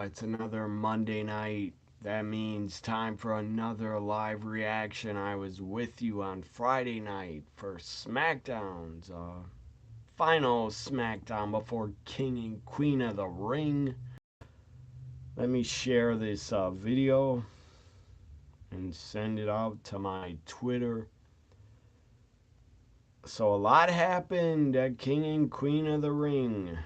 It's another Monday night. That means time for another live reaction. I was with you on Friday night for SmackDown's final SmackDown before King and Queen of the Ring. Let me share this video and send it out to my Twitter. So a lot happened at King and Queen of the Ring.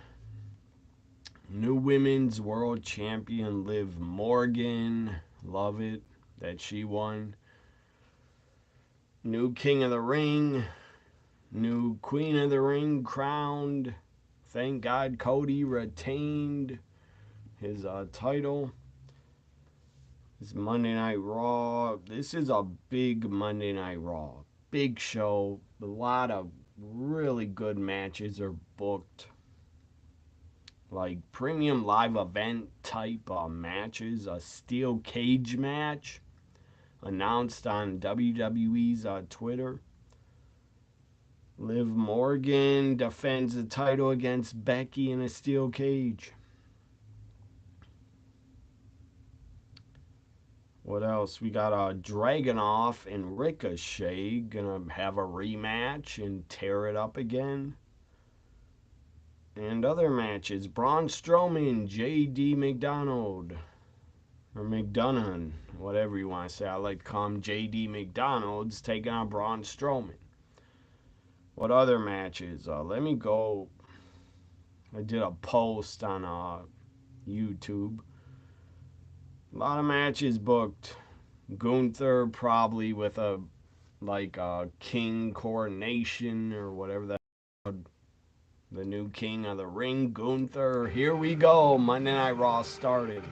New Women's World Champion Liv Morgan. Love it that she won. New King of the Ring. New Queen of the Ring crowned. Thank God Cody retained his title. This Monday Night Raw. This is a big Monday Night Raw. Big show. A lot of really good matches are booked. Like premium live event type matches. A steel cage match announced on WWE's Twitter. Liv Morgan defends the title against Becky in a steel cage. What else? We got Dragunov and Ricochet gonna have a rematch and tear it up again. And other matches, Braun Strowman, J.D. McDonald, or McDonough, whatever you want to say. I like to call him J.D. McDonald's taking on Braun Strowman. What other matches? Let me go. I did a post on YouTube. A lot of matches booked. Gunther probably with a king coronation or whatever that. The new king of the ring, Gunther. Here we go. Monday Night Raw started.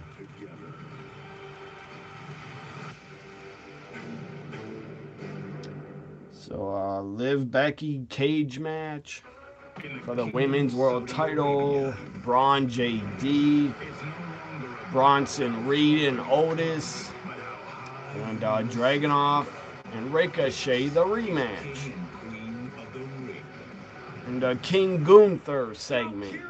So, Liv Becky cage match for the Women's World title. Braun JD, Bronson Reed and Otis, and Dragunov and Ricochet the rematch. And a King Gunther segment.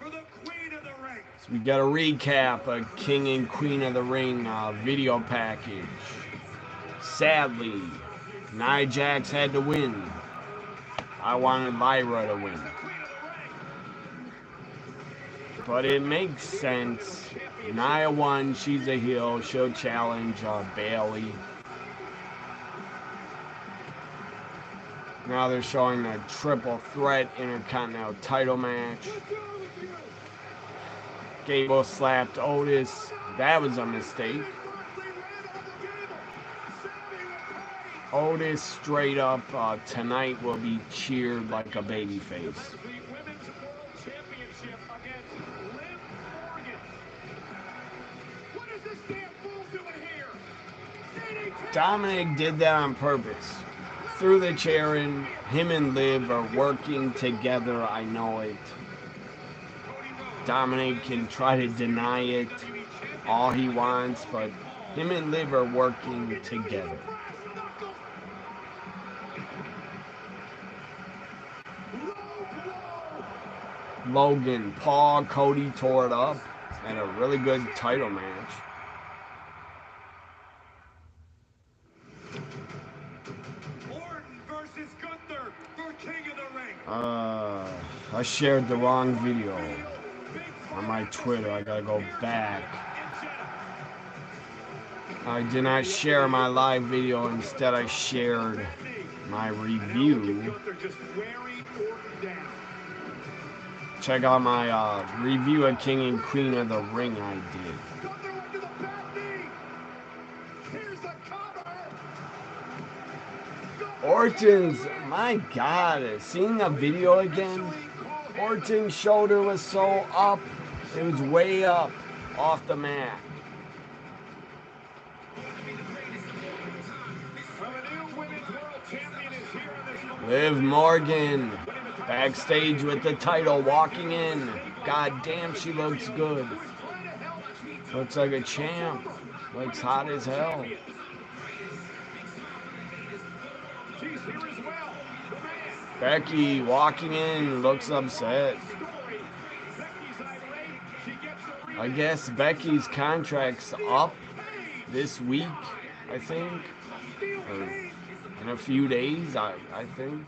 So we got a recap of King and Queen of the Ring video package. Sadly, Nia Jax had to win. I wanted Lyra to win. But it makes sense. Nia won. She's a heel. She'll challenge Bayley. Now they're showing a triple threat Intercontinental title match. Gable slapped Otis. That was a mistake. Otis straight up tonight will be cheered like a babyface. Dominic did that on purpose. Threw the chair in. Him and Liv are working together. I know it. Dominic can try to deny it all he wants, but him and Liv are working together. Logan Paul, Cody tore it up, and a really good title match. I shared the wrong video on my Twitter. I gotta go back. I did not share my live video. Instead, I shared my review. Check out my review of King and Queen of the Ring I did. Orton's, my God, seeing a video again, Orton's shoulder was so up, it was way up off the mat. Liv Morgan backstage with the title, walking in. God damn, she looks good. Looks like a champ. Looks hot as hell. Becky walking in, looks upset. I guess Becky's contract's up this week, I think, or in a few days, I think.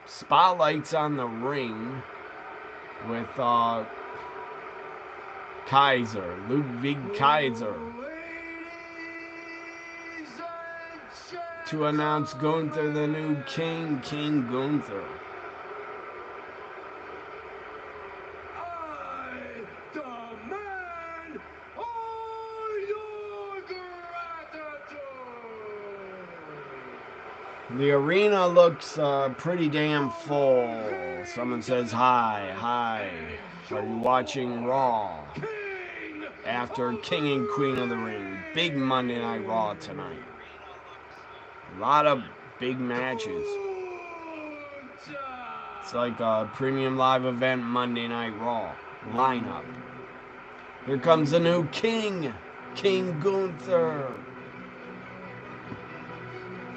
Spotlight's on the ring with Kaiser, Ludwig Kaiser, to announce Gunther the new king, King Gunther. The arena looks pretty damn full. Someone says hi, hi. Are you watching Raw? After King and Queen of the Ring. Big Monday Night Raw tonight. A lot of big matches. It's like a premium live event Monday Night Raw lineup. Here comes the new king, King Gunther.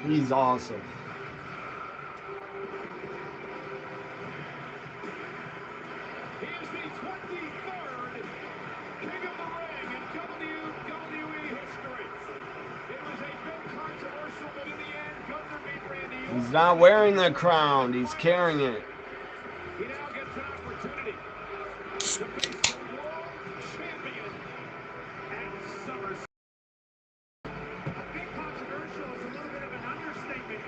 He's awesome. He is the 23rd King of the Ring in WWE history. It was a bit controversial, but in the end, Gunther beat Randy. He's not wearing the crown. He's carrying it. He now gets an opportunity to face the world champion at SummerSlam. A bit controversial is a little bit of an understatement.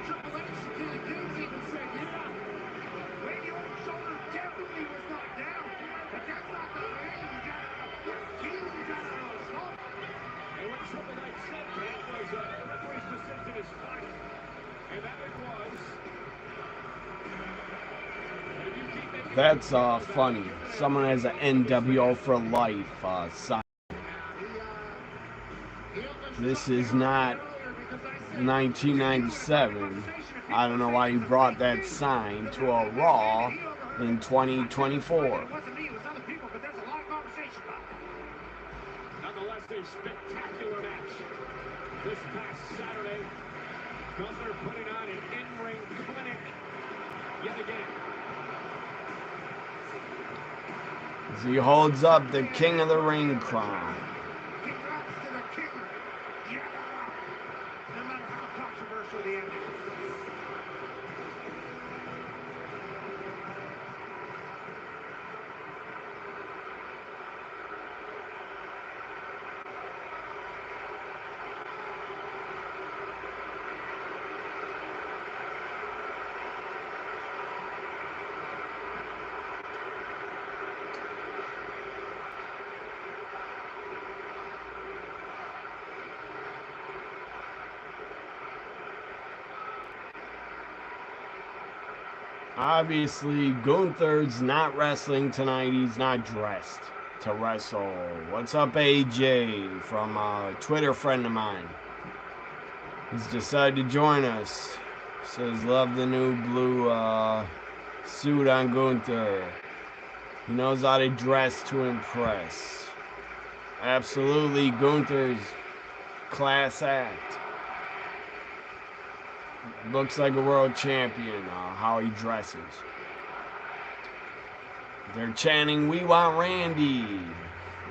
Triple H and Kings even said, yeah, Randy Orton's shoulder definitely was knocked down, but that's not the way you got Kings out of those slump. And what Triple H said, Ken, was the referee's decision is final. And that it was. That's funny. Someone has an NWO for life sign. This is not 1997. I don't know why you brought that sign to a Raw in 2024. Nonetheless, a spectacular match this past Saturday. Gunther putting on an in-ring clinic yet again. As he holds up the King of the Ring crown. Congrats to the king. Yeah. No matter how controversial the ending. Obviously, Gunther's not wrestling tonight. He's not dressed to wrestle. What's up, AJ, from a Twitter friend of mine? He's decided to join us. Says, love the new blue suit on Gunther. He knows how to dress to impress. Absolutely, Gunther's class act. Looks like a world champion, how he dresses. They're chanting, we want Randy.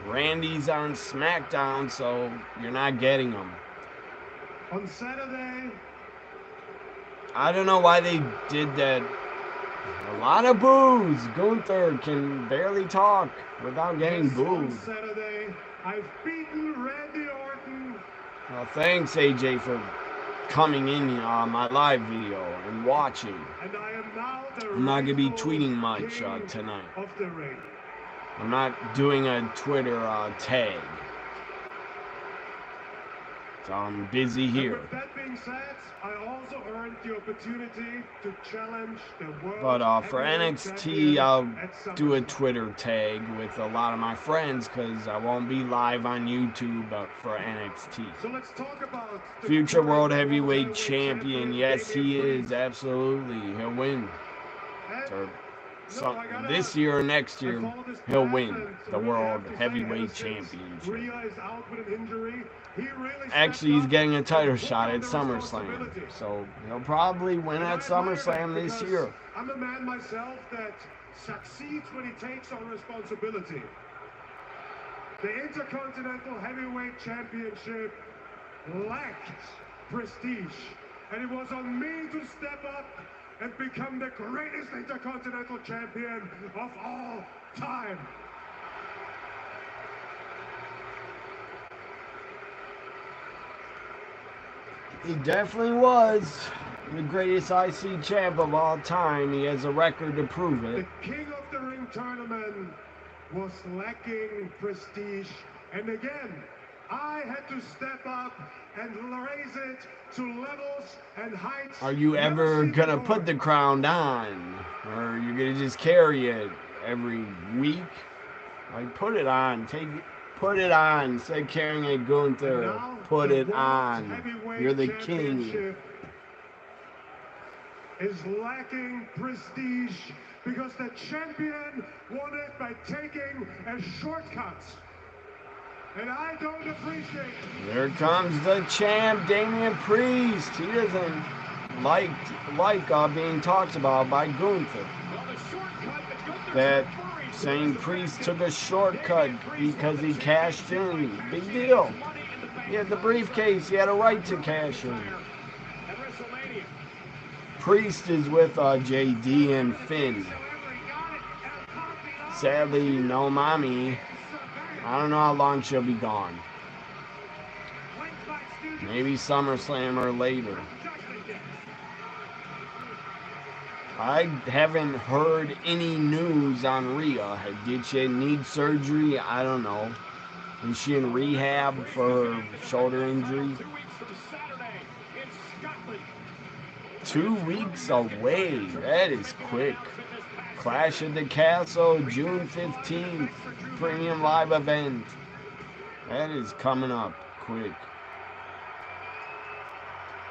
Randy's on SmackDown, so you're not getting him. On Saturday, I don't know why they did that. A lot of boos. Gunther can barely talk without getting booed. On Saturday, I've beaten Randy Orton. Well, thanks, AJ, for coming in on my live video and watching. And I am now the I'm not going to be tweeting much tonight. Of the ring. I'm not doing a Twitter tag. So I'm busy here. And with that being said, I also earned the opportunity to challenge the world. But for NXT, I'll do a Twitter tag with a lot of my friends because I won't be live on YouTube for NXT. So let's talk about the Future World Heavyweight Champion. Yes, he is. Absolutely. He'll win. So this year or next year, he'll win the World Heavyweight Championship. Actually, he's getting a title shot at SummerSlam. So he'll probably win at SummerSlam this year. I'm a man myself that succeeds when he takes on responsibility. The Intercontinental Heavyweight Championship lacked prestige, and it was on me to step up and become the greatest Intercontinental Champion of all time. He definitely was the greatest IC champ of all time. He has a record to prove it. The King of the Ring tournament was lacking prestige, and again, I had to step up and raise it to levels and heights. Are you ever gonna put the crown on, or are you gonna just carry it every week? Like, put it on, put it on. Instead of carrying it, Gunther, put it on. You're the king. Is lacking prestige because the champion won it by taking a shortcut. And I don't appreciate it. There comes the champ, Damian Priest. He doesn't like being talked about by Gunther. That saying Priest took a shortcut because he cashed in. Big deal. He had the briefcase. He had a right to cash in. Priest is with JD and Finn. Sadly, no mommy. I don't know how long she'll be gone. Maybe SummerSlam or later. I haven't heard any news on Rhea. Did she need surgery? I don't know. Is she in rehab for her shoulder injury? 2 weeks away. That is quick. Clash at the Castle, June 15th. Premium live event. That is coming up quick.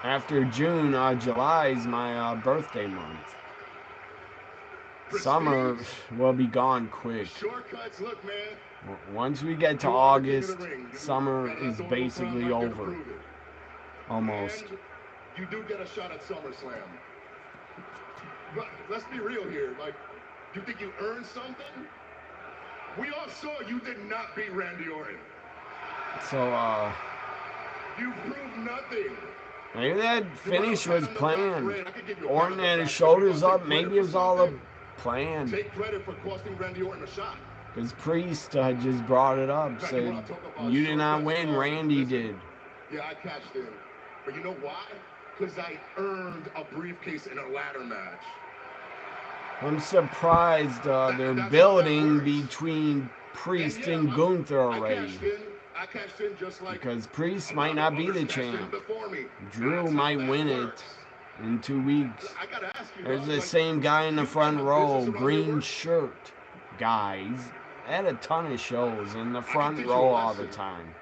After June, July is my birthday month. Summer will be gone quick. Shortcuts, look, man. Once we get to August, summer is basically over. Almost. And you do get a shot at SummerSlam. But let's be real here. Like, you think you earned something? We all saw you did not beat Randy Orton. So, You proved nothing. maybe that finish was planned. Orton had his shoulders up. Maybe it was all a plan. Take credit for costing Randy Orton a shot. Because Priest just brought it up. Said, you did not win, Randy did. Yeah, I cashed in. But you know why? Because I earned a briefcase in a ladder match. I'm surprised they're building between Priest and Gunther already. I cashed in just like Because Priest might not be the champ. Drew might win it in 2 weeks. I gotta ask you, There's the same guy in the front row, green shirt guys. Had a ton of shows in the front row all the time.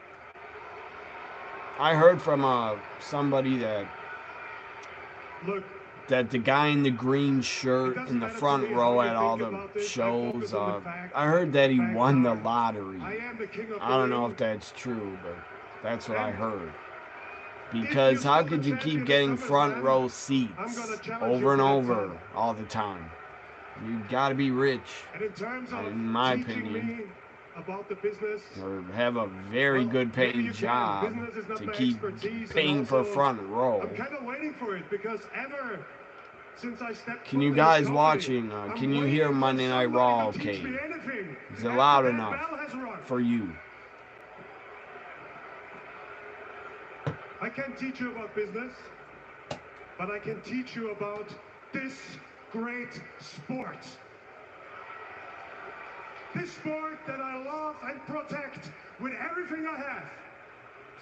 I heard from somebody that the guy in the green shirt in the front row at all the shows, I heard that he won the lottery. I don't know if that's true, but that's what I heard. Because how could you keep getting front row seats over and over all the time? You gotta be rich, in my opinion, or have a very good paying job to keep paying for front row. I'm kind of waiting for it because since I stepped Can you guys watching, can you hear Monday Night Raw okay? Is it loud enough for you? I can't teach you about business, but I can teach you about this great sport. This sport that I love and protect with everything I have.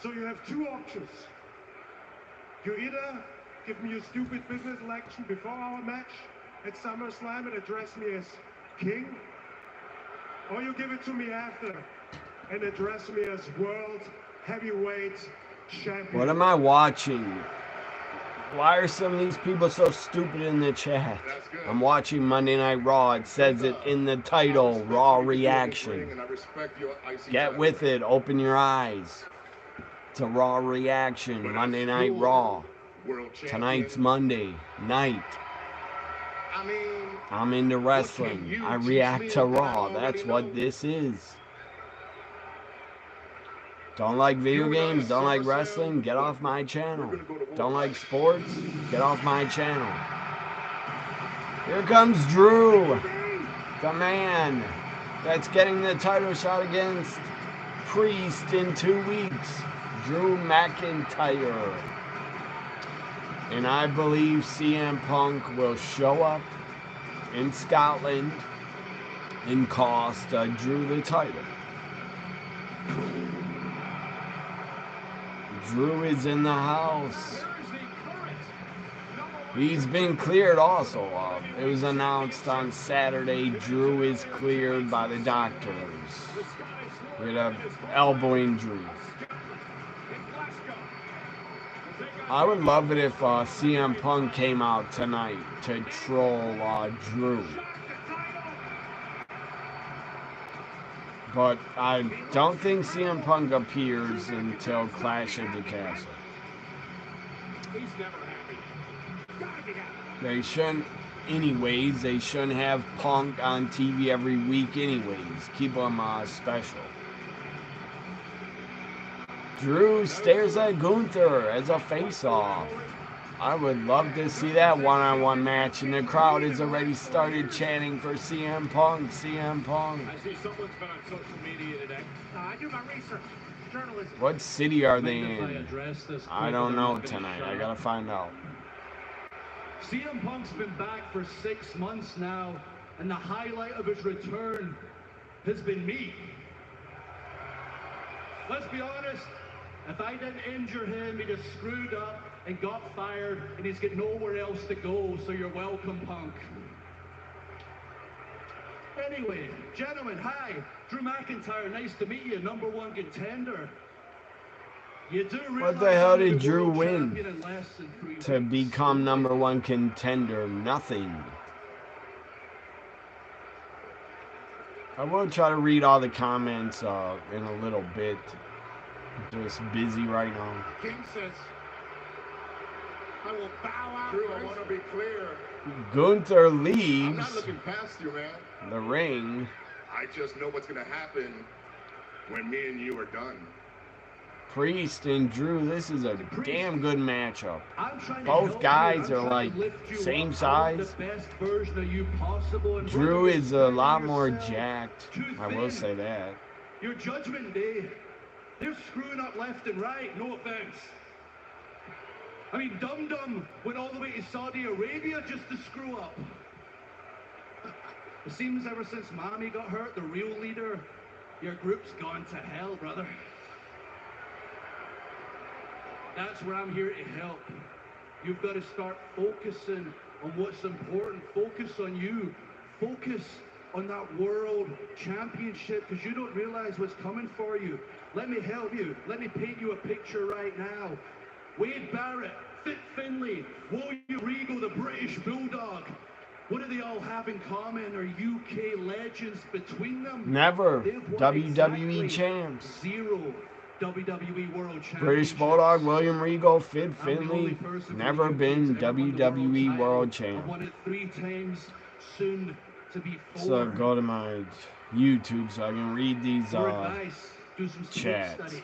So you have 2 options. You either give me a stupid business lecture before our match at SummerSlam and address me as king, or you give it to me after and address me as world heavyweight champion. What am I watching? Why are some of these people so stupid in the chat? I'm watching Monday Night Raw. It says it in the title, Raw Reaction. Get with it. Open your eyes. It's a Raw Reaction, Monday Night Raw. Tonight's Monday night. I mean, I'm into wrestling. what can you I teach react me to that I Raw. already That's what know? this is. Don't like video You and I games, at don't like SummerSlam, wrestling, get what? off my We're channel. gonna go to war, Don't like right? sports, get off my channel. Here comes Drew, the man that's getting the title shot against Priest in 2 weeks. Drew McIntyre. And I believe CM Punk will show up in Scotland and cost Drew the title. Drew is in the house. He's been cleared also. It was announced on Saturday Drew is cleared by the doctors. He had an elbow injury. I would love it if CM Punk came out tonight to troll Drew. But I don't think CM Punk appears until Clash at the Castle. They shouldn't, anyways. They shouldn't have Punk on TV every week, anyways. Keep him special. Drew stares at Gunther as a face-off. I would love to see that one-on-one match, and the crowd has already started chanting for CM Punk, CM Punk. I see someone's been on social media today. I do my research. Journalism. What city are they in? I don't know tonight. I gotta find out. CM Punk's been back for 6 months now, and the highlight of his return has been me. Let's be honest, if I didn't injure him, he'd have screwed up and got fired, and he's got nowhere else to go, so you're welcome, Punk. Anyway, gentlemen, hi. Drew McIntyre, nice to meet you, #1 contender. You do What the hell did Drew win to become #1 contender? Nothing. I will try to read all the comments in a little bit. Just busy right now. King says, I will bow out. Drew, I want to be clear. Gunther I'm not leaves looking past you, man. the ring. I just know what's going to happen when me and you are done. Priest and Drew, this is a damn good matchup. Both Both guys are like same size. Drew is a lot more jacked. I will say that. Your Judgment Day, they're screwing up left and right, no offense. I mean, Dum Dum went all the way to Saudi Arabia just to screw up. It seems ever since Mommy got hurt, the real leader, your group's gone to hell, brother. That's where I'm here to help. You've got to start focusing on what's important. Focus on you. Focus on that world championship, because you don't realize what's coming for you. Let me help you. Let me paint you a picture right now. Wade Barrett, Fit Finlay, William Regal, the British Bulldog. What do they all have in common? Are UK legends between them? Never They've won WWE exactly champs. 0 WWE World Championships. British Bulldog, William Regal, Fit I'm the only Finlay, person never from the been UK to ever win the WWE World title. Champ. I've won it 3 times, soon to be 4. So go to my YouTube so I can read these For advice, do some smoke chats. study.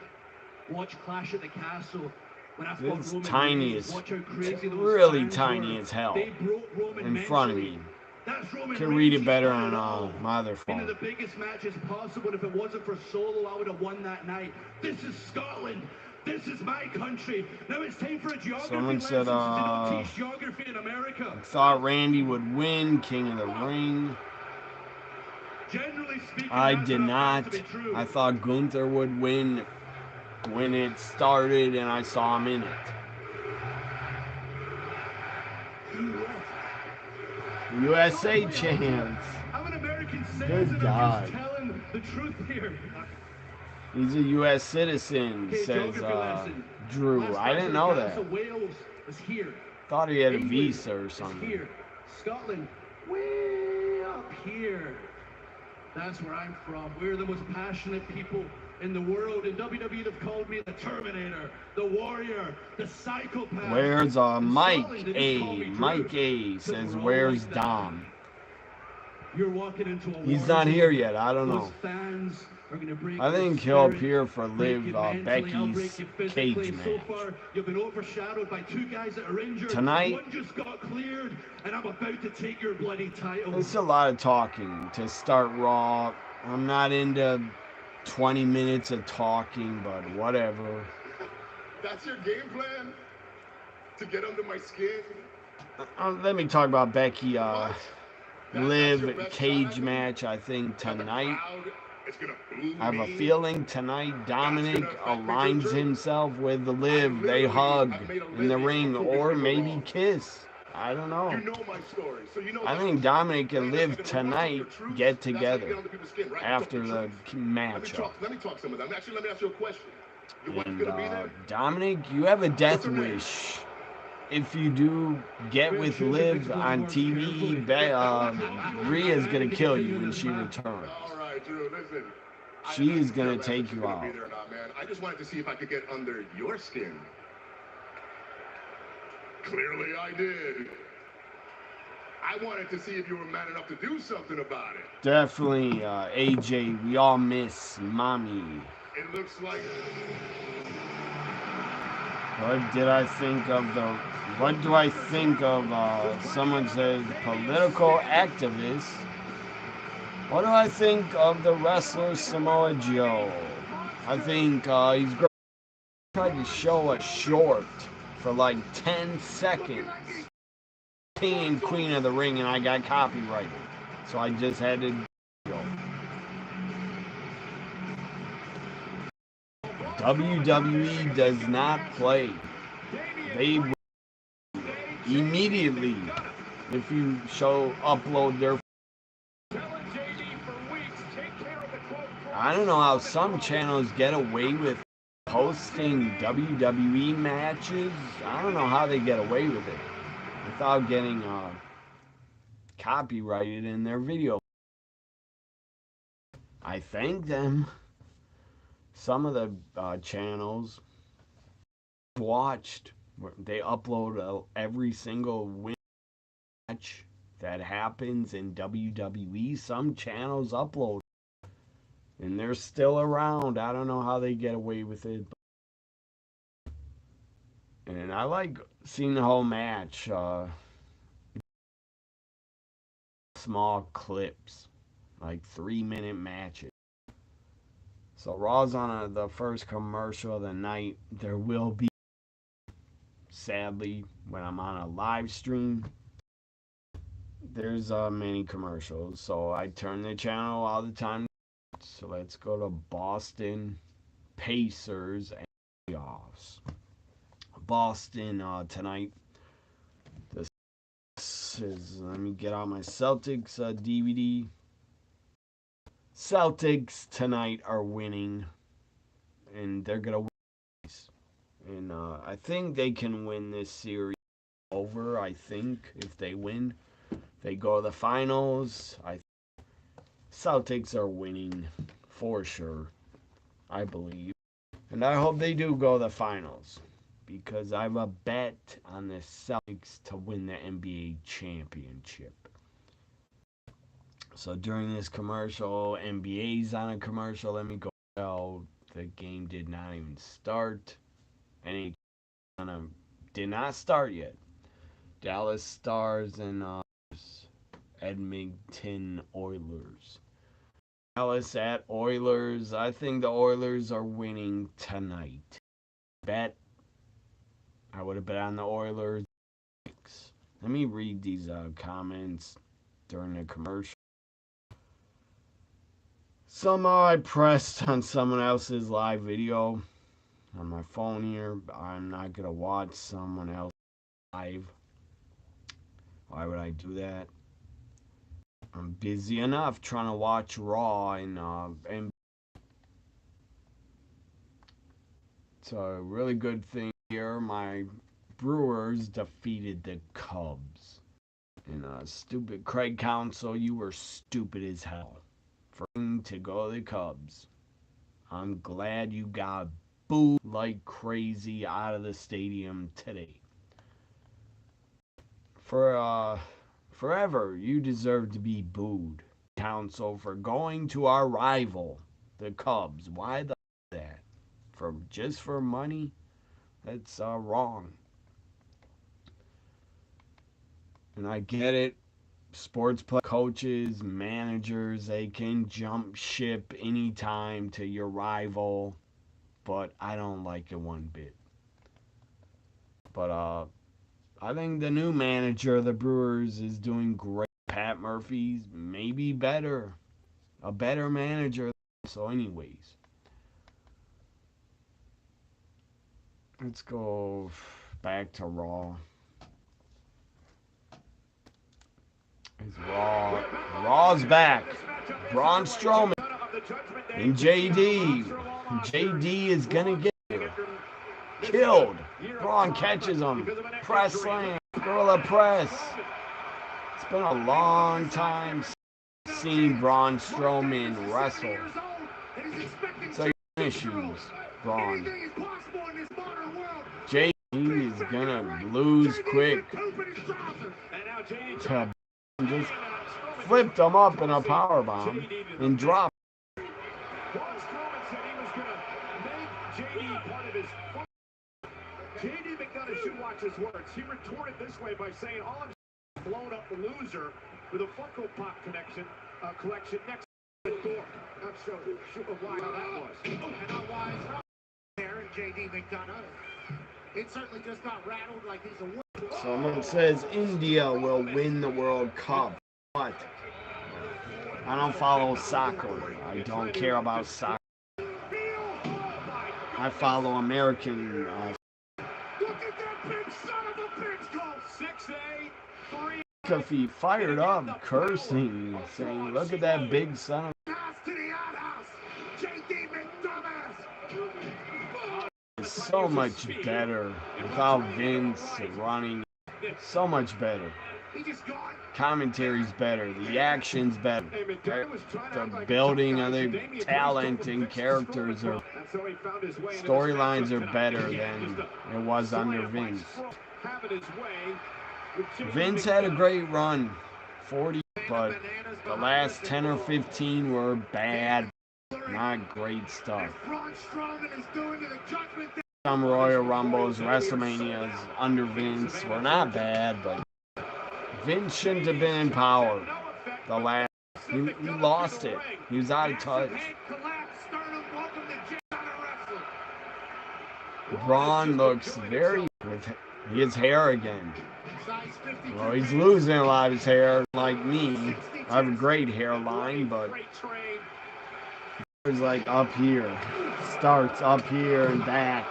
Watch Clash at the Castle. When I fought It's Roman tiny Reigns, as, watch how crazy it's those really fans tiny were. as hell They broke Roman in front of mentally. me. That's Roman Can Reigns. read it He better started on it all. my other Been to phone. the biggest matches possible, and if it wasn't for Solo, I would have won that night. This is Scotland. This is my country. Now it's time for a geography Someone lesson, said, since they don't teach geography in America. Thought Randy would win King of the Ring. Generally speaking, I that's did what I've not. found to be true. I thought Gunther would win when it started and I saw him in it. USA champs. I'm an American Good citizen. God. I'm just telling the truth here. He's a U.S. citizen, Okay, says geography lesson. Drew. Last I didn't Clash know of the that. Castle, Wales is here. Thought he had a England visa or is something. here. Scotland, way up here. That's where I'm from. We're the most passionate people in the world. In WWE, they've called me the Terminator, the Warrior, the Psychopath. Where's In Mike Scotland, they just A? call me Drew, Mike A 'cause says, we're all where's like that. Dom? You're walking into a He's war not zone. here yet. I don't Those know. fans are gonna break I your think he'll spirit, appear for break Liv you mentally, I'll break Becky's you physically. cage So match. far, you've been overshadowed by two guys that are injured. Tonight, one just got cleared, and I'm about to take your bloody title. it's a lot of talking to start Raw. I'm not into 20 minutes of talking, but whatever. That's your game plan? To get under my skin? Let me talk about Becky What? That's your Liv best cage shot at me? match. I think And the tonight, crowd is gonna boo I have a me? feeling tonight Dominic That's gonna affect me, aligns Drew. himself with the Liv. I They literally hug have made a in the living ring of proving or people maybe wrong. kiss. I don't know. You know my story, so you know I that think Dominic and Hey, Liv listen, gonna watch tonight your truth. get That's how you together get under people's skin, right? after Talk the truth. matchup. Let me talk some of that. Actually, let me ask you a question. Your wife's And gonna be there? Dominic, you have a death What's her name? wish. If you do get with Liv on TV, Rhea's gonna kill you when she returns. All right, Drew, listen. She is gonna care less take if she's you gonna out. be there or not, man. I just wanted to see if I could get under your skin. Clearly I did. I wanted to see if you were man enough to do something about it. Definitely, AJ, we all miss Mommy. It looks like What did I think of the... What do I think of, someone says, political activist? What do I think of the wrestler Samoa Joe? I think he's tried to show a short for like 10 seconds. King and Queen of the Ring, and I got copyrighted. So I just had to go. WWE does not play. They immediately, if you upload their... I don't know how some channels get away with posting WWE matches. I don't know how they get away with it without getting copyrighted in their video. I thank them. Some of the channels watched, they upload every single match that happens in WWE. Some channels upload, and they're still around. I don't know how they get away with it. And I like seeing the whole match. Small clips, like 3-minute matches. So Raw's on the first commercial of the night. There will be, sadly, when I'm on a live stream, there's many commercials. So I turn the channel all the time. So let's go to Boston Pacers and playoffs. Boston tonight. This is, let me get out my Celtics DVD. Celtics tonight are winning, and they're gonna win. And I think they can win this series over. I think if they win, they go to the finals. Celtics are winning for sure, I believe. And I hope they do go to the finals, because I have a bet on the Celtics to win the NBA championship. So during this commercial, NBA's on a commercial. Let me go. Oh, the game did not even start. Any did not start yet. Dallas Stars and Edmonton Oilers. Dallas at Oilers. I think the Oilers are winning tonight. Bet. I would have bet on the Oilers. Let me read these comments during the commercial. Somehow I pressed on someone else's live video on my phone here. I'm not going to watch someone else live. Why would I do that? I'm busy enough trying to watch Raw and it's a really good thing here. My Brewers defeated the Cubs. And stupid Craig Counsell, you were stupid as hell for to go to the Cubs. I'm glad you got booed like crazy out of the stadium today. Forever, you deserve to be booed. Council for going to our rival, the Cubs. Why the that? Just for money? That's wrong. And I get it. Sports coaches, managers, they can jump ship anytime to your rival, but I don't like it one bit. But I think the new manager of the Brewers is doing great. Pat Murphy's maybe better, a better manager. So, anyways, let's go back to Raw. It's Raw. Raw's back. Braun Strowman and JD. JD is gonna get killed. Braun catches him. Press slam. Gorilla press. It's been a long time since seeing Braun Strowman wrestle. So your issues, Braun. JD is gonna lose quick. Just flipped him up in a power bomb and dropped. JD McDonough should watch his words. He retorted this way by saying, "All I'm blown up loser with a Funko Pop collection next to the door." Not sure why how that was. And not wise there, and JD McDonough. It certainly just got rattled like he's a woman. Someone says India will win the World Cup. What? I don't follow soccer. I don't care about soccer. I follow American. Look at that big son of a bitch goal. 6'8", 3. McAfee fired up, cursing, saying, "Look at that big son of." To the outhouse. JD McDonough. It's so much better without Vince running. So much better. Commentary's better. The action's better. The building of the talent and characters are. Storylines are better than it was under Vince. Vince had a great run, 40, but the last 10 or 15 were bad, not great stuff. Some Royal Rumbles, WrestleManias under Vince were not bad, but Vince shouldn't have been in power. The last, he lost it. He was out of touch. Braun looks very with his hair again. Well, he's losing a lot of his hair, like me. I have a great hairline, but it's like up here. Starts up here and back.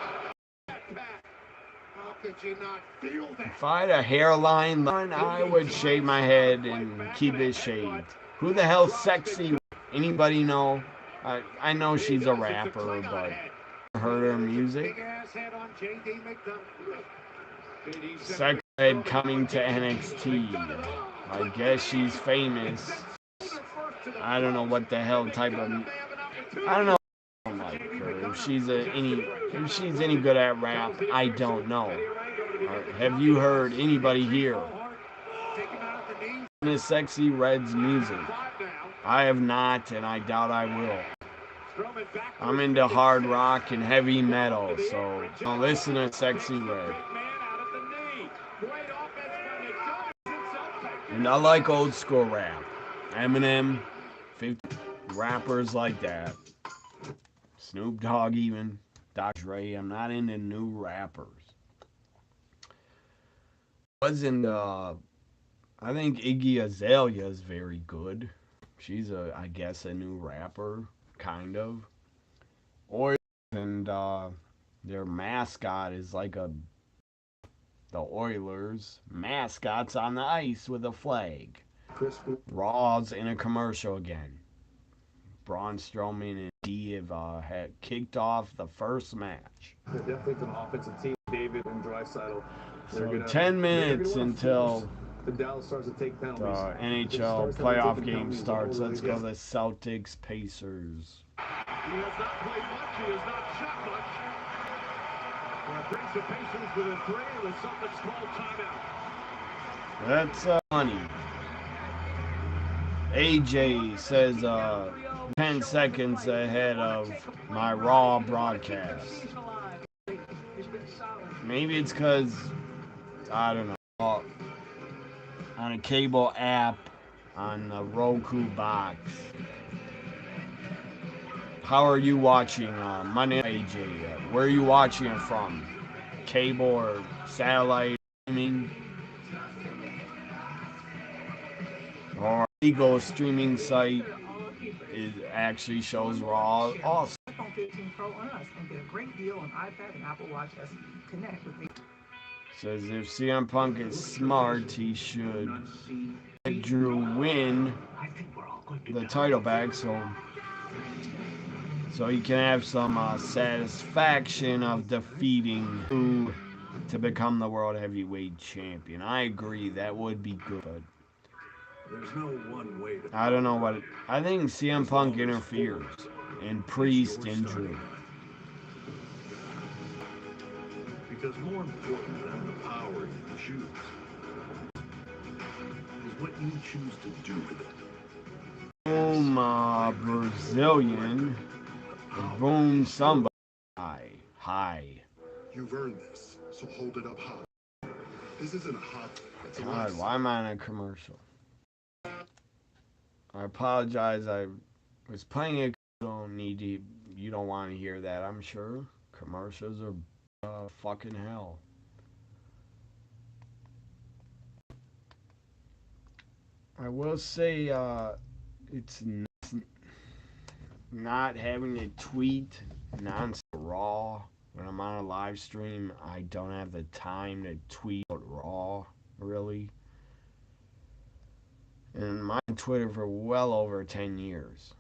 If I had a hairline, I would shave my head and keep it shaved. Who the hell's sexy? Anybody know? I know she's a rapper, but I heard her music. Sexy Red coming to NXT. I guess she's famous. I don't know what the hell type of. I don't know. Like her. If she's any good at rap, I don't know. Have you heard anybody here? Miss Sexy Red's music. I have not, and I doubt I will. I'm into hard rock and heavy metal, so I'll listen to Sexy Red. And I like old school rap. Eminem, 50 rappers like that. Snoop Dogg even. Dr. Dre. I'm not into new rappers. I think Iggy Azalea is very good. She's I guess a new rapper, kind of. Oilers and their mascot is like the Oilers mascots on the ice with a flag. Raw's in a commercial again. Braun Strowman and Steve had kicked off the first match. Definitely an offensive team, David and Draisaitl. So 10 minutes until The Dallas Stars to take penalties. NHL playoff game starts. Let's go the Celtics Pacers. He has not played much. He has not shot much. That brings the Pacers within 3 with something that's called timeout. That's funny. AJ says 10 seconds ahead of my Raw broadcast. Maybe it's because, I don't know, on a cable app on the Roku box. How are you watching? My name is AJ. Where are you watching it from? Cable or satellite streaming? Or legal streaming site actually shows Raw also. iPhone 15 Pro on us and get a great deal on iPad and Apple Watch as Connect with me. Says if CM Punk is smart, he should let Drew win the title back so he can have some satisfaction of defeating Drew to become the World Heavyweight Champion. I agree, that would be good, but There's no one way to I don't know what I think CM Punk interferes in Priest and Drew. Because more important than the power you choose is what you choose to do with it. Boom, Brazilian. Boom, somebody. Hi. You've earned this, so hold it up high. This isn't a hot thing. It's a God, lifestyle. why am I in a commercial? I apologize. I was playing it. You don't want to hear that, I'm sure. Commercials are fucking hell. I will say it's not having to tweet nonstop Raw when I'm on a live stream. I don't have the time to tweet Raw, really. And my Twitter for well over 10 years,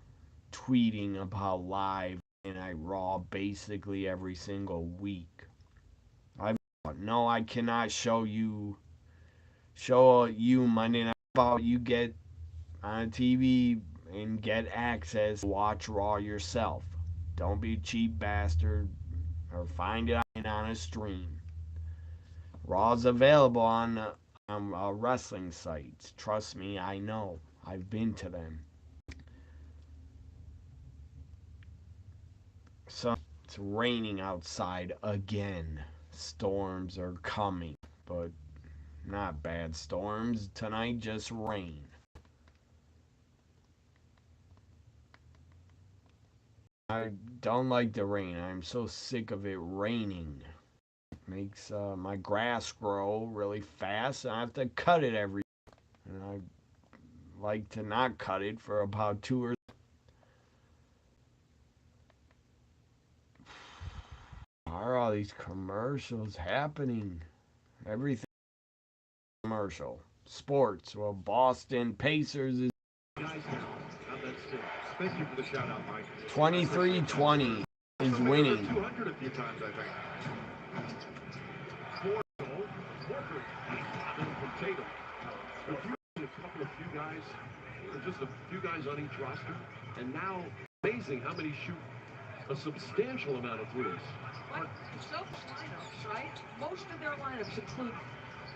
tweeting about live and I Raw basically every single week. No, I cannot show you Monday Night Football. You get on TV and get access to watch Raw yourself. Don't be a cheap bastard or find it on a stream. Raw's available on wrestling sites. Trust me, I know. I've been to them. So it's raining outside again. Storms are coming, but not bad storms tonight, just rain. I don't like the rain. I'm so sick of it raining. It makes my grass grow really fast, and I have to cut it every day. And I like to not cut it for about 2 or 3. Why are all these commercials happening? Everything commercial. Sports. Well, Boston Pacers is Thank you for the shout out, Mike. 23-20 is winning. 200 a few times, I think. A few guys, just a few guys on each roster, and now amazing how many shoot a substantial amount of threes. But Celtics lineups, right? Most of their lineups include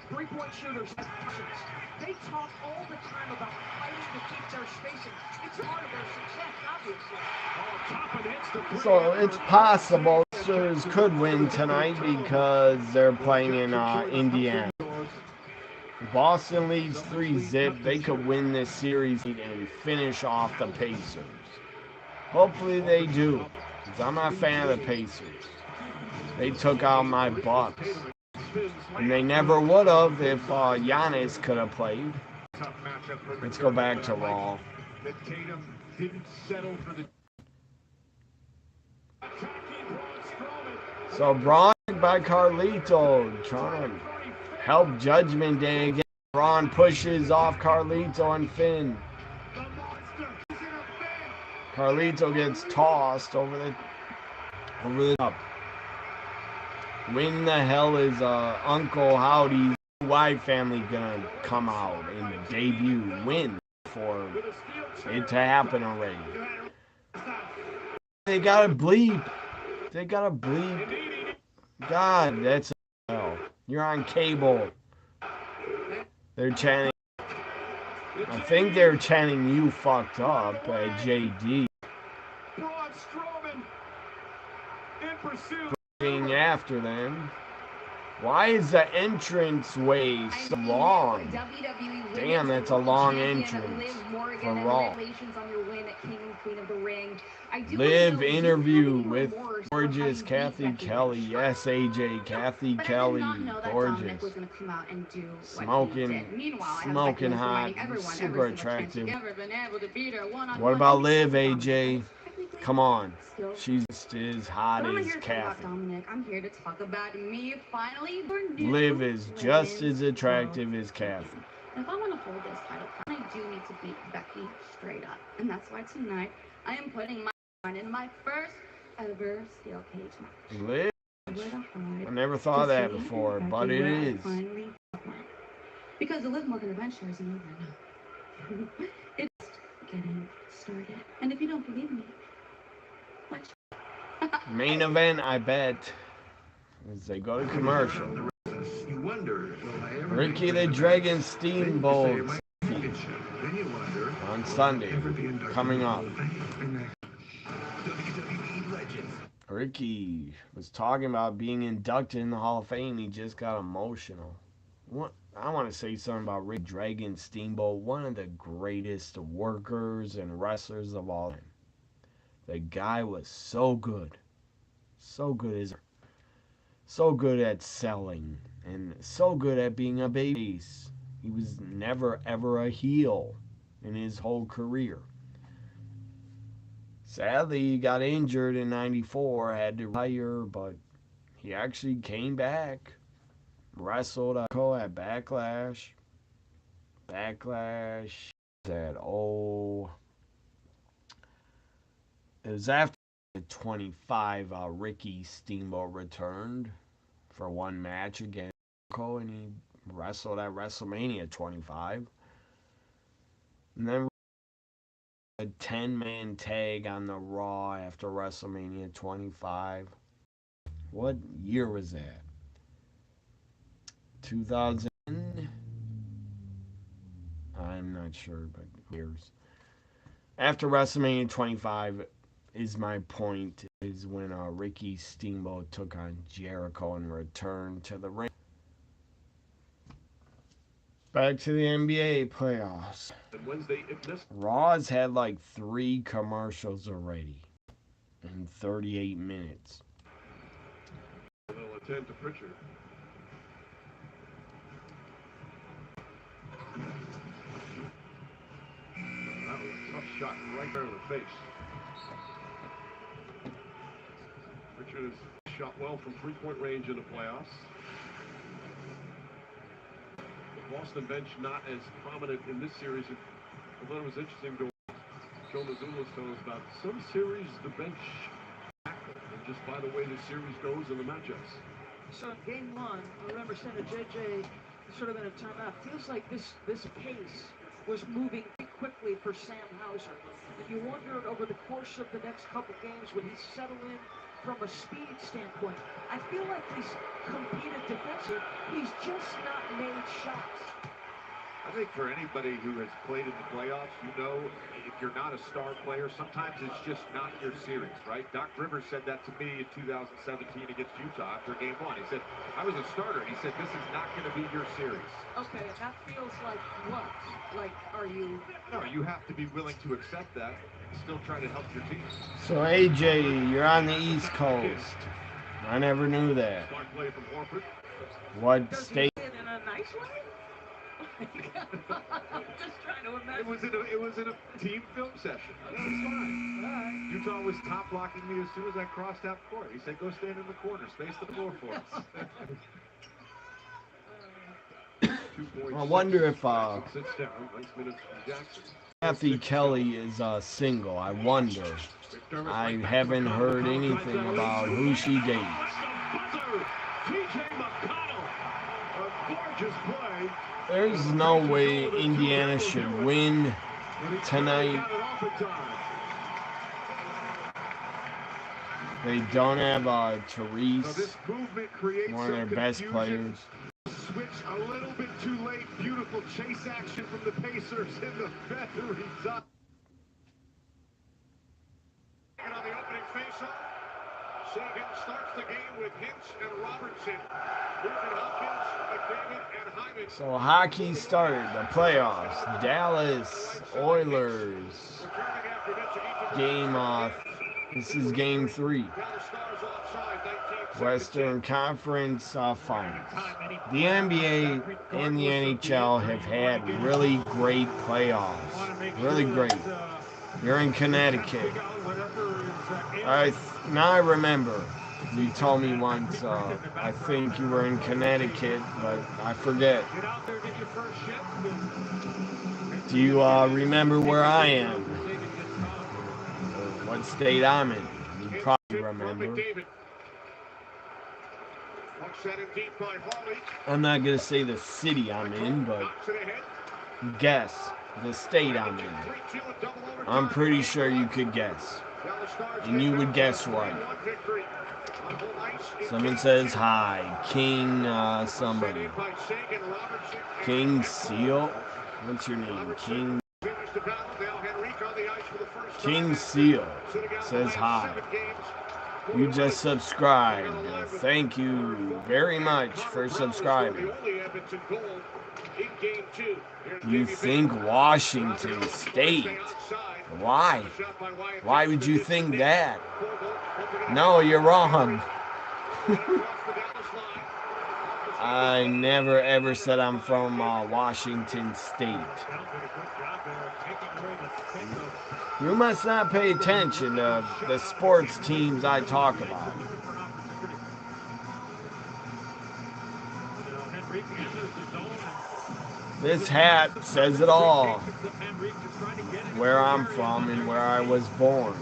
three-point shooters and pushers. They talk all the time about fighting to keep their spacing. It's part of their success, obviously. So it's possible Sixers could win tonight because they're playing in Indiana. Boston leads 3-0. They could win this series and finish off the Pacers. Hopefully they do, because I'm not a fan of the Pacers. They took out my Bucks. And they never would have if Giannis could have played. Let's go back to Raw. So Braun by Carlito trying to help Judgment Day again. Braun pushes off Carlito and Finn. Carlito gets tossed over the top. When the hell is Uncle Howdy's DIY family gonna come out and debut, win for it to happen already. They gotta bleep. They gotta bleep. God, that's hell. You're on cable. They're chanting. I think they're chanting "you fucked up" at JD. Braun Strowman in pursuit. Being after them. Why is the entrance way so long? Damn, that's a long entrance for Raw. Liv interview with gorgeous Kathy Kelly. Yes, AJ, Kathy Kelly, gorgeous. Smoking hot, super attractive. What about Liv, AJ? Come on. She's just as hot as Kathy. Dominic, I'm here to talk about me. Finally, Liv is just as attractive as Kathy. If I want to hold this title, I do need to beat Becky straight up. And that's why tonight I am putting my mind in my first ever steel cage match. Liv? I never thought of that before, but it is. Because the Liv Morgan adventure isn't over now. It's getting started. And if you don't believe me, watch. Main event, I bet, as they go to commercial. Ricky the Dragon Steamboat on Sunday, coming up. Ricky was talking about being inducted in the Hall of Fame. He just got emotional. I want to say something about Rick Dragon Steamboat, one of the greatest workers and wrestlers of all time. The guy was so good. So good at selling, and so good at being a babyface. He was never ever a heel in his whole career. Sadly, he got injured in '94, had to retire, but he actually came back, wrestled at Backlash. It was after 25, Ricky Steamboat returned for one match against Jericho, and he wrestled at WrestleMania 25. And then a 10-man tag on the Raw after WrestleMania 25. What year was that? 2000? I'm not sure, but years. After WrestleMania 25, is my point, is when Ricky Steamboat took on Jericho and returned to the ring. Back to the NBA playoffs. Raw's had like 3 commercials already in 38 minutes. A little attempt to Pritchard. That was a tough shot right there in the face. Pritchard has shot well from three-point range in the playoffs. The Boston bench not as prominent in this series. I thought it was interesting to Joe Mazzulla's telling us about some series the bench and just by the way the series goes in the matchups. So in game 1, I remember saying to JJ, sort of in a timeout, feels like this pace was moving quickly for Sam Hauser. And you wondered over the course of the next couple games, would he settle in from a speed standpoint? I feel like he's competed defensively. He's just not made shots. I think for anybody who has played in the playoffs, you know, if you're not a star player, sometimes it's just not your series, right? Doc Rivers said that to me in 2017 against Utah after game 1. He said, I was a starter. He said, this is not going to be your series. Okay, and that feels like what? Like, are you... No, you have to be willing to accept that and still try to help your team. So, AJ, you're on the East Coast. I never knew that. Smart play from Horford. What Does state? he say it in a nice way? I'm just trying to imagine. It was in a team film session. That was fine. All right. Utah was top blocking me as soon as I crossed half court. He said, go stand in the corner, space the floor for us. 2 I wonder if sits down. Nice minutes from Jackson. Kathy Kelly is single. I wonder. I haven't heard anything about who she dates. TJ McConnell, a gorgeous play. There's no way Indiana should win tonight. They don't have Therese, one of their best players. Switch a little bit too late. Beautiful chase action from the Pacers in the feathery top. And on the opening faceoff, Sagan starts the game with Hinch and Robertson. Nugent Hopkins, McDavid, and Hyman. So hockey started, the playoffs. Dallas Oilers. Game this is game 3. Western Conference Finals. The NBA and the NHL have had really great playoffs. Really great. You're in Connecticut. Now I remember. You told me once, I think you were in Connecticut, but I forget. Do you remember where I am? Or what state I'm in? You probably remember. I'm not going to say the city I'm in, but guess the state I'm in. I'm pretty sure you could guess. And you would guess right. Someone says hi. King somebody. King Seal? What's your name? King Seal says hi. You just subscribed. Thank you very much for subscribing. You think Washington State? Why? Why would you think that? No, you're wrong. I never ever said I'm from Washington State. You must not pay attention to the sports teams I talk about. This hat says it all. Where I'm from and where I was born.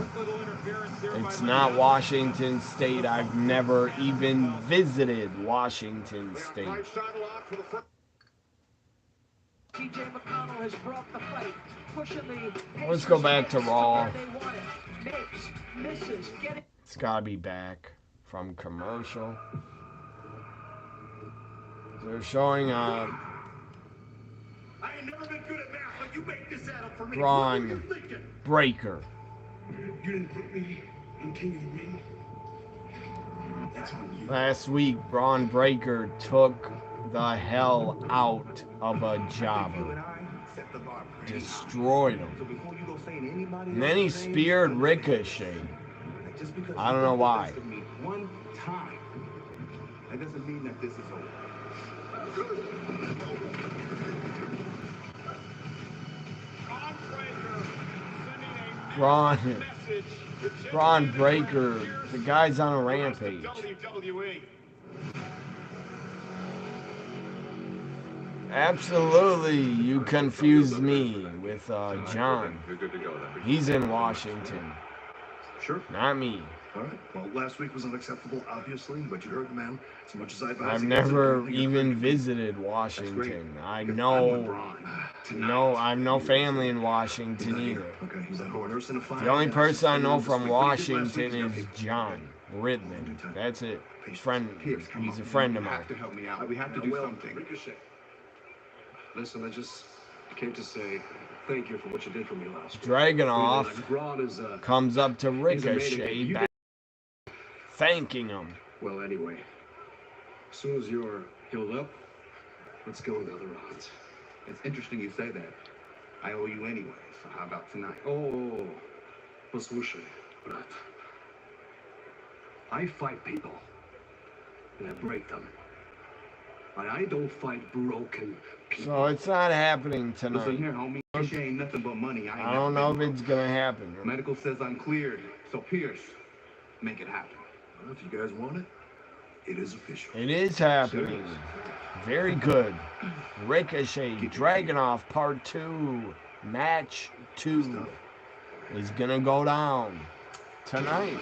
It's not Washington State. I've never even visited Washington State. Let's go back to Raw. It's gotta be back from commercial. They're showing Braun Breaker. You didn't put me in King of the Ring. That's on you. Last week, Braun Breaker took the hell out of a jobber. Destroyed him. And then he speared Ricochet. I don't know why. One time. That doesn't mean that this is over. Braun Breaker, the guy's on a rampage. Absolutely, you confused me with John. He's in Washington. Sure. Not me. All right. Well, last week was unacceptable, obviously, but you heard the man. As much as I've never even visited Washington. I know. No, I have no family in Washington either. Okay, he's that nurse in a fire. The only person I know from Washington is John Ridman. That's it. He's a friend of mine. You have to help me out. We have to do something. Listen, I just came to say thank you for what you did for me last week. Dragunov comes up to Ricochet, thanking him. Well, anyway, as soon as you're healed up, let's go with the other rounds. It's interesting you say that. I owe you anyway, so how about tonight? Oh, послушай, брат. I fight people, and I break them. I don't fight broken people. So it's not happening tonight. Listen here, homie. This ain't nothing but money. I don't know if it's gonna happen. Medical says I'm cleared, so Pierce, make it happen. Well, if you guys want it, it is official. It is happening. Very good. Ricochet, Dragunov Part 2, Match 2 is gonna go down tonight.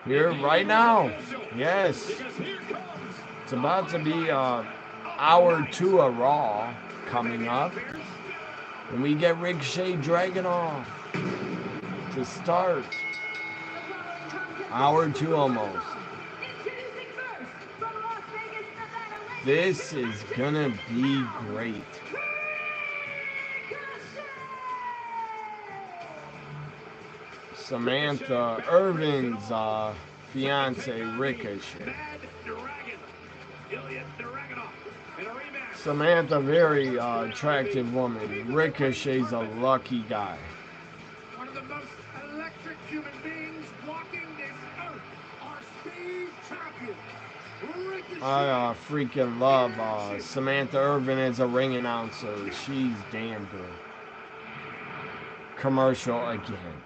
Here, right now. Yes. It's about to be hour 2 of Raw coming up. And we get Ricochet Dragunov to start. Hour 2 almost. This is gonna be great. Samantha Irvin's fiance Ricochet. Samantha, very attractive woman. Ricochet's a lucky guy. One of the most electric human beings walking this earth, our speed champion, Ricochet. I freaking love Samantha Irvin as a ring announcer. She's damn good. Commercial again.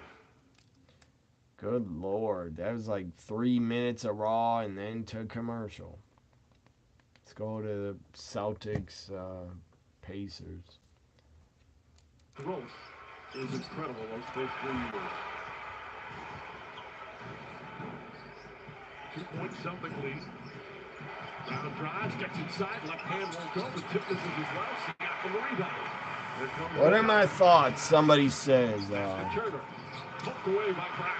Good Lord. That was like 3 minutes of Raw and then to commercial. Let's go to the Celtics, Pacers. Growth is incredible those first 3 years. 2-point Celtic lead. Brown drives, gets inside, left hand won't go, but tip misses as well. She got the rebound. What are my thoughts? Somebody says. Turner, poked away by Brown.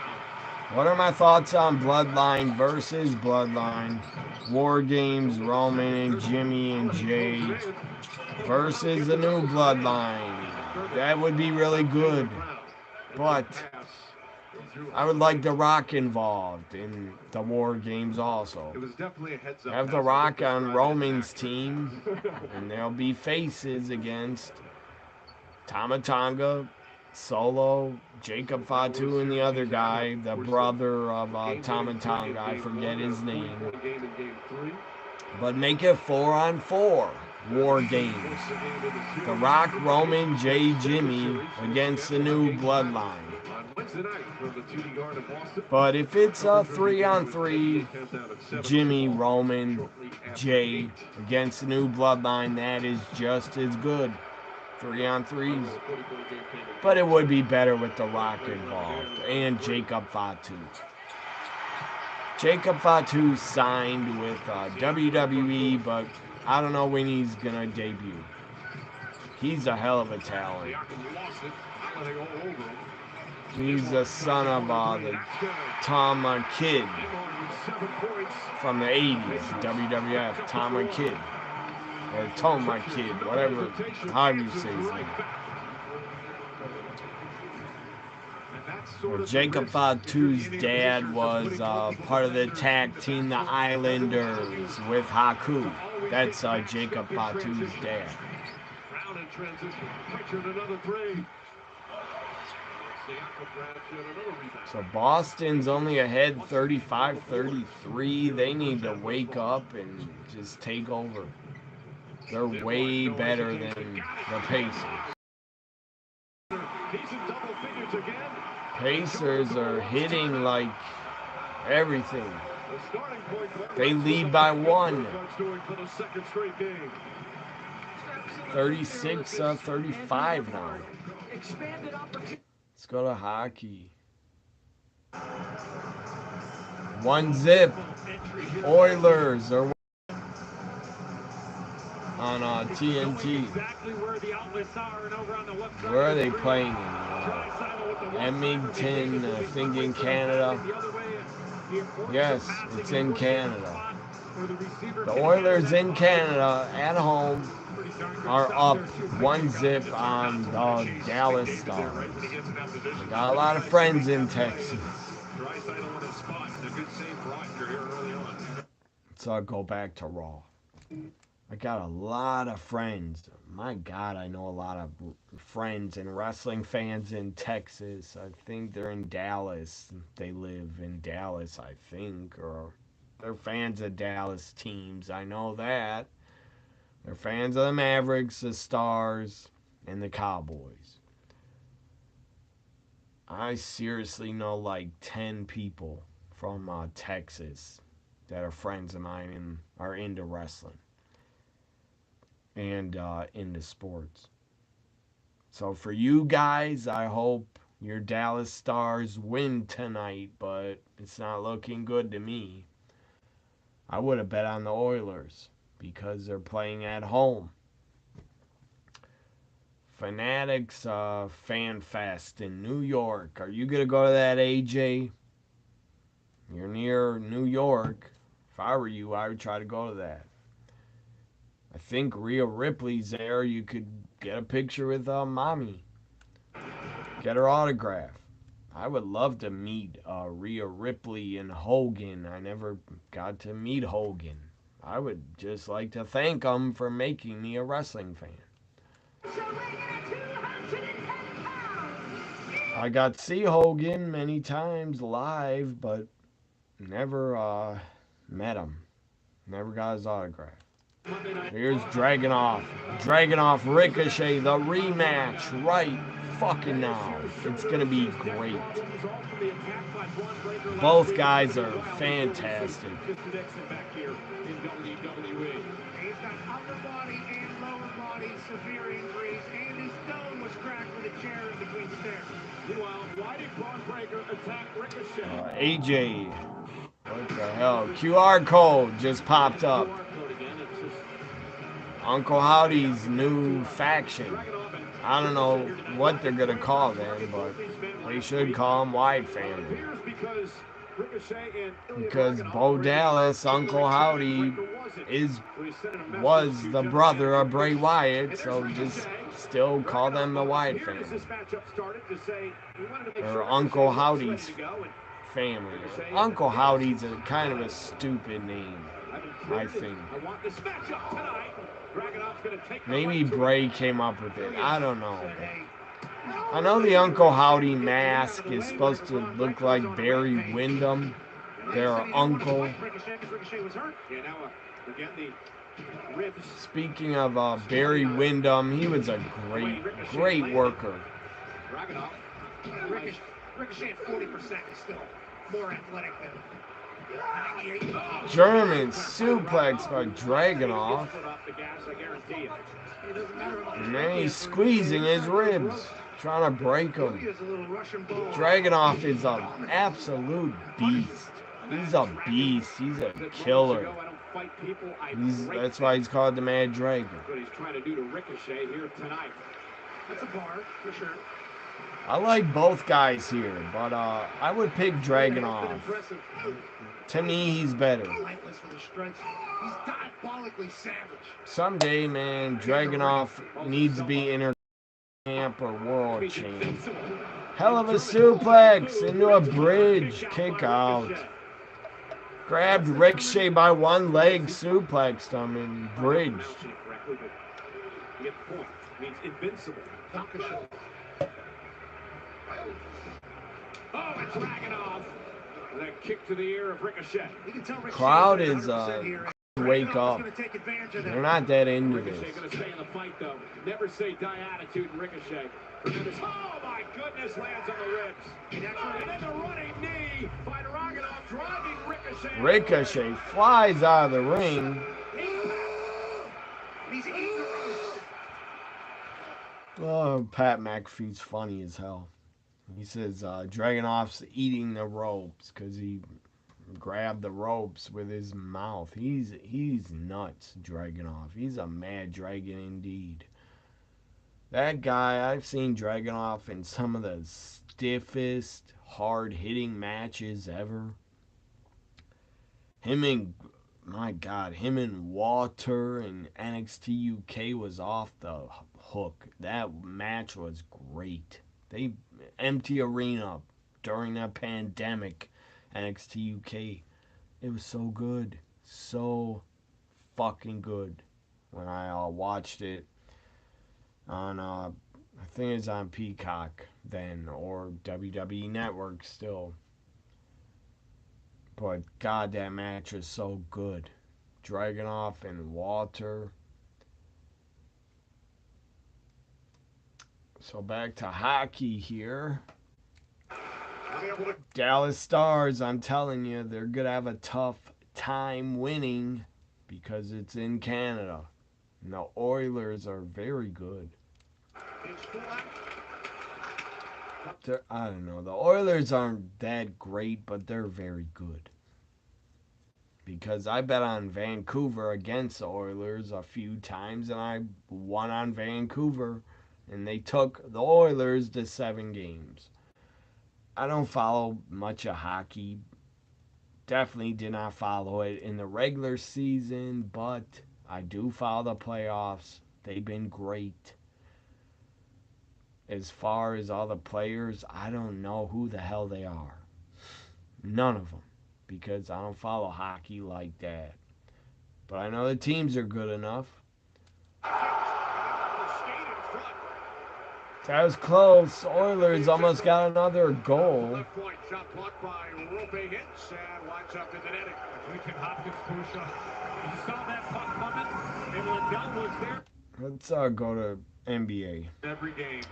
What are my thoughts on Bloodline versus Bloodline? War Games, Roman and Jimmy and Jay versus the new Bloodline. That would be really good. But I would like The Rock involved in the War Games also. Have The Rock on Roman's team, and there'll be faces against Tama Tonga, Solo, Jacob Fatu, and the other guy, the brother of Tama Tonga. I forget his name. But make it 4-on-4 War Games. The Rock, Roman, Jay, Jimmy against the new Bloodline. But if it's a 3-on-3, Jimmy, Roman, Jay against the new Bloodline, that is just as good. 3-on-3s. But it would be better with The Rock involved and Jacob Fatu. Jacob Fatu signed with WWE, but I don't know when he's going to debut. He's a hell of a talent. He's the son of the Tom Kidd from the 80s, WWF, Tom Kidd. Or Tom Kidd, whatever, however you say his name. Well, Jacob Fatu's dad was part of the tag team, the Islanders, with Haku. That's Jacob Fatu's dad. So Boston's only ahead 35-33. They need to wake up and just take over. They're way better than the Pacers. Pacers are hitting like everything. They lead by 1. 36-35 now. Let's go to hockey. 1-0. Oilers are on TNT. Where are they playing in? Edmonton, I think in Canada. Yes, it's in Canada. The Oilers in Canada at home are up 1-0 on the Dallas Stars. I got a lot of friends in Texas. So go back to Raw. I got a lot of friends. My God, I know a lot of friends and wrestling fans in Texas. I think they're in Dallas. They live in Dallas, I think. Or they're fans of Dallas teams. I know that. They're fans of the Mavericks, the Stars, and the Cowboys. I seriously know like 10 people from Texas that are friends of mine and are into wrestling. And into sports. So for you guys, I hope your Dallas Stars win tonight, but it's not looking good to me. I would have bet on the Oilers, because they're playing at home. Fanatics Fan Fest in New York. Are you going to go to that, AJ? You're near New York. If I were you, I would try to go to that. I think Rhea Ripley's there. You could get a picture with Mommy. Get her autograph. I would love to meet Rhea Ripley and Hogan. I never got to meet Hogan. I would just like to thank him for making me a wrestling fan. I got to see Hogan many times live, but never met him. Never got his autograph. Here's Dragunov. Dragunov Ricochet, the rematch right fucking now. It's going to be great. Both guys are fantastic. He's got upper body and lower body severe injuries. Andy Stone was cracked with a chair in between stairs. Meanwhile, why did Braun Breaker attack Ricochet? AJ. What the hell? QR code just popped up. Uncle Howdy's new faction. I don't know what they're going to call them, but they should call them Wyatt Family. Because Bo Dallas, Uncle Howdy, was the brother of Bray Wyatt, so just still call them the Wyatt Family. Or Uncle Howdy's family. Uncle Howdy's a kind of a stupid name, I think. Maybe Bray came up with it. I don't know. I know the Uncle Howdy mask is supposed to look like Barry Windham, their uncle. Speaking of Barry Windham, he was a great worker. Ricochet at 40% is still more athletic than German suplex by Dragunov. And then he's squeezing his ribs, trying to break them. Dragunov is an absolute beast. He's a beast. He's a killer. That's why he's called the Mad Dragon. What he's trying to do to Ricochet here tonight. That's a bar, for sure. I like both guys here, but I would pick Dragunov. To me, he's better. He's diabolically savage. Someday, man, Dragunov needs to be Intercamp or World Champ. Hell of a suplex into a bridge. Kick out. Grabbed Ricochet by one leg, suplexed him and bridge. You get the point. It means invincible. Oh, it's Dragunov. And that kick to the ear of Ricochet. Crowd is wake up. They're not that into this. Ricochet going to stay in the fight, though. Never say die attitude in Ricochet. Oh, my goodness, lands on the ribs. And then the running knee by Dragunov, driving Ricochet. Ricochet flies out of the ring. Oh, Pat McAfee's funny as hell. He says Dragunov's eating the ropes because he grabbed the ropes with his mouth. He's nuts, Dragunov. He's a mad dragon indeed. That guy, I've seen Dragunov in some of the stiffest, hard-hitting matches ever. Him and Walter and NXT UK was off the hook. That match was great. They empty arena during that pandemic. NXT UK. It was so good. So fucking good. When I watched it on, I think it's on Peacock then, or WWE Network still. But God, that match is so good. Dragunov and Walter. So back to hockey here. Dallas Stars, I'm telling you, they're going to have a tough time winning because it's in Canada. And the Oilers are very good. I don't know. The Oilers aren't that great, but they're very good. because I bet on Vancouver against the Oilers a few times, and I won on Vancouver, and they took the Oilers to 7 games. I don't follow much of hockey. Definitely did not follow it in the regular season, but I do follow the playoffs. They've been great. As far as all the players, I don't know who the hell they are. None of them. Because I don't follow hockey like that. But I know the teams are good enough. That was close. Oilers almost got another goal. Left point shot blocked by Rope Hits and winds up in the netting. We can Hopkins push up. You saw that puck coming, and Lindell was there. Let's go to NBA. Every game.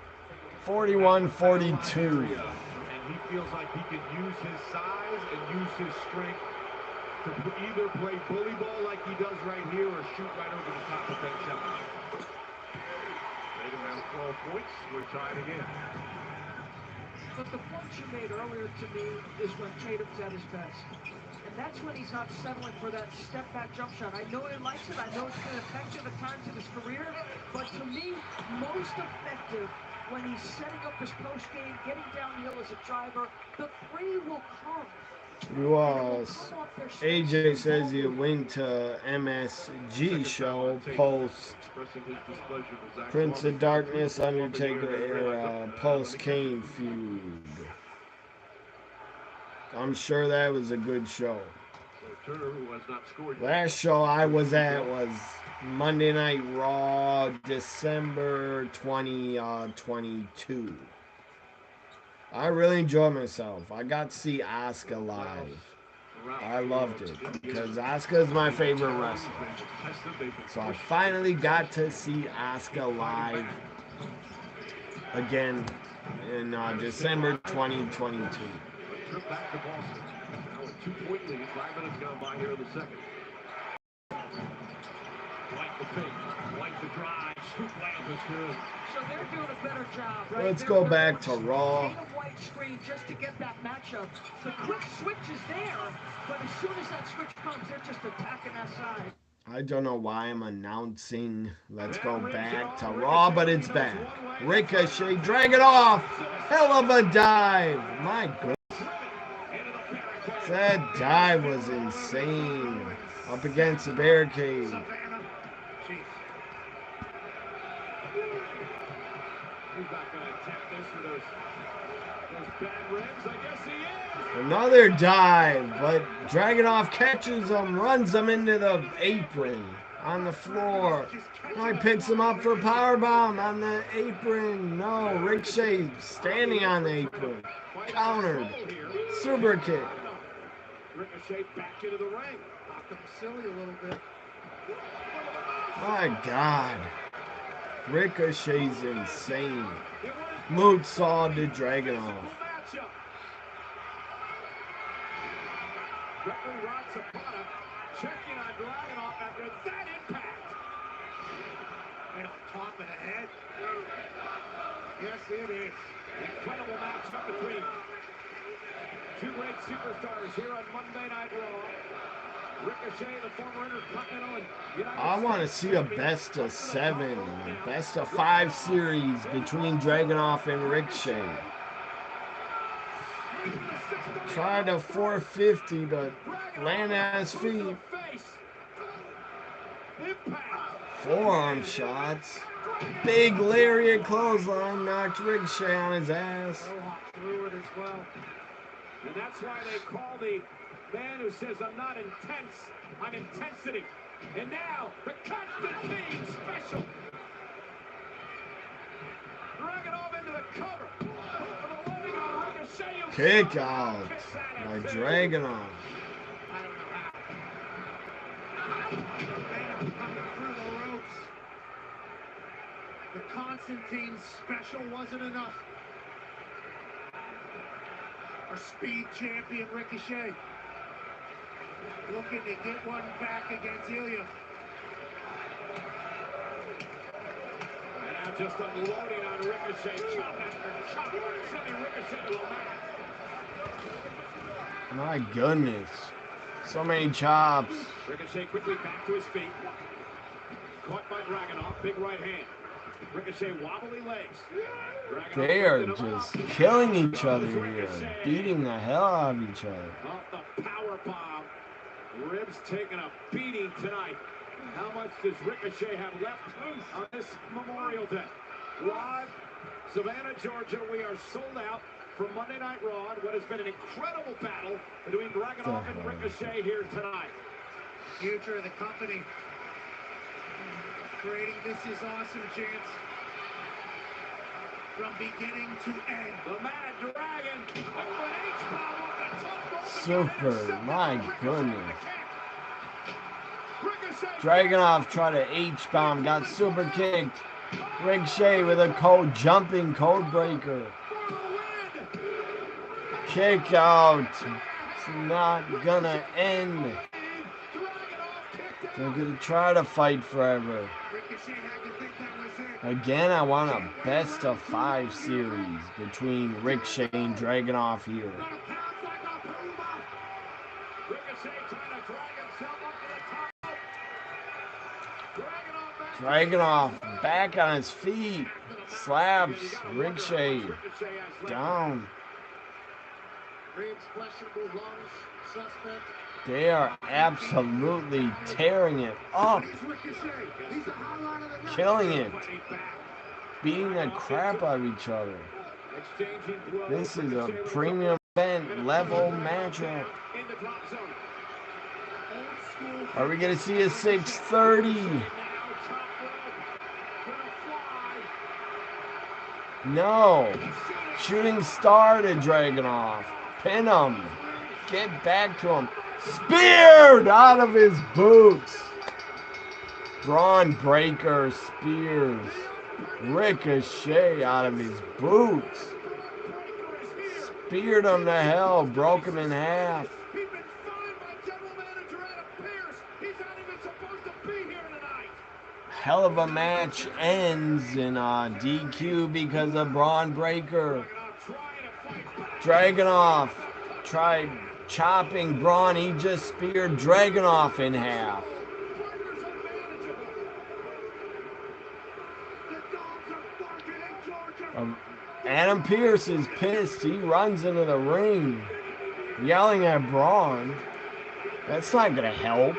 41-42. And he feels like he can use his size and use his strength to either play bully ball like he does right here or shoot right over the top of that shot. Around 12 points, we're tied again. But the point you made earlier to me is when Tatum's at his best. And that's when he's not settling for that step-back jump shot. I know he likes it. I know it's been effective at times in his career. But to me, most effective when he's setting up his post game, getting downhill as a driver, the three will come. AJ says he went to MSG show post Prince of Darkness Undertaker era post Kane feud. I'm sure that was a good show. Last show I was at was Monday Night Raw, December 2022. I really enjoyed myself. I got to see Asuka live. I loved it because Asuka is my favorite wrestler. So I finally got to see Asuka live again in December 2022. Back to Boston. Now a 2-point lead. 5 minutes gone by here in the second. Like the fake, like the drive, scoop land is good. So they're doing a better job, right? Let's go back to Raw. White screen just to get that matchup. The quick switch is there, but as soon as that switch comes, they're just attacking that side. I don't know why I'm announcing let's go back to Raw, but it's back. Ricochet, drag it off. Hell of a dive. My goodness. That dive was insane. Up against the barricade. Another dive, but Dragunov catches him, runs him into the apron on the floor. Now he picks him up for powerbomb on the apron. No, Ricochet standing on the apron. Countered. Super kick. Ricochet back into the ring. Knocked him silly a little bit. My God. Ricochet's insane. Moonsaw to Dragunov. Checking on Dragunov after that impact. And top of the head. Yes, it is. Incredible matchup between two great superstars here on Monday Night Raw. Ricochet, the former Intercontinental and United I want to see a best of 7, best of 5 series between Dragunov and Ricochet. Tried a 450, but land at his feet. Forearm shots. Big lariat clothesline knocked Ricochet on his ass. And that's why they call the man who says, I'm not intense, I'm intensity. And now, the Constantine special. Dragunov into the cover. Kick out by Dragunov. The Constantine special wasn't enough. Our speed champion Ricochet looking to get one back against Ilya. Now just unloading on Ricochet. Chop after chop. Sending Ricochet to the mat. My goodness. So many chops. Ricochet quickly back to his feet. Caught by Dragunov. Big right hand. Ricochet wobbly legs. They are just killing each other here. Beating the hell out of each other. Off the power bomb. Ribs taking a beating tonight. How much does Ricochet have left on this Memorial Day? Live, Savannah, Georgia, we are sold out for Monday Night Raw. What has been an incredible battle between Dragunov and Ricochet here tonight. Future of the company. Creating This Is Awesome chance. From beginning to end. The Mad Dragon. Oh, an H-bomb off the top rope. Super, my goodness. Dragunov tried to H-bomb, got super kicked. Ricochet with a jumping code breaker. Kick out. It's not gonna end. They're gonna try to fight forever. Again, I want a best of 5 series between Ricochet and Dragunov here. Dragunov back on his feet, slaps Ricochet down. They are absolutely tearing it up, killing it, beating the crap out of each other. This is a premium event level matchup. Are we going to see a 630? No. Shooting star to Dragunov. Pin him. Get back to him. Speared out of his boots. Braun Breaker spears Ricochet out of his boots. Speared him to hell. Broke him in half. Hell of a match ends in DQ because of Braun Breaker. Dragunov tried chopping Braun. He just speared Dragunov in half. Adam Pearce is pissed. He runs into the ring, yelling at Braun. That's not going to help,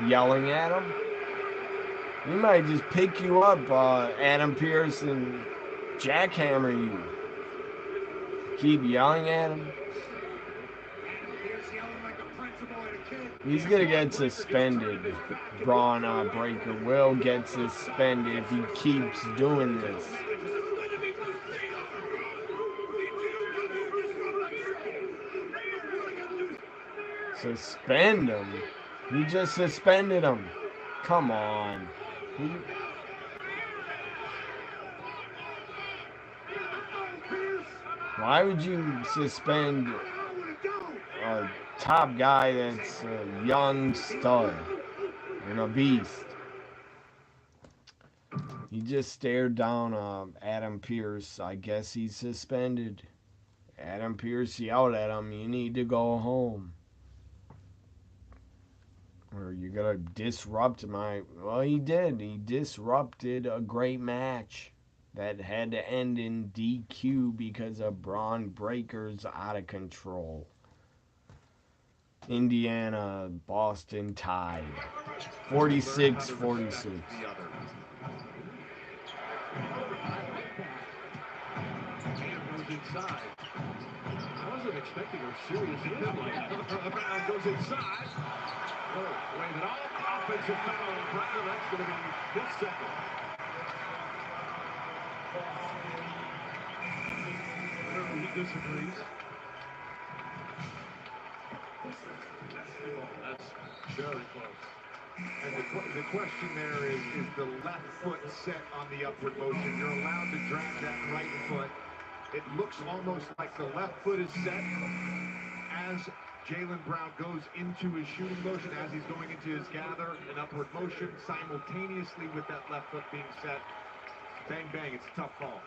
yelling at him. He might just pick you up, Adam Pearce, and jackhammer you. Keep yelling at him. He's going to get suspended. Braun Breaker will get suspended if he keeps doing this. Suspend him? You just suspended him. Come on. Why would you suspend a top guy that's a young stud and a beast? He just stared down Adam Pearce. I guess he's suspended. Adam Pearce yelled at him, "You need to go home. Or you're going to disrupt my..." Well, he did. He disrupted a great match that had to end in DQ because of Braun Breaker's out of control. Indiana, Boston tied. 46-46. I wasn't expecting a serious hit like that. Brown goes inside. Oh, wait, it all offensive foul on Brown. That's going to be his second. He disagrees. That's very close. And the question there is the left foot set on the upward motion? You're allowed to drag that right foot. It looks almost like the left foot is set as Jaylen Brown goes into his shooting motion, as he's going into his gather, an upward motion simultaneously with that left foot being set. Bang, bang, it's a tough call.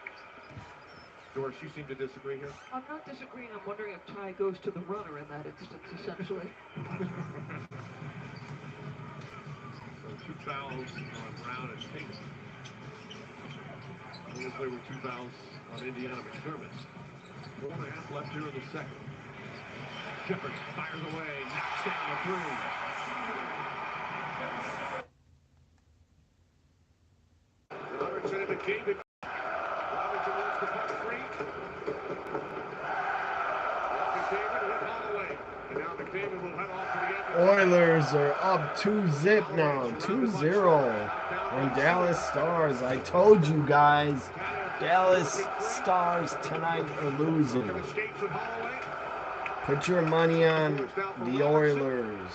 Doris, you seem to disagree here. I'm not disagreeing. I'm wondering if tie goes to the runner in that instance, essentially. So 2 fouls on Brown and Tate. Obviously, were 2 fouls on Indiana McDermott. 4.5 left here in the second. Shepard fires away, knocks down the 3. Robertson and McDavid. Robertson wants the puck free. McDavid with Holloway. And now McDavid will head off to the end. Oilers are up 2-0 now, 2-0 on Dallas Stars. I told you guys, Dallas Stars tonight are losing. Put your money on the Oilers.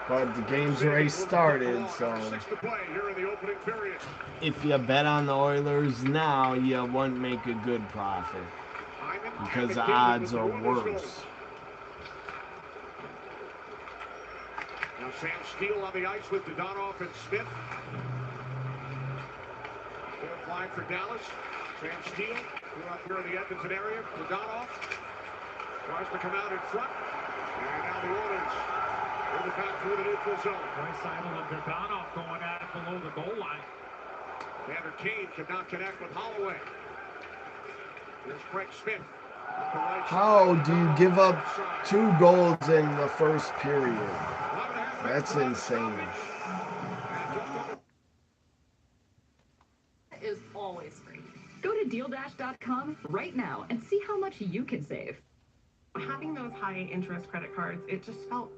But the game's already started, so if you bet on the Oilers now, you won't make a good profit because the odds are worse. Now Sam Steele on the ice with Dadonov and Smith. Fourth line for Dallas. Sam Steele, we're up here in the Edmonton area. Dadonov tries to come out in front. And now the Oilers with it back through the neutral zone. Draisaitl and Dadonov going at it below the goal line. Tanner Kane could not connect with Holloway. Here's Craig Smith. How do you give up 2 goals in the first period? That's insane. Is always free. Go to DealDash.com right now and see how much you can save. Having those high interest credit cards, it felt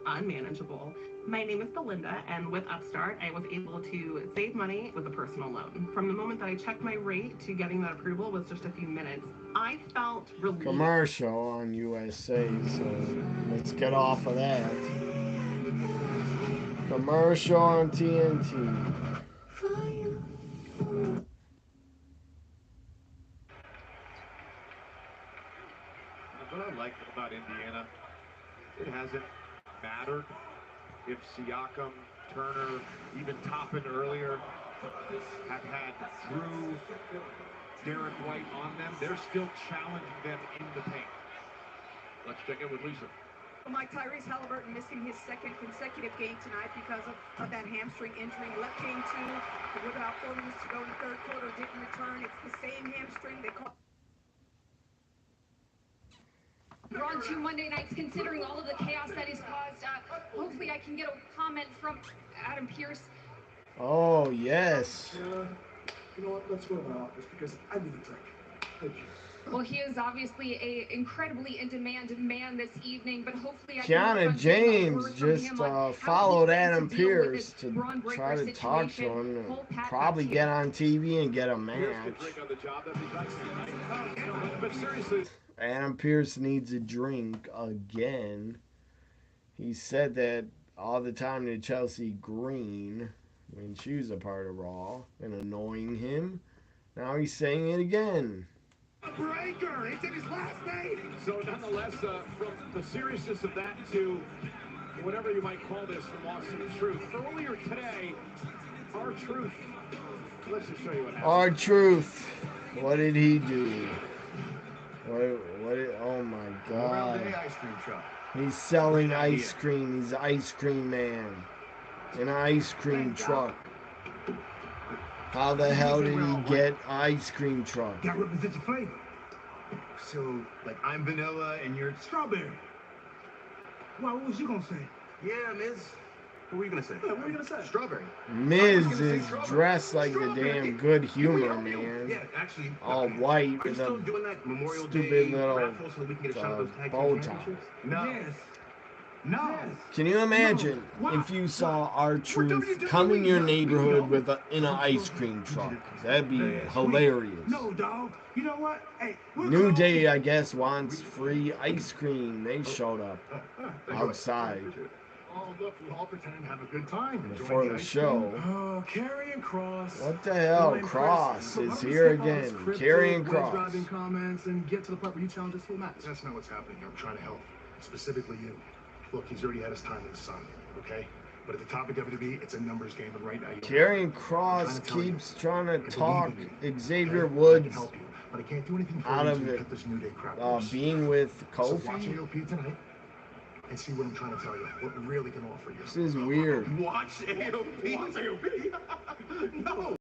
unmanageable. My name is Belinda, and with Upstart, I was able to save money with a personal loan. From the moment that I checked my rate to getting that approval was just a few minutes. I felt relieved. Commercial on USA, so let's get off of that. Commercial on TNT. What I like about Indiana, it hasn't mattered if Siakam, Turner, even Toppin earlier have had Drew, Derek White on them. They're still challenging them in the paint. Let's check in with Lisa. Mike, Tyrese Halliburton missing his second consecutive game tonight because of that hamstring injury. Left game 2 with about 4 minutes to go in the third quarter. Didn't return. It's the same hamstring they caught. We're on to Monday nights, considering all of the chaos that is caused. Hopefully I can get a comment from Adam Pearce. Oh, yes. You know what? Let's go to my office because I need a drink. Thank you. Well, he is obviously an incredibly in-demand man this evening, but hopefully Kiana James just followed Adam Pearce to try to talk to him and probably get on TV and get a match. Adam Pearce needs a drink again. He said that all the time to Chelsea Green when she was a part of Raw and annoying him. Now he's saying it again. Breaker, it's in his last name. So nonetheless, from the seriousness of that to whatever you might call this, the loss of truth. Earlier today, R-Truth. Let's just show you what happened. R-Truth. What did he do? Oh my God. Ice cream truck. He's selling ice cream. He's an ice cream man. In an ice cream truck. How the hell did he get an ice cream truck? That represents a flavor. So, like, I'm vanilla and you're strawberry. Well, what was you gonna say? Yeah, Miz. What were you gonna say? Yeah, what were you gonna say? Strawberry. Miz is dressed like the damn Good Humor Man. Yeah, actually. All white with a stupid little bow tie. No. Yes. No. Can you imagine if you saw R-Truth come in your neighborhood with in an ice cream truck? That'd be hilarious. No, dog. You know what? Hey, New Day, I guess, wants free ice cream. They showed up outside oh, look, we'll all pretend to have a good time before the show. Oh, Karrion Kross. What the hell? Cross is here again. Karrion Kross. Driving comments and get to the part where you challenge us to a match. That's not what's happening. I'm trying to help. Specifically you. Look, he's already had his time in the sun, okay? But at the top of WWE, it's a numbers game, and right now, Karrion Kross keeps trying to talk Xavier I can Woods help you, but I can't do anything for out you of until you it, cut this New Day crap loose. being with So watch Kofi. AOP tonight and see what I'm trying to tell you. What we really can offer you. This is weird. Watch AOP. Watch AOP. No.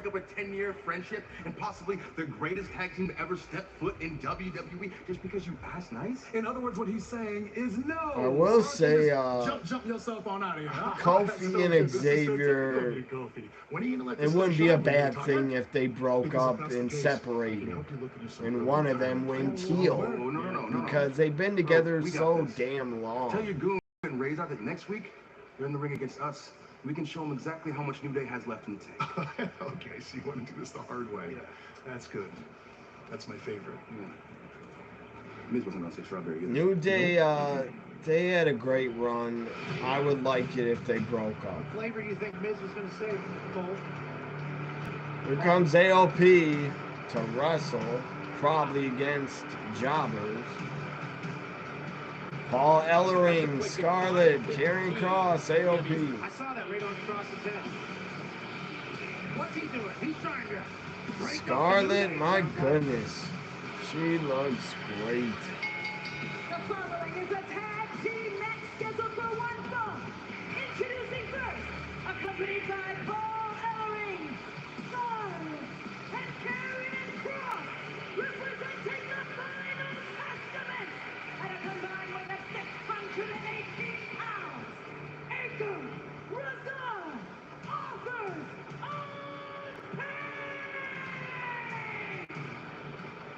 Up a 10-year friendship and possibly the greatest tag team to ever step foot in WWE just because you asked nice? In other words, what he's saying is no. I will say, jump yourself on out of here. Kofi and Xavier, it wouldn't be a bad thing if they broke up and separated, and one of them went heel, because they've been together so damn long. Tell your goon and Razor that next week they're in the ring against us. We can show them exactly how much New Day has left in the tank. Okay, so you want to do this the hard way. Yeah. That's good. That's my favorite. Yeah. Miz wasn't gonna say strawberry either. New Day, they had a great run. I would like it if they broke up. What flavor do you think Miz was going to say, Cole? Here comes AOP to wrestle, probably against jobbers. Paul Ellering, Scarlett, Karrion Kross, AOP. I saw that right on Cross's head. What's he doing? He's trying to break up Scarlett, my goodness. She looks great. The following is a tag team match scheduled for one fall. Introducing first, accompanied by Paul Ellering, Scarlett, and Karrion Kross, representing the Final Testament at a combined weight of 618 pounds. Akam Razan offers on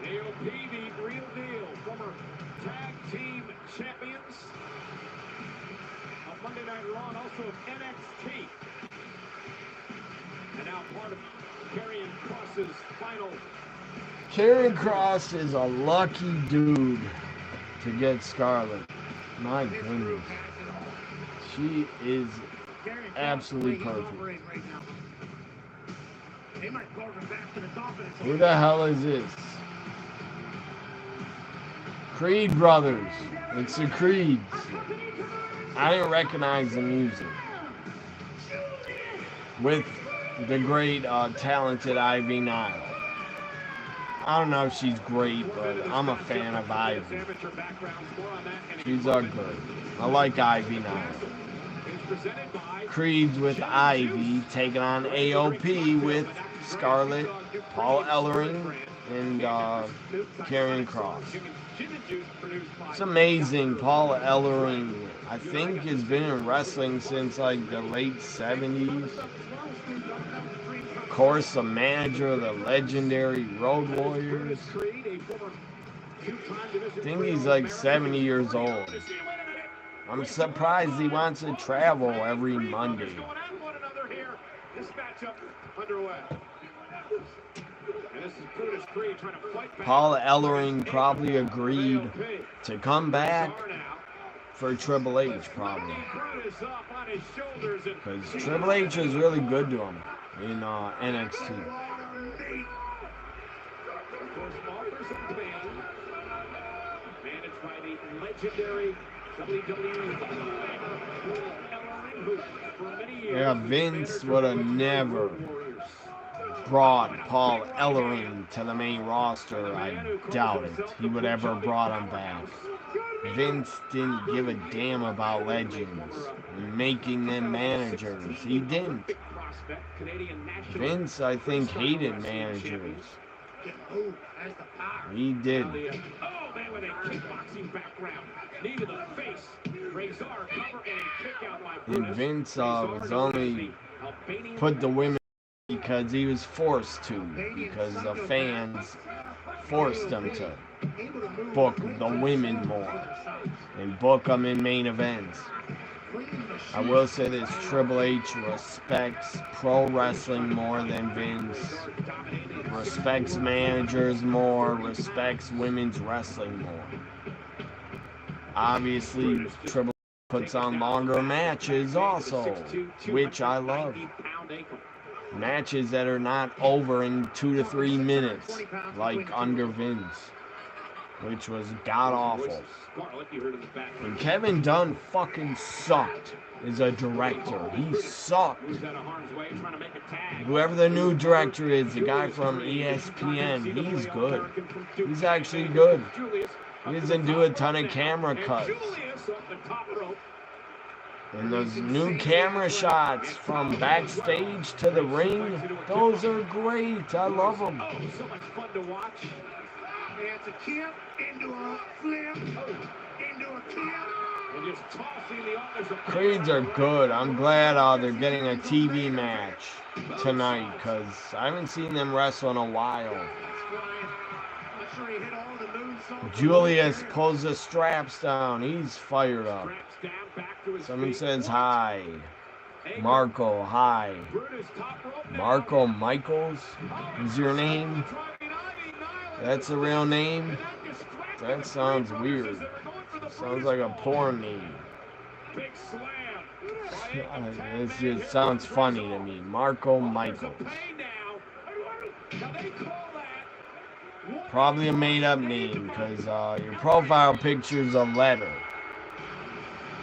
AOP, the real deal, former tag team champions of Monday Night Raw and also of NXT. And now part of Karrion Kross's final. Karrion Kross is a lucky dude to get Scarlett. My goodness. She is absolutely perfect. They might call him back to the Dolphins. Who the hell is this? Creed Brothers. It's the Creeds. I didn't recognize the music. With the great, talented Ivy Nile. I don't know if she's great, but I'm a fan of Ivy. She's good. I like Ivy Nile. Creeds with Ivy taking on AOP with Scarlett, Paul Ellering, and Karrion Kross. It's amazing. Paul Ellering, I think, has been in wrestling since like the late 70s. Of course, the manager of the legendary Road Warriors. I think he's like 70 years old. I'm surprised he wants to travel every Monday. This matchup underway. And this is Brutus Creed trying to fight back. Paul Ellering probably agreed to come back for Triple H, probably. Because Triple H is really good to him in NXT. Managed by the legendary WWE. Yeah, Vince would have never brought Paul Ellering to the main roster. I doubt it. He would ever brought him back. Vince didn't give a damn about legends and making them managers. He didn't. Vince, I think, hated managers. He did. Oh, man, with a kickboxing background. Knee to the face. Razor cover and a kick out by And Brutus. Vince was only put the women because he was forced to, because the fans forced him to book the women more and book them in main events. I will say this, Triple H respects pro wrestling more than Vince, respects managers more, respects women's wrestling more. Obviously, Triple H puts on longer matches also, which I love. Matches that are not over in 2 to 3 minutes, like under Vince. which was god-awful. And Kevin Dunn fucking sucked as a director. He sucked. Whoever the new director is, the guy from ESPN, he's good. He's actually good. He doesn't do a ton of camera cuts. And those new camera shots from backstage to the ring, those are great. I love them. Oh, so much fun to watch. And it's a kick into a flip, into a kick. And just tossing the others. Creeds are good. I'm glad they're getting a TV match tonight because I haven't seen them wrestle in a while. Julius pulls the straps down. He's fired up. Someone says hi. Marco, hi. Marco Michaels is your name? That's a real name? That sounds weird. Sounds like a porn name. It just sounds funny to me. Marco Michaels. Probably a made-up name because your profile picture's a letter.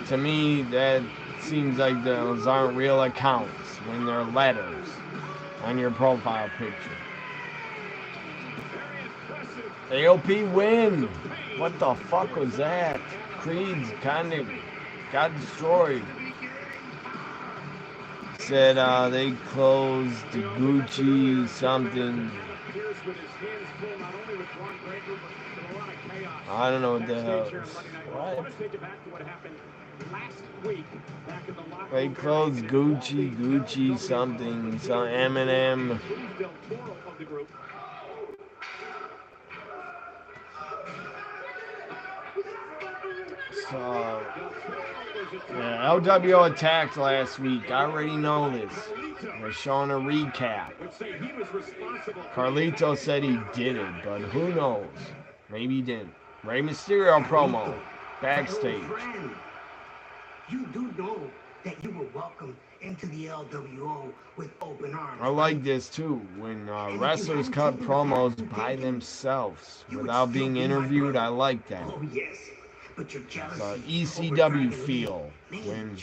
To me, that seems like those aren't real accounts when they're letters on your profile picture. AOP win! What the fuck was that? Creed's kind of got destroyed. Said they closed Gucci something. I don't know what the hell. What? They closed Gucci something, some Eminem. So, yeah, LWO attacked last week. I already know this. They're showing a recap. Carlito said he did it, but who knows? Maybe he didn't. Rey Mysterio promo. Backstage. You do know that you were welcome into the LWO with open arms. I like this too. When wrestlers cut promos by themselves without being interviewed, I like that. Oh, yes. But your jealousy ECW feel when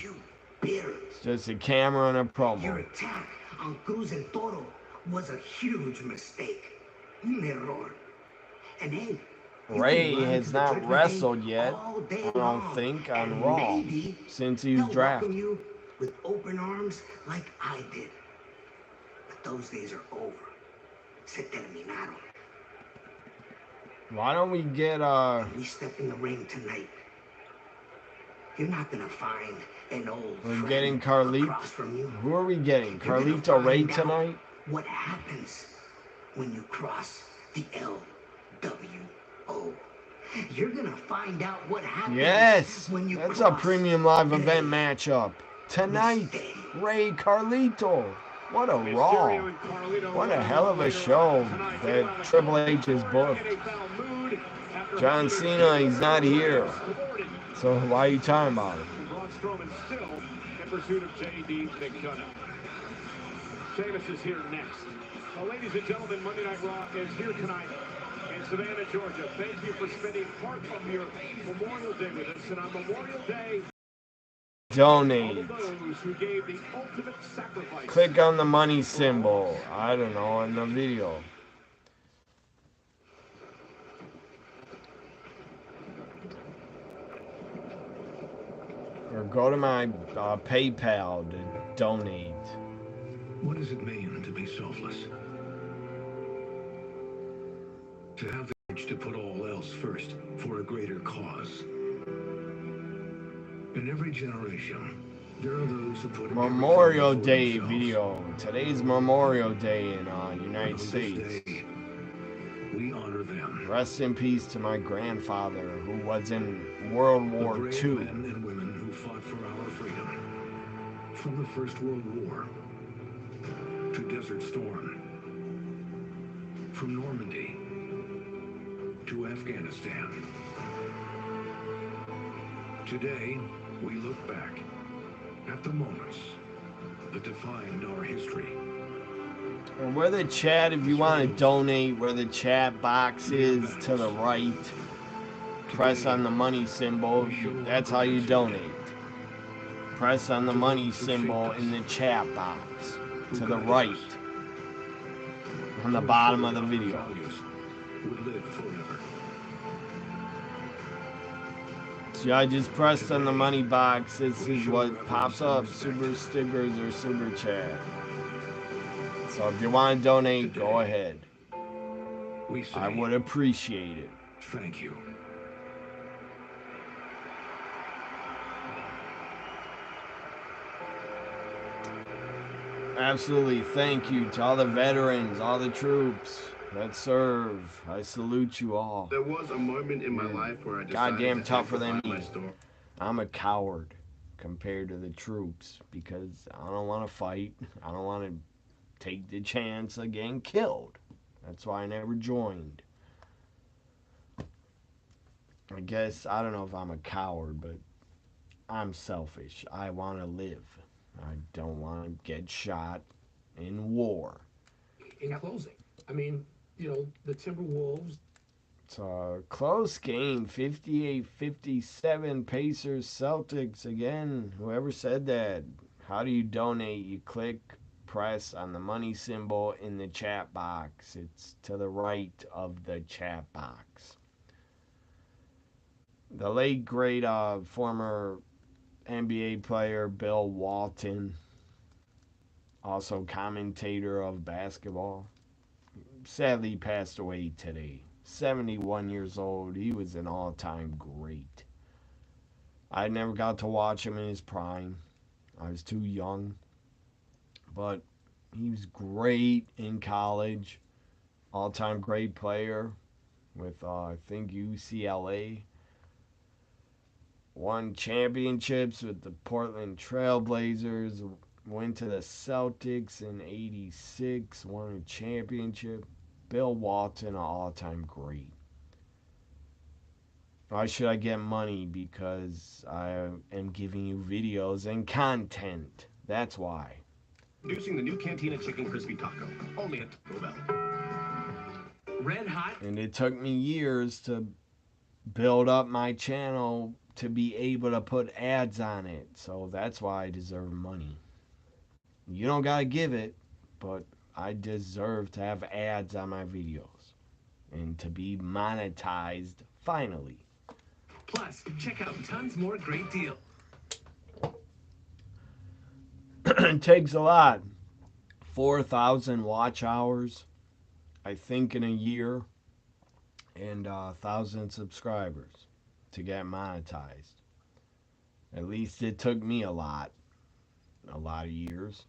it's just a camera and a promo. Your attack on Cruz and Toro was a huge mistake. Un error. And hey, Ray has not wrestled yet, I don't think, on Raw since he was drafted. You with open arms like I did. But those days are over. Se terminaron. Why don't we get we step in the ring tonight. You're not gonna find an old we're getting Carlito. From you. Who are we getting? Carlito Ray tonight? What happens when you cross the LWO? You're gonna find out what happens. Yes, when you that's a premium live event matchup tonight. Tuesday. Ray Carlito. What a Raw. What a hell of a show that Triple H has booked. John Cena, he's not here. So why are you talking about it? Braun Strowman still in pursuit of J.D. McDonough. Sheamus is here next. Well, ladies and gentlemen, Monday Night Raw is here tonight in Savannah, Georgia. Thank you for spending part of your Memorial Day with us. And on Memorial Day, donate. Click on the money symbol. I don't know, in the video. Or go to my PayPal to donate. What does it mean to be selfless? To have the courage to put all else first for a greater cause. In every generation, there are those who put Memorial Day video. Today's Memorial Day in United States. Day, we honor them. Rest in peace to my grandfather who was in World War II. Men and women who fought for our freedom. From the First World War to Desert Storm. From Normandy to Afghanistan. Today, we look back at the moments that defined our history. And where the chat, if you want to donate, where the chat box is to the right. Press on the money symbol. That's how you donate. Press on the money symbol in the chat box to the right on the bottom of the video. Would live forever. See, I just pressed on the money box. This is what pops up. Super stickers or super chat. So if you want to donate, go ahead. I would appreciate it. Thank you. Absolutely. Thank you to all the veterans, all the troops that serve. I salute you all. There was a moment in my life where I decided Goddamn to tougher than amplify me. my story. I'm a coward compared to the troops because I don't want to fight. I don't want to take the chance of getting killed. That's why I never joined. I guess, I don't know if I'm a coward, but I'm selfish. I want to live. I don't want to get shot in war. In closing, I mean, you know, the Timberwolves. It's a close game, 58-57, Pacers, Celtics. Again, whoever said that, how do you donate? You click, press on the money symbol in the chat box. It's to the right of the chat box. The late, great former NBA player Bill Walton, also commentator of basketball, sadly passed away today. 71 years old. He was an all-time great. I never got to watch him in his prime. I was too young. But he was great in college. All-time great player with, I think, UCLA. Won championships with the Portland Trailblazers. Went to the Celtics in '86. Won a championship. Bill Walton, an all-time great. Why should I get money? Because I am giving you videos and content. That's why. Introducing the new Cantina Chicken Crispy Taco. Only at Taco Bell. Red hot. And it took me years to build up my channel to be able to put ads on it. So that's why I deserve money. You don't gotta give it, but I deserve to have ads on my videos and to be monetized finally. Plus, check out tons more great deals. It takes a lot. 4,000 watch hours, I think, in a year, and 1,000 subscribers to get monetized. At least it took me a lot of years.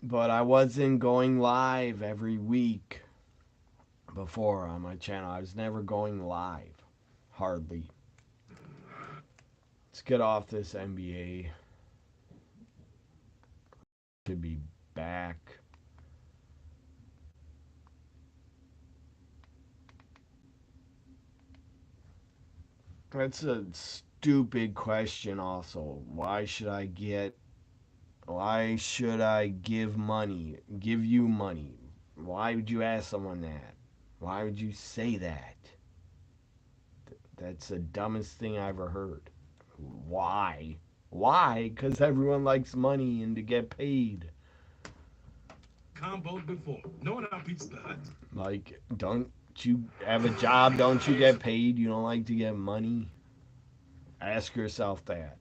But I wasn't going live every week before on my channel. I was never going live. Hardly. Let's get off this NBA. Should be back. That's a stupid question also. Why should I give money? Give you money? Why would you ask someone that? Why would you say that? That's the dumbest thing I ever heard. Why? Why? Because everyone likes money and to get paid. Combo before. No one beats the Hut. Like, don't you have a job? Don't you get paid? You don't like to get money? Ask yourself that.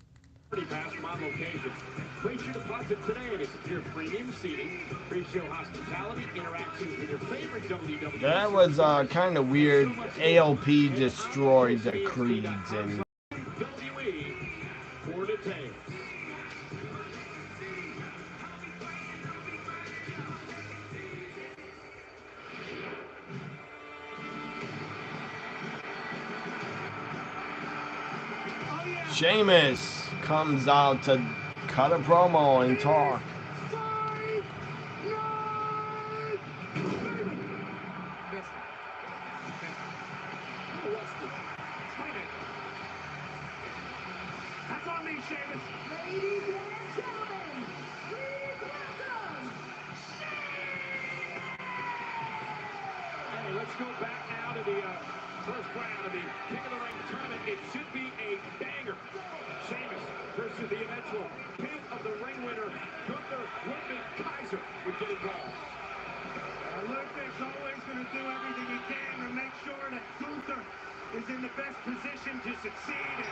Pass from on location. Place your deposit today to secure premium seating, pre-show hospitality, interactions with your favorite WWE. That was kind of weird. ALP destroyed the Creeds and WWE for details. Sheamus comes out to cut a promo and talk. That's on me, Sheamus. Ladies and gentlemen, please welcome Hey, let's go back now to the first of the King of the Ring tournament. It should be a banger. Sheamus versus the eventual King of the Ring winner, Gunther Kaiser, would get involved. Luther's always going to do everything he can to make sure that Gunther is in the best position to succeed.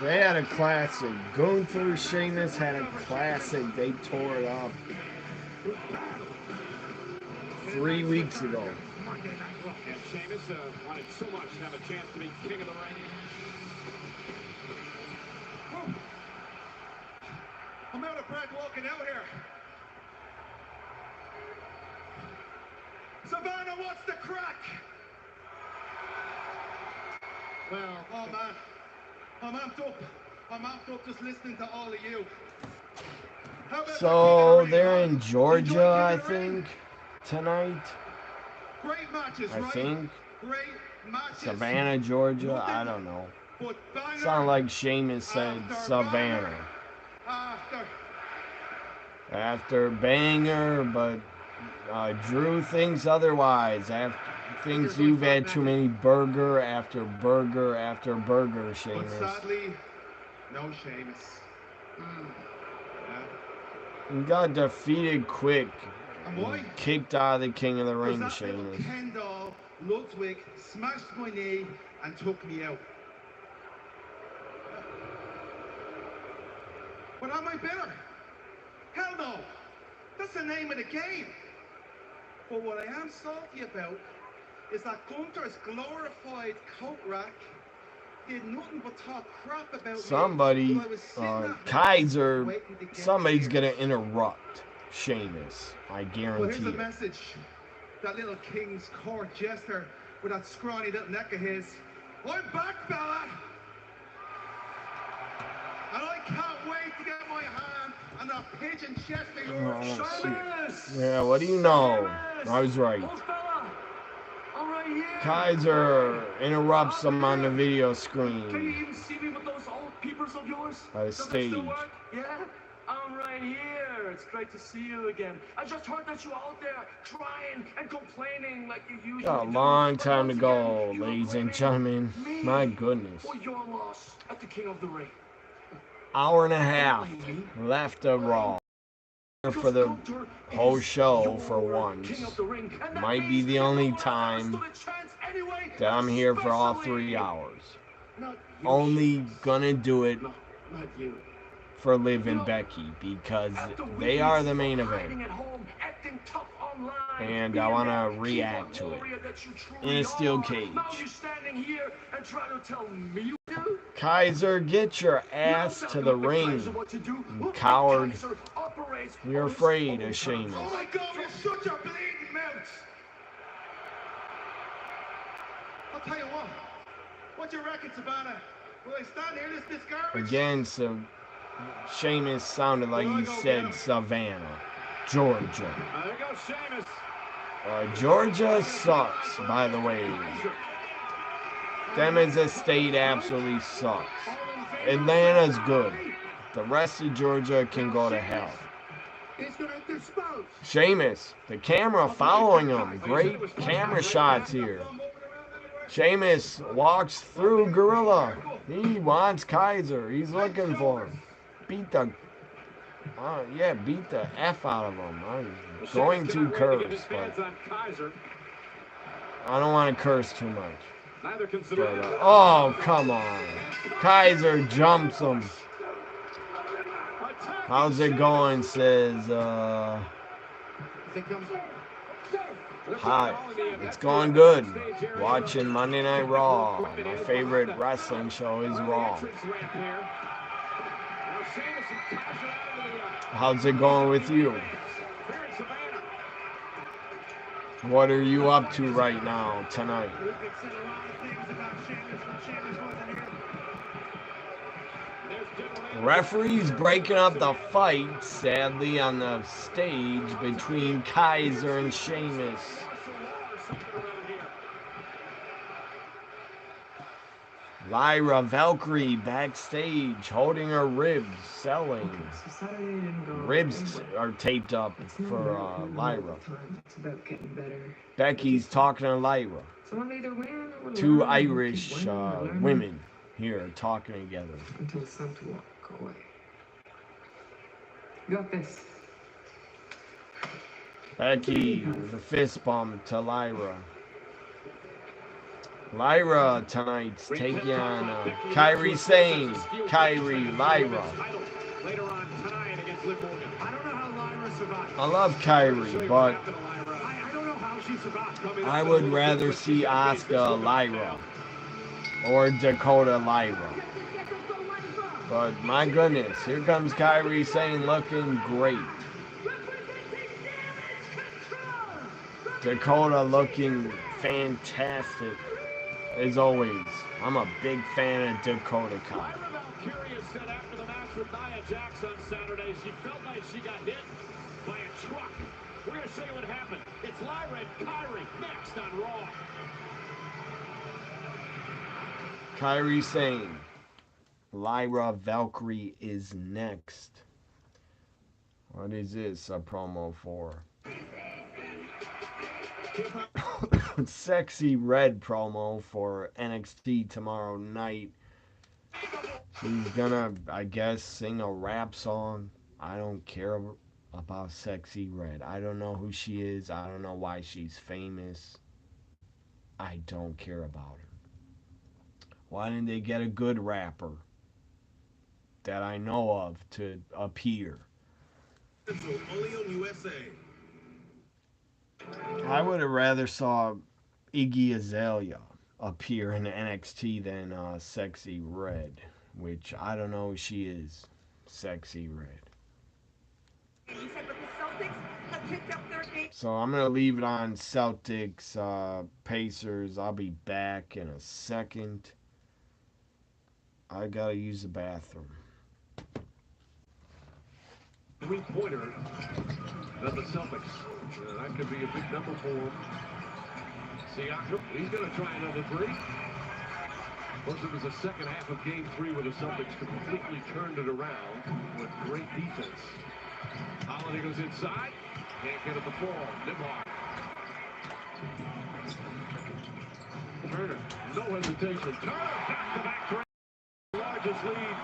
They had a classic. Gunther, Sheamus had a classic. They tore it up 3 weeks ago. And Sheamus wanted so much to have a chance to be King of the Ring. I'm out of breath walking out here. Savannah, what's the crack? Well, oh man, I'm amped up. I'm amped up just listening to all of you. So they're in Georgia, I think, tonight. Great matches, I think. Great matches. Savannah, Georgia. I don't know. Sound like Sheamus said Savannah. After banger, but Drew thinks otherwise. Thinks you've had too many burger after burger after burger, Sheamus. But sadly, no Sheamus. He got defeated quick. Kicked out of the King of the Ring, Sheamus. Kendall Ludwig smashed my knee and took me out. But am I better? Hell no. That's the name of the game. But what I am salty about is that Gunther's glorified coat rack did nothing but talk crap about somebody, Kaiser, somebody's going to interrupt Sheamus. I guarantee well, here's it. a message. That little King's Court jester with that scrawny little neck of his. I'm back, Bella! And I can't wait to get my hand on that pigeon chest of yours. Sheamus! Yeah, what do you know? I was right. Kaiser interrupts him on the video screen. Can you even see me with those old peepers of yours? By the stage. Yeah? I'm right here. It's great to see you again. I just heard that you're out there crying and complaining like you usually Got a long time to go, ladies and gentlemen. My goodness. For your loss at the King of the Ring. Hour and a half left of Raw. For the whole show for once. Might be the only time that I'm here for all 3 hours. Only gonna do it for Liv and Becky because they are the main event. And I want to react to it in a steel cage. Kaiser, get your ass to the ring, you coward. You're afraid of Sheamus. Oh my God, you're such a bleeding mouth! I'll tell you what you reckon, Savannah? Will I stand here this garbage? Again, so Sheamus sounded like he said Savannah, Georgia. There goes Sheamus. Georgia sucks, by the way. Them as a state absolutely sucks. Atlanta's good. The rest of Georgia can go to hell. Sheamus, the camera following him. Great camera shots here. Sheamus walks through Gorilla. He wants Kaiser. He's looking for him. Beat the F out of him. I'm going to curse, but I don't want to curse too much. But, oh, come on. Kaiser jumps him. How's it going, says, hi, it's going good. Watching Monday Night Raw. My favorite wrestling show is Raw. How's it going with you? What are you up to right now, tonight? Referees breaking up the fight, sadly, on the stage between Kaiser and Sheamus. Lyra Valkyrie backstage holding her ribs, selling. So Saturday didn't go Ribs anywhere. are taped up It's not for about winning all Lyra. the time. It's about getting better. Becky's talking to Lyra. So when we either win or Two learn, and we'll keep Irish winning or learning women here talking together. until it's time to walk away. You got this. Becky with a fist bump to Lyra. Lyra tonight's taking on Kairi Sane. Kairi, Lyra. Later on tonight against Liv Morgan. I don't know how Lyra survived. I love Kairi, but I don't know how she survived. I would rather see Asuka Lyra or Dakota Lyra. But my goodness, here comes Kairi Sane looking great. Dakota looking fantastic. As always, I'm a big fan of Dakota Kai. Curious said after the match with Nia Jax on Saturday, she felt like she got hit by a truck. We're going to show you what happened. It's Lyra and Kairi next on Raw. Kairi Sane. Lyra Valkyrie is next. What is this a promo for? Sexy Red promo for NXT tomorrow night. She's gonna, I guess, sing a rap song. I don't care about Sexy Red. I don't know who she is. I don't know why she's famous. I don't care about her. Why didn't they get a good rapper that I know of to appear? Only on USA. I would have rather saw Iggy Azalea appear in NXT than Sexy Red, which I don't know who she is. Sexy Red. So I'm going to leave it on Celtics, Pacers. I'll be back in a second. I got to use the bathroom. Three-pointer of the Celtics. That could be a big number for him. Siakam, he's going to try another three. Of course, it was the second half of Game 3 where the Celtics completely turned it around with great defense. Holiday goes inside. Can't get at the ball. Nimar. Turner, no hesitation. Turner, back-to-back three. Largest lead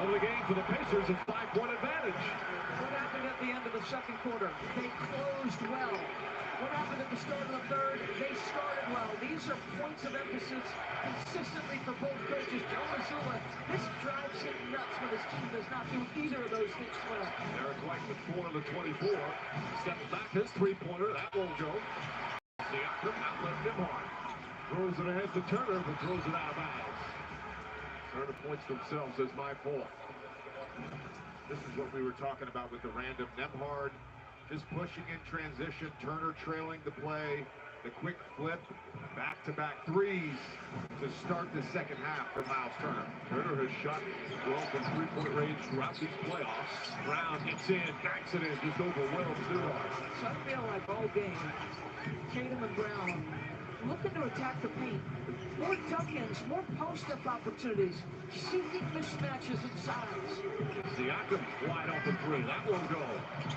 of the game for the Pacers, a 5-point advantage. What happened at the end of the second quarter? They closed well. What happened at the start of the third? They started well. These are points of emphasis consistently for both coaches. Joe Mazzulla, this drives him nuts when his team does not do either of those things well. Eric White with 4 of the 24. Steps back, his three-pointer. That won't go. Siakam outlet Nimar. Throws it ahead to Turner, but throws it out of bounds. Turner points themselves as my fault. This is what we were talking about with the random Nemhard. Just pushing in transition, Turner trailing the play, the quick flip, back-to-back threes to start the second half for Miles Turner. Turner has shot well from three-point range throughout these playoffs. Brown gets in, backs it in, just overwhelms Newhart. So I feel like all game, Tatum and Brown looking to attack the paint. More duck-ins, more post-up opportunities, seeking mismatches in size. Siakam wide open three. That won't go.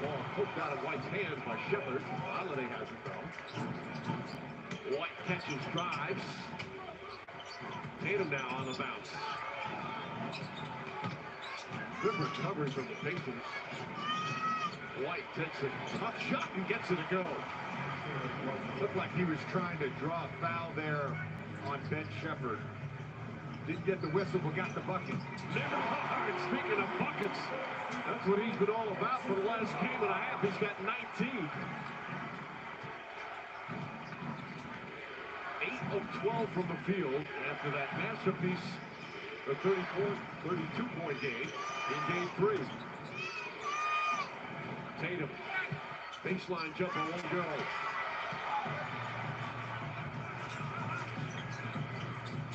Ball poked out of White's hands by Shepard. Holiday has it though. White catches, drives. Tatum now on the bounce. Good recovery from the Pacers. White takes a tough shot and gets it to go. Looked like he was trying to draw a foul there on Ben Shepard. Didn't get the whistle, but got the bucket. Nemhard, speaking of buckets, that's what he's been all about for the last game and a half. He's got 19. 8 of 12 from the field after that masterpiece, the 32-point game in Game 3. Tatum, baseline jumper won't go.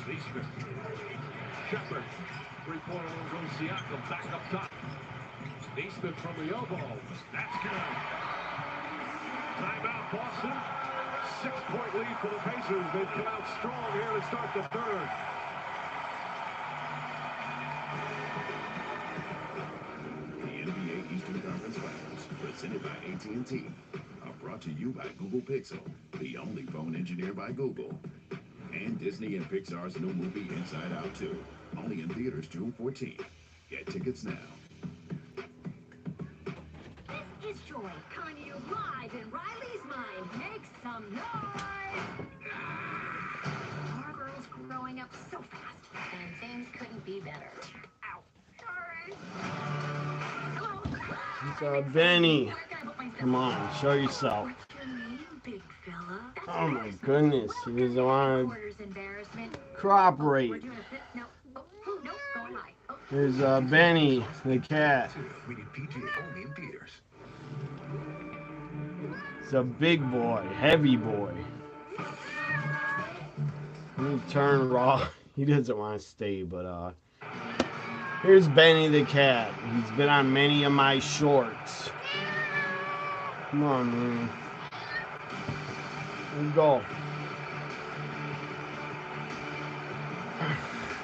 Eastman, Shepard, three-pointer won't go. Siakam back up top. Eastman from the elbow. That's good. Timeout, Boston. 6-point lead for the Pacers. They've come out strong here to start the third. Presented by AT&T. Brought to you by Google Pixel, the only phone engineered by Google. And Disney and Pixar's new movie Inside Out 2. Only in theaters June 14th. Get tickets now. This is Joy, calling you live in Riley's mind. Make some noise! Our girl's growing up so fast, and things couldn't be better. Ow. Sorry. Benny. Come on, show yourself. Oh my goodness, he doesn't want to cooperate. Here's Benny, the cat. It's a big boy, heavy boy. Let me turn Raw. He doesn't want to stay, but here's Benny the cat. He's been on many of my shorts. Come on, man. Let's go.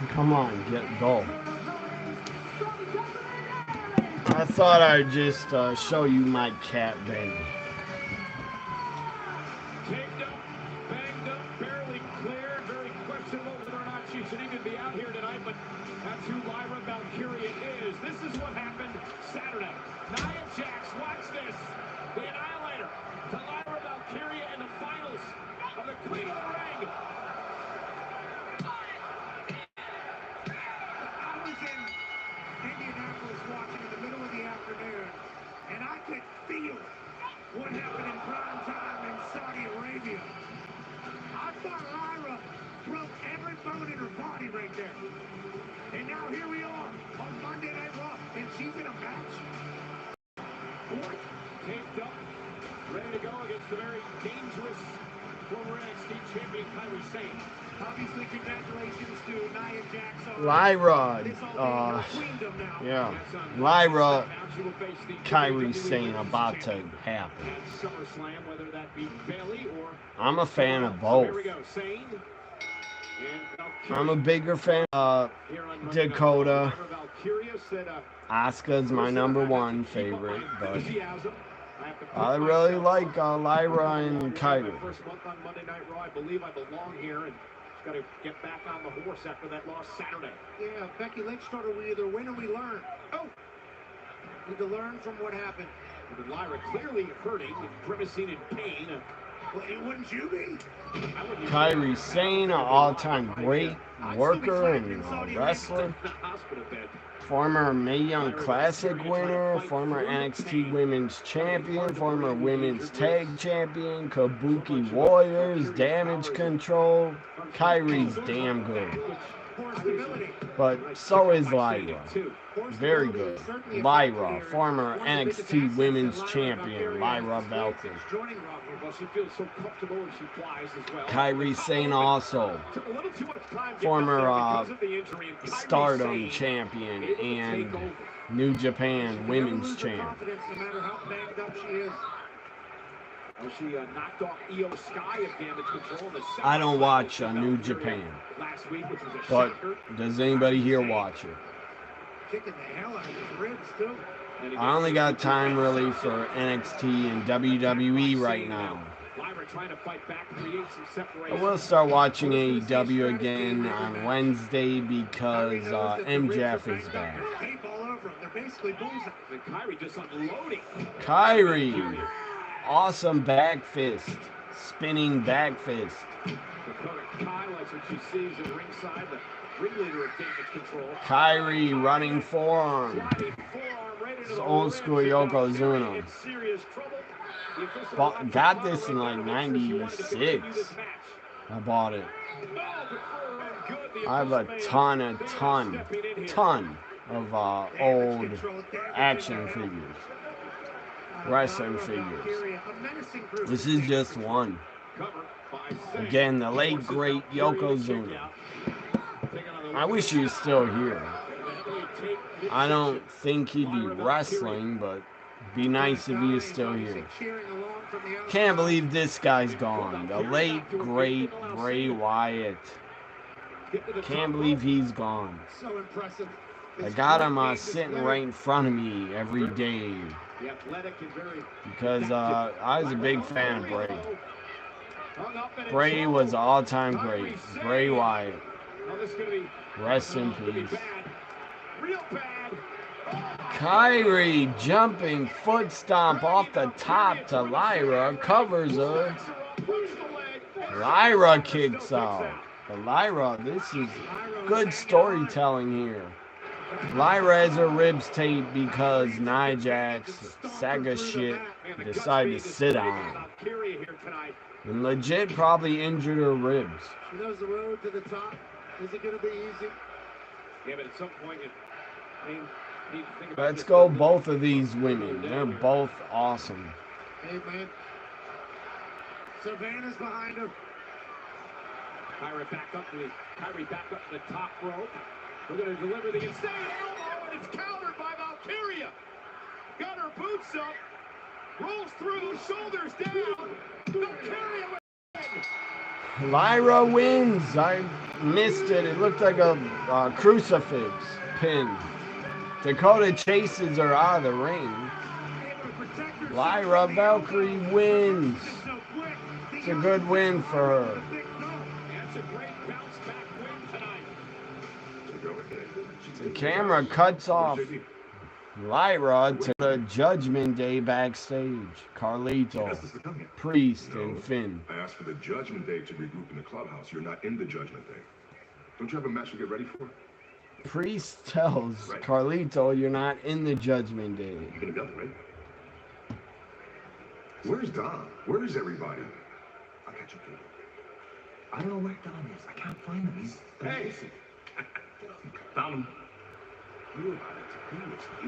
Come on, go. I thought I'd just show you my cat, Benny. Taped up, banged up, barely cleared, very questionable whether or not she should even be out here tonight, but that's who Lyra Valkyria is. This is what happened Saturday. Nia Jax, watch this. The Annihilator to Lyra Valkyria in the finals of the Queen of the Ring. I was in Indianapolis watching in the middle of the afternoon, and I could feel what happened in prime time in Saudi Arabia. I thought Lyra broke every bone in her body right there. And now here we are on Monday Night Raw, and she's in a match. What? Taped up, ready to go against the very dangerous former NXT champion Kairi Sane. Obviously, congratulations to Nia Jax. Lyra, yeah, Lyra, Kairi Sane about to happen. I'm a fan of both. I'm a bigger fan of Dakota. Asuka's my #1 favorite, but I really like Lyra and Kairi. First month on Monday Night Raw, I believe I belong here, and she's got to get back on the horse after that loss Saturday. Yeah, Becky Lynch started, we either win or we learn. Oh! We need to learn from what happened. With Lyra clearly hurting and grimacing in pain. Well, wouldn't you be? Kairi Sane, an all-time great worker and wrestler. Former Mae Young Classic winner, former NXT Women's Champion, former Women's Tag Champion, Kabuki Warriors, Damage Control. Kairi's damn good. But so is Lyra. Very good. Lyra, former NXT Women's Champion, Lyra Valkyria. Kairi Sane also, former Stardom Champion and New Japan Women's Champ. She knocked off Io Sky of Damage Control. I don't watch New Japan, but does anybody here watch it? Kicking the hell out of his ribs, too. I only got time really for NXT and WWE right now. I will start watching AEW again on Wednesday because MJF is back. Kairi, awesome back fist, spinning back fist. Kairi running forearm. It's old school Yokozuna. Got this in like 96. I bought it. I have a ton of old action figures. Wrestling figures. This is just one. Again, the late great Yokozuna. I wish he was still here. I don't think he'd be wrestling, but it'd be nice if he was still here. Can't believe this guy's gone. The late great Bray Wyatt. Can't believe he's gone. So impressive. I got him sitting right in front of me every day because I was a big fan of Bray. Bray was all-time great. Bray Wyatt. Rest in peace. Kyrie jumping foot stomp off the top to Lyra, covers her. Lyra kicks out. But Lyra, this is good storytelling here. Lyra has her ribs taped because Nia Jax, sack of shit, decided to sit on. And legit probably injured her ribs. She knows the road to the top. Is it going to be easy? Yeah, but at some point, Let's go both of these women. They're both awesome. Hey, man. Savannah's behind her. Kyrie back up to the top rope. We're going to deliver the insane elbow, and it's countered by Valkyria. Got her boots up. Rolls through, shoulders down. Valkyria wins. Lyra wins. I missed it. It looked like a crucifix pin. Dakota chases her out of the ring. Lyra Valkyrie wins. It's a good win for her. The camera cuts off Lyra to the Judgment Day backstage. Carlito, Priest, and Finn. I asked for the Judgment Day to regroup in the clubhouse. You're not in the Judgment Day. Don't you have a match to get ready for? Priest tells Carlito, you're not in the Judgment Day. You're gonna go, right? Where's Dom? Where is everybody? I'll catch up to you. I don't know where Dom is. I can't find him. He's... Hey! Found him. You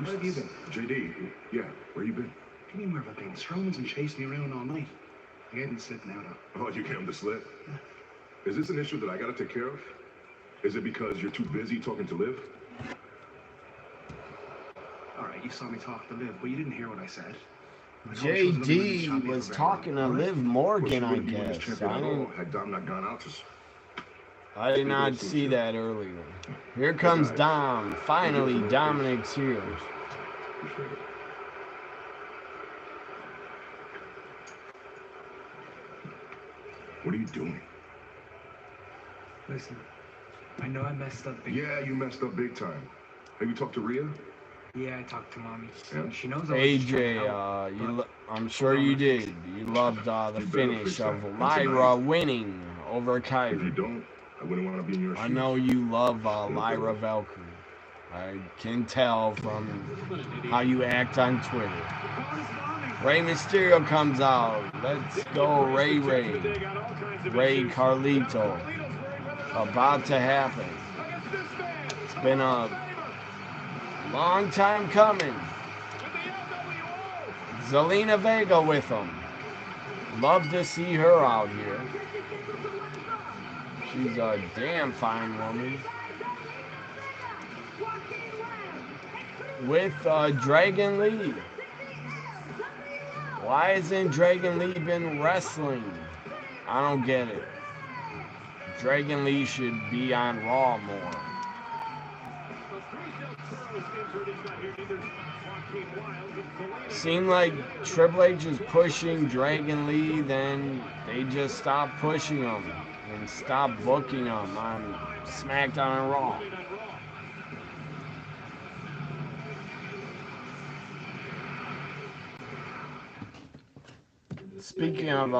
where have you been? JD, yeah, where you been? What do you mean where have I been? Strowman's been chasing me around all night. I ain't been slipping out. Oh, you gave him the slip? Is this an issue that I gotta take care of? Is it because you're too busy talking to Liv? All right, you saw me talk to Liv, but you didn't hear what I said. JD was talking to Liv Morgan, I guess. Had Dom not gone out to... I did not see that earlier. Here comes Dom. Finally, Dominic's here. What are you doing? Listen, I know I messed up big time. Yeah, you messed up big time. Have you talked to Rhea? Yeah, I talked to Mommy. Yeah. She knows I was AJ, I'm sure you did. You loved the finish of Lyra winning over Kyrie. If you don't, I wouldn't want to be in your shoes. I know you love Lyra Valkyrie. I can tell from how you act on Twitter. Rey Mysterio comes out. Let's go, Ray. Ray Carlito. About to happen. It's been a long time coming. Zelina Vega with them. Love to see her out here. She's a damn fine woman. With Dragon Lee. Why hasn't Dragon Lee been wrestling? I don't get it. Dragon Lee should be on Raw more. Seemed like Triple H is pushing Dragon Lee, then they just stopped pushing him and stopped booking him on SmackDown and Raw. Speaking of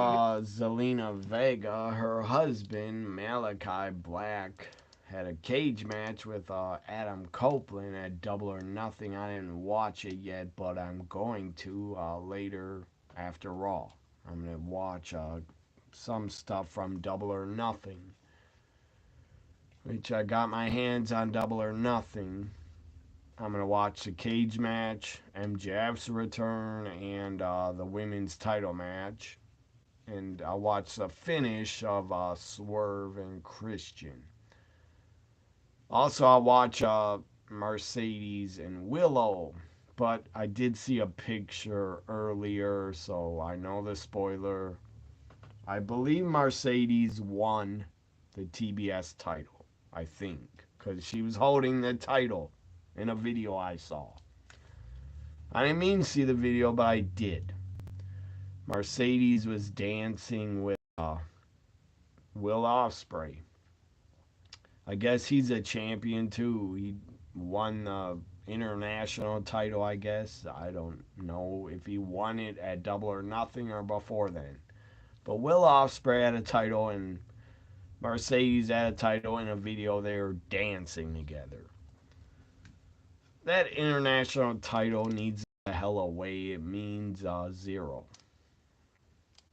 Zelina Vega, her husband, Malachi Black, had a cage match with Adam Copeland at Double or Nothing. I didn't watch it yet, but I'm going to later after Raw. I'm going to watch some stuff from Double or Nothing, which I got my hands on Double or Nothing. I'm going to watch the cage match, MJF's return, and the women's title match. And I'll watch the finish of Swerve and Christian. Also, I'll watch Mercedes and Willow. But I did see a picture earlier, so I know the spoiler. I believe Mercedes won the TBS title, I think, because she was holding the title in a video I saw. I didn't mean to see the video, but I did. Mercedes was dancing with Will Ospreay. I guess he's a champion too. He won the international title, I guess. I don't know if he won it at Double or Nothing or before then. But Will Ospreay had a title and Mercedes had a title. In a video they were dancing together. That international title needs a hell away. It means 0.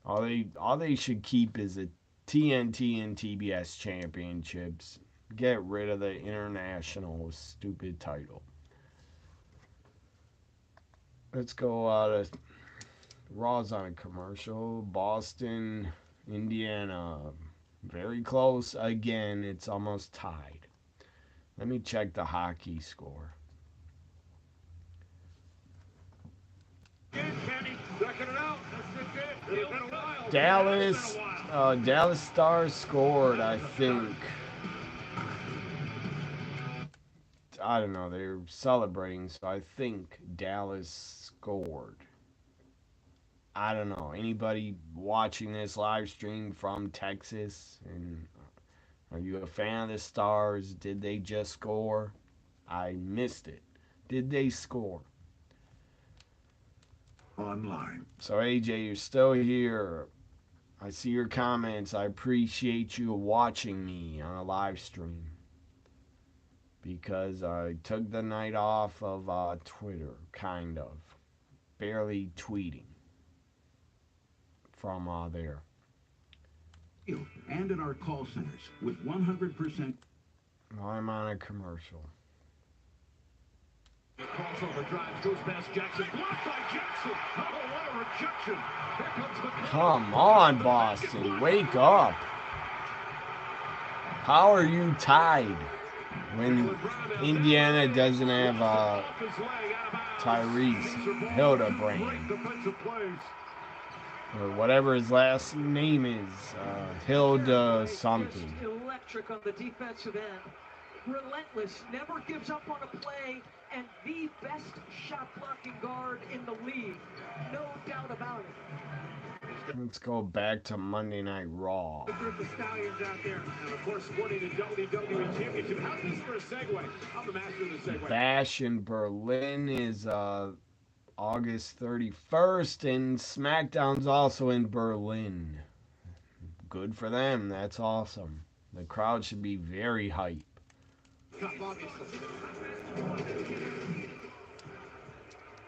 All they should keep is the TNT and TBS championships. Get rid of the international stupid title. Let's go to Raw's on a commercial. Boston, Indiana. Very close. Again, it's almost tied. Let me check the hockey score. Dallas Stars scored, I think. I don't know, they're celebrating, so I think Dallas scored. I don't know. Anybody watching this live stream from Texas? And are you a fan of the Stars? Did they just score? I missed it. Did they score? Online. So AJ, you're still here. I see your comments. I appreciate you watching me on a live stream. Because I took the night off of Twitter, kind of. Barely tweeting from there. And in our call centers with 100%. I'm on a commercial. Crossover drive goes past Jackson. Blocked by Jackson. Oh, what a rejection. Here comes the... Come on, Boston. Wake up. How are you tied when Indiana doesn't have Tyrese Hildebrand? Or whatever his last name is. Hilda something. Electric on the defensive end. Relentless, never gives up on a play, and the best shot blocking guard in the league. No doubt about it. Let's go back to Monday Night Raw. The group of Stallions out there, and of course, winning the WWE Championship. How's this for a segue? I'm the master of the segue. Bash in Berlin is August 31st, and SmackDown's also in Berlin. Good for them. That's awesome. The crowd should be very hyped.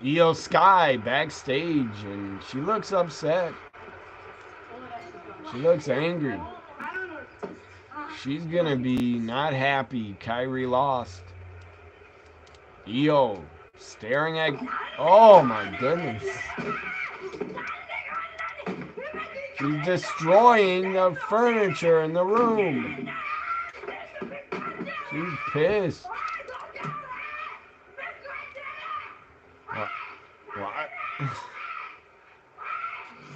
Io Sky backstage, and she looks upset. She looks angry. She's gonna be not happy. Kyrie lost. Io staring at... Oh my goodness. She's destroying the furniture in the room. She's pissed.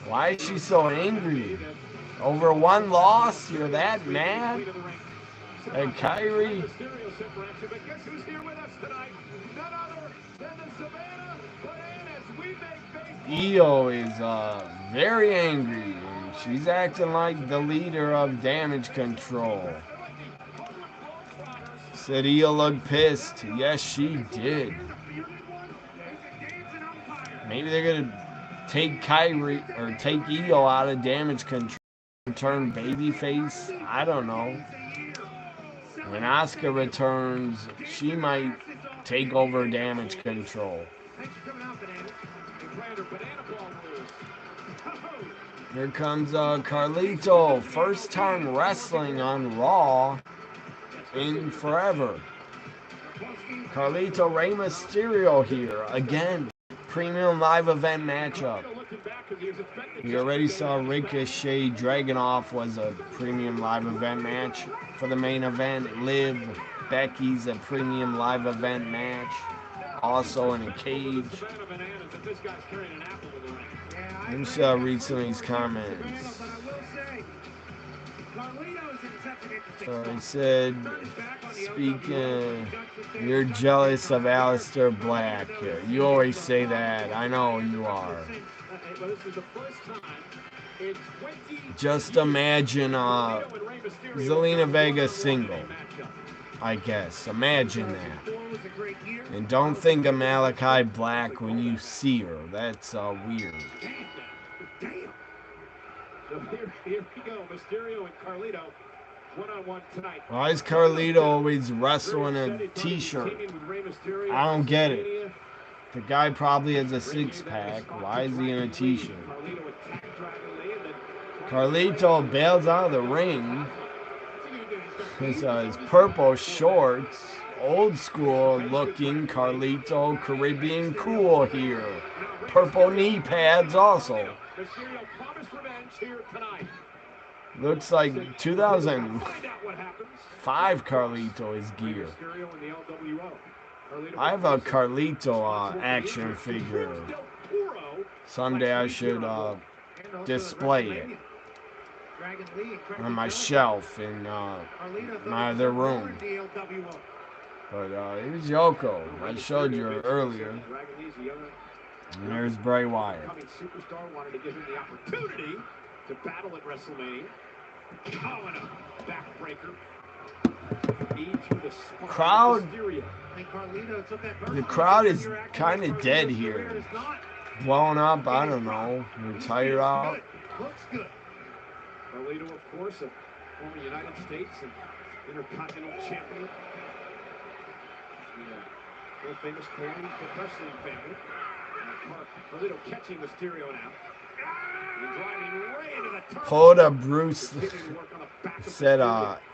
Why is she so angry? Over one loss? You're that mad? At Kyrie? Io is very angry, and she's acting like the leader of Damage Control. Said Io looked pissed. Yes, she did. Maybe they're gonna take Kyrie or take Io out of Damage Control and turn babyface. I don't know. When Asuka returns, she might take over Damage Control. Here comes Carlito, first time wrestling on Raw in forever. Carlito Rey Mysterio here again. Premium live event matchup. We already saw Ricochet Dragunov was a premium live event match. For the main event, Liv Becky's a premium live event match. Also in a cage. Let me read some of these comments. Carlito's in So he said, speaking, you're jealous of Aleister Black. You always say that. I know you are. Just imagine Zelina Vega single. I guess. Imagine that. And don't think of Malachi Black when you see her. That's weird. Damn. So here we go. Mysterio and Carlito. One-on-one tonight. Why is Carlito always wrestling a t-shirt? I don't get it. The guy probably has a six-pack. Why is he in a t-shirt? Carlito bails out of the ring. His purple shorts. Old school looking Carlito Caribbean cool here. Purple knee pads also. Looks like 2005 Carlito is gear. I have a Carlito action figure. Someday I should display it on my shelf in my other room. But here's Yoko. I showed you earlier. And there's Bray Wyatt. Superstar wanted to give him the opportunity to battle at WrestleMania. Oh, and a backbreaker. The crowd is kind of dead here. Blown up, I don't know. Retired out. Looks good. Carlito, of course, a former United States and Intercontinental Champion. World famous Korean wrestling family. Carlito catching Mysterio now. Pulled a Bruce said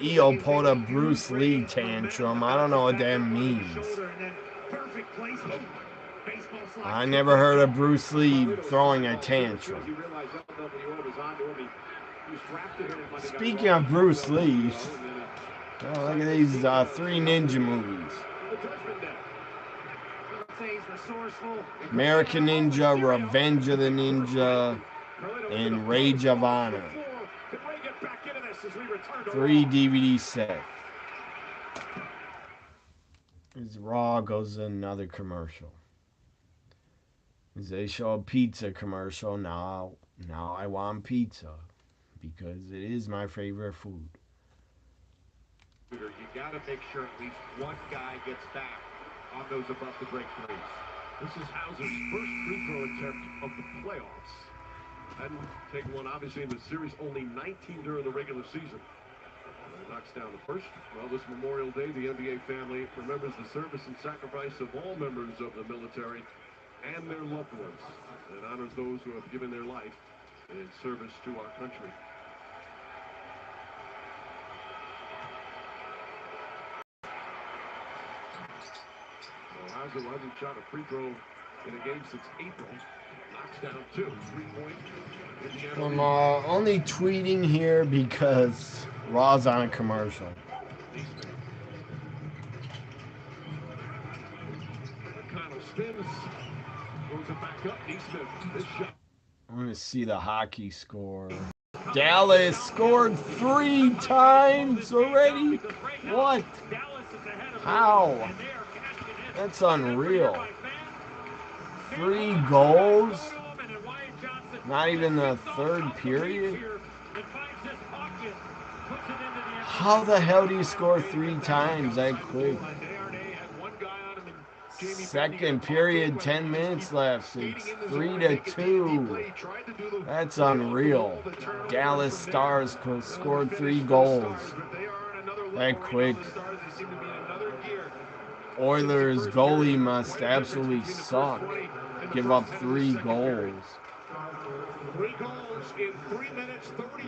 EO pulled a Bruce Lee tantrum. I don't know what that means. I never heard of Bruce Lee throwing a tantrum. Speaking of Bruce Lee, look at these 3 ninja movies. American Ninja, Revenge of the Ninja, and Rage of Honor. 3 DVD set. As Raw goes to another commercial. As they show a pizza commercial, now I want pizza because it is my favorite food. You got to make sure at least one guy gets back on those above the break threes. This is Hauser's first free throw attempt of the playoffs. Hadn't taken one, obviously, in the series, only 19 during the regular season. Knocks down the first. Well, this Memorial Day, the NBA family remembers the service and sacrifice of all members of the military and their loved ones, and honors those who have given their life in service to our country. Hauser hasn't shot a free throw in a game since April. Knocks down 2, 3-point. I'm only tweeting here because Raw's on a commercial. Connell spins, throws it back up. Neesmith, this shot. I'm going to see the hockey score. Dallas scored 3 times already? What? How? That's unreal. 3 goals? Not even the third period? How the hell do you score 3 times that quick? Second period, 10 minutes left. It's 3-2. That's unreal. Dallas Stars scored 3 goals that quick. Oilers goalie must absolutely suck. Give up 3 goals.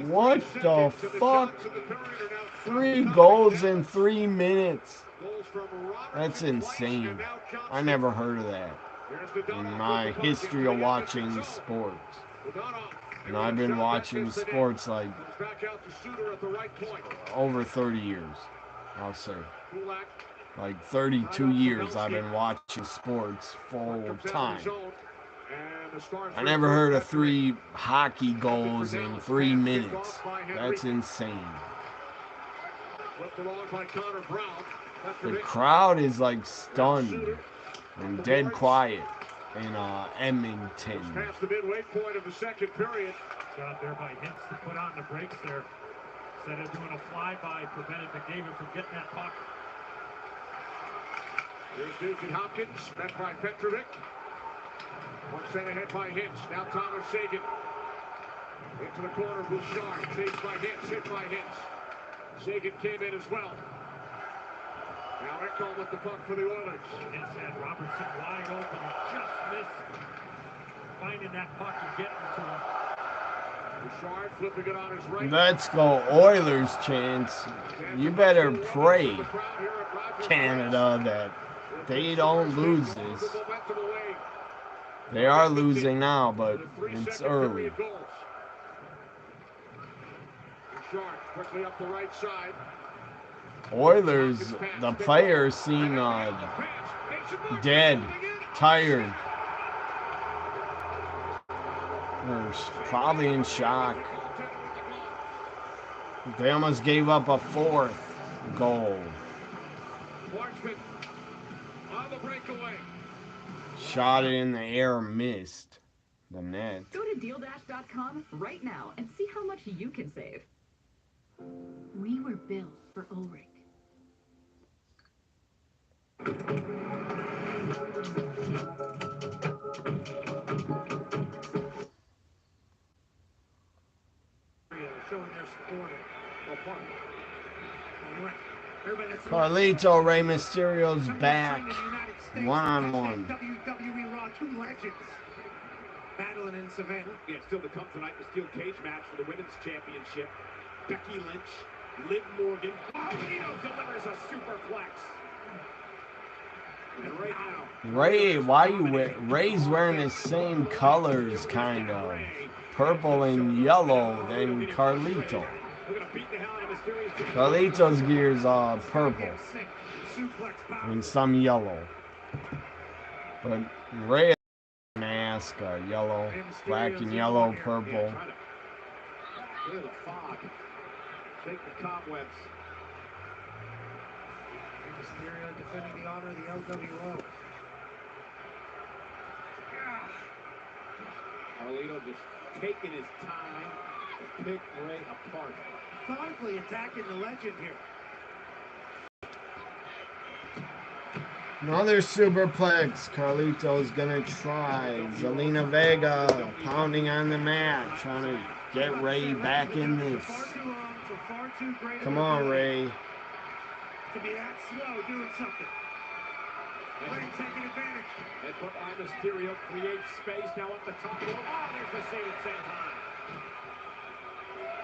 What the fuck? 3 goals in 3 minutes. That's insane. I never heard of that in my history of watching sports. And I've been watching sports like over 30 years, I'll say. Like 32 years I've been watching sports full time. I never heard of 3 hockey goals in 3 minutes. That's insane. The crowd is like stunned and dead quiet in Edmonton. Past the midway point of the second period. Got there by Hintz to put on the brakes there. Instead of doing a flyby, prevented McDavid from getting that puck. Here's Nugent Hopkins, met by Petrovic. One sent ahead by Hintz. Now Thomas Sagan. Into the corner, Bouchard. Chased by Hintz, hit by Hintz. Sagan came in as well. Now Ekdahl with the puck for the Oilers. Hintz had Robertson wide open and just missed finding that puck and getting to him. Bouchard flipping it on his right. Let's go Oilers, chance. You better pray, Canada, that they don't lose this. They are losing now, but it's early. Bouchard quickly up the right side. Oilers, the players seem dead, tired. They're probably in shock. They almost gave up a fourth goal. On the breakaway. Shot it in the air, missed the net. Go to DealDash.com right now and see how much you can save. We were built for Ulrich. Showing their support apart. Carlito, Rey Mysterio's back. One-on-one. WWE Raw 2 legends. Battling in Savannah. Yeah, still to come tonight, the steel cage match for the women's championship. Becky Lynch, Liv Morgan. Carlito delivers a superplex. And right now, Ray, why you wear? Ray's wearing the same colors, kind of. Purple and yellow than Carlito. Carlito's gear's purple and some yellow, but Ray's mask yellow, black and yellow, purple. Look at the fog. Shake the cobwebs. Mysterio defending the honor of the LWO. Carlito just taking his time to pick Ray apart. Methodically attacking the legend here. Another superplex. Carlito's gonna try. Zelina Vega pounding on the mat, trying to get Ray back in this. Come on, Ray. To be that slow, doing something. Ray taking advantage. Headbutt by Mysterio creates space now up the top. Oh, there's the save at Senton.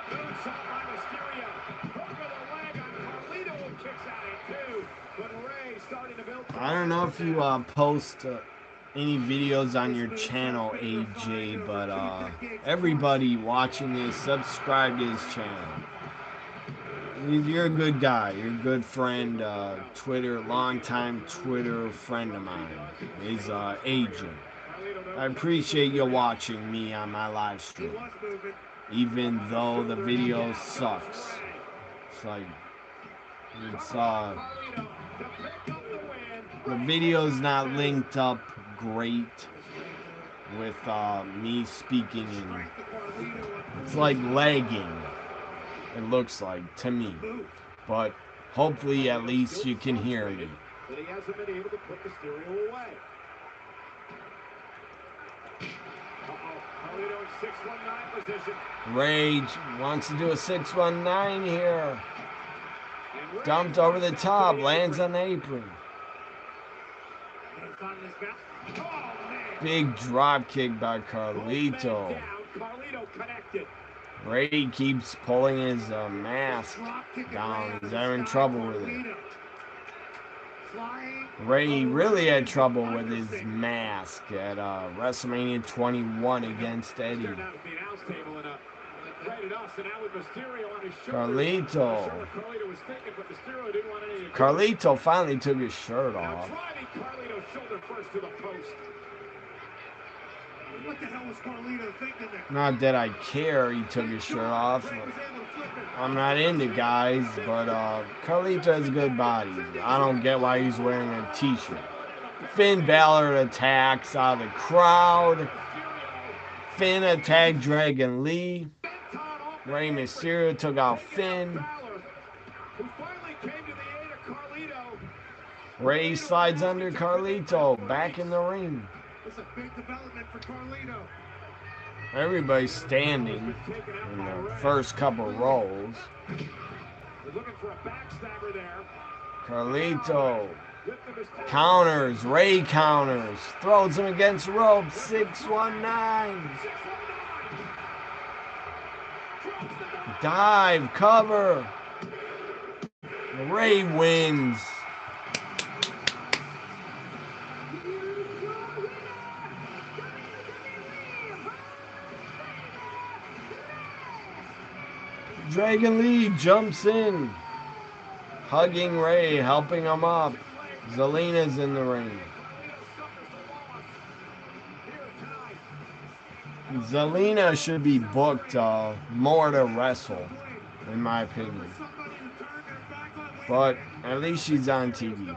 Moonsault by Mysterio. Over the leg on Carlito, who kicks out at two. But Ray starting to build. I don't know if you post any videos on your channel, AJ, but everybody watching this, subscribe to his channel. You're a good guy. You're a good friend. Longtime Twitter friend of mine. He's agent. I appreciate you watching me on my live stream, even though the video sucks. It's like the video's not linked up great with me speaking, and it's like lagging. It looks like to me, but hopefully at least you can hear me. But he hasn't been able to put Mysterio away. Carlito in 619 position. Rage wants to do a 619 here. Dumped over the top, lands on the apron. Big drop kick by Carlito. Carlito connected. Ray keeps pulling his mask down. He's having trouble with it. Ray really had trouble with his mask at WrestleMania 21 against Eddie. Carlito. Carlito finally took his shirt off. What the hell was Carlito thinking there? Not that I care he took his shirt off. I'm not into guys, but Carlito has good body. I don't get why he's wearing a t-shirt. Finn Balor attacks out of the crowd. Finn attacked Dragon Lee. Rey Mysterio took out Finn. Rey slides under Carlito, back in the ring. It's a big development for Carlito. Everybody's standing in the first couple rows. Looking for a backstabber there. Carlito counters, Rey counters, throws him against the rope, 619. Dive, cover. Rey wins. Dragon Lee jumps in, hugging Rey, helping him up. Zelina's in the ring. Zelina should be booked more to wrestle, in my opinion. But at least she's on TV.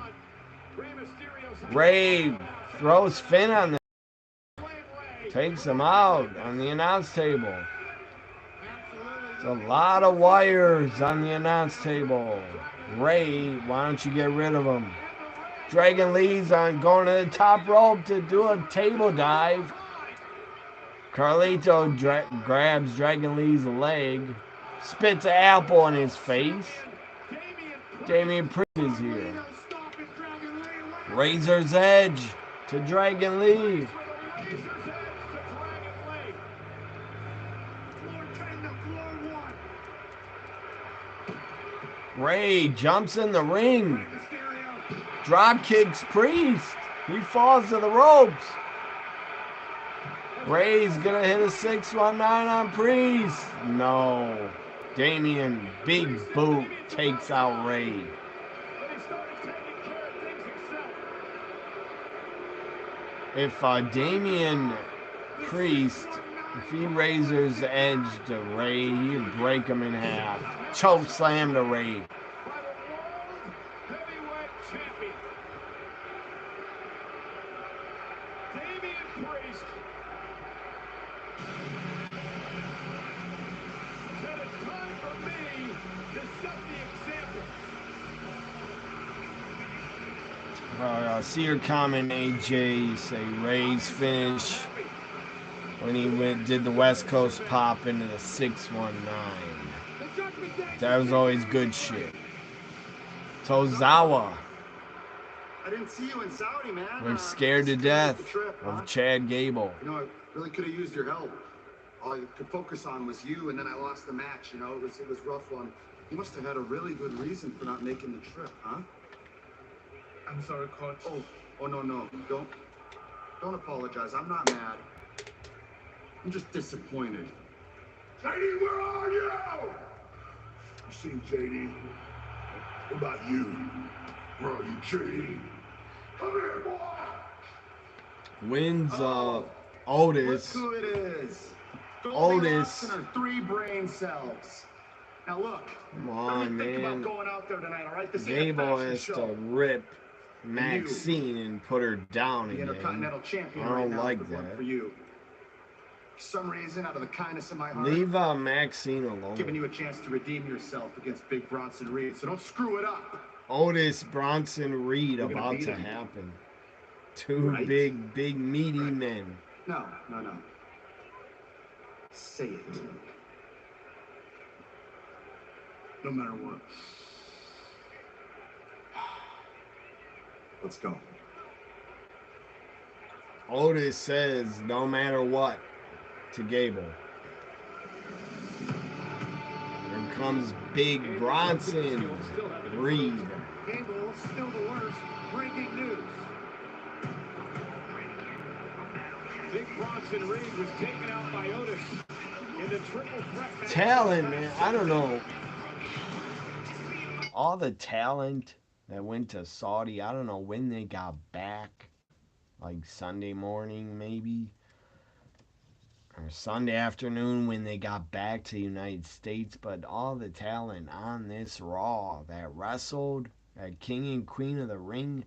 Rey throws Finn on the takes him out on the announce table. There's a lot of wires on the announce table. Rey, why don't you get rid of them? Dragon Lee's on going to the top rope to do a table dive. Carlito grabs Dragon Lee's leg, spits an apple in his face. Damian Priest is here. Razor's Edge to Dragon Lee. Rey jumps in the ring. Drop kicks Priest. He falls to the ropes. Rey's gonna hit a 619 on Priest. No. Damian, big boot, takes out Rey. If Damian Priest, if he razors the edge to Rey, he'd break him in half. Choke slam to Rey. See your comment, AJ. Say Rey's finish when he did the West Coast pop into the 619. That was always good shit. Tozawa. I didn't see you in Saudi, man. We're scared to death of Chad Gable. You know, I really could have used your help. All I could focus on was you, and then I lost the match. You know, it was a rough one. You must have had a really good reason for not making the trip, huh? I'm sorry, Coach. Oh, no. Don't apologize. I'm not mad. I'm just disappointed. JD, where are you? You seen JD? What about you? Where are you, JD? Come here, boy. Wins Otis. Look who it is. Otis. And her 3 brain cells. Now look. Come on, think man. about going out there tonight, all right? This Gable has to rip Maxine and put her down the again. Intercontinental Champion I don't right now, like good one that. for you. For some reason, out of the kindness of my heart, Leave Maxine alone. giving you a chance to redeem yourself against Big Bronson Reed, so don't screw it up. Otis Bronson Reed You're gonna about beat to him. happen. Two Right? big meaty men. No. Say it. No matter what. Let's go. Otis says no matter what to Gable. Here comes Big Bronson Reed. Gable still the worst. Breaking news. Big Bronson Reed was taken out by Otis in the triple threat match. Talent, man. I don't know. All the talent that went to Saudi, I don't know when they got back. Like Sunday morning, maybe. or Sunday afternoon when they got back to the United States, but all the talent on this Raw that wrestled, that King and Queen of the Ring,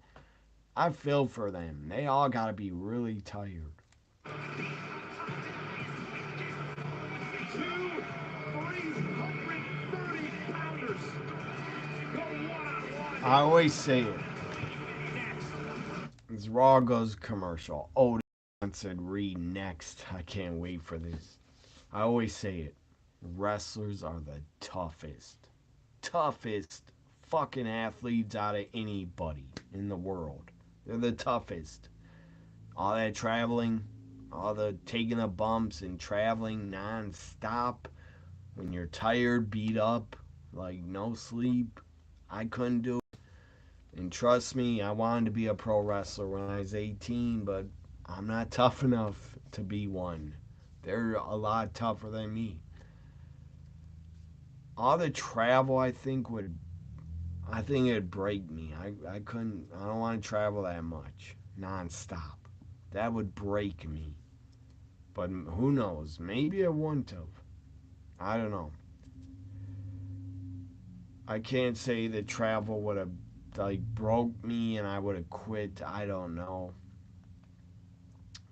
I feel for them. They all got to be really tired. I always say it. As Raw goes commercial. Oh, said Reed next. I can't wait for this. I always say it. Wrestlers are the toughest fucking athletes out of anybody in the world. They're the toughest. All that traveling, all the taking the bumps and traveling non-stop when you're tired, beat up, like no sleep. I couldn't do it. And trust me, I wanted to be a pro wrestler when I was 18, but I'm not tough enough to be one. They're a lot tougher than me. All the travel, I think it'd break me. I don't want to travel that much non-stop. That would break me. But who knows? Maybe I wouldn't have. I don't know. I can't say that travel would have like broke me and I would have quit. I don't know.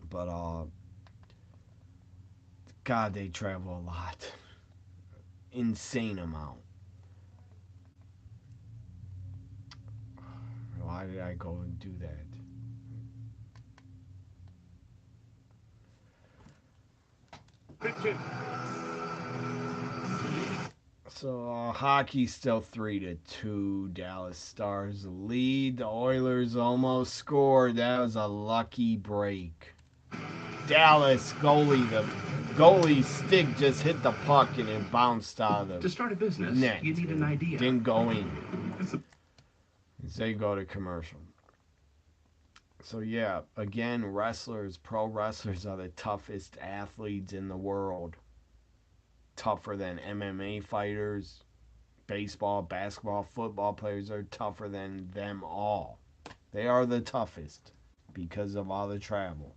But God, they travel a lot. Insane amount. Why did I go and do that? So hockey's still 3-2. Dallas Stars lead. The Oilers almost scored. That was a lucky break. Dallas goalie, the goalie stick just hit the puck and it bounced out of the To start a business, net. you need an idea. Didn't go in. As they go to commercial. So yeah, again, pro wrestlers are the toughest athletes in the world. Tougher than MMA fighters, baseball, basketball, football players are tougher than them all. They are the toughest because of all the travel.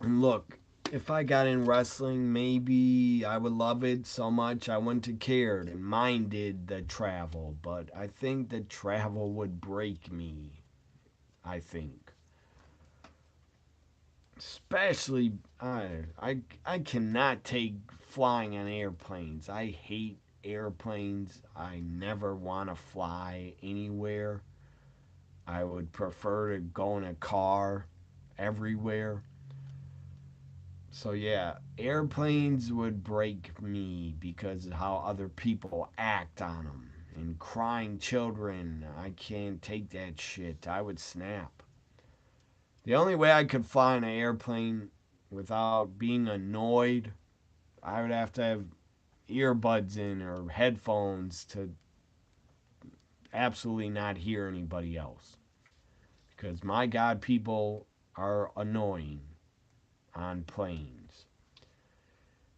And look, if I got in wrestling, maybe I would love it so much I wouldn't have cared and minded the travel. But I think the travel would break me. I think. Especially, I cannot take flying on airplanes. I hate airplanes. I never want to fly anywhere. I would prefer to go in a car everywhere. So yeah, airplanes would break me because of how other people act on them. And crying children, I can't take that shit. I would snap. The only way I could fly in an airplane without being annoyed, I would have to have earbuds in or headphones to absolutely not hear anybody else. Because my God, people are annoying on planes.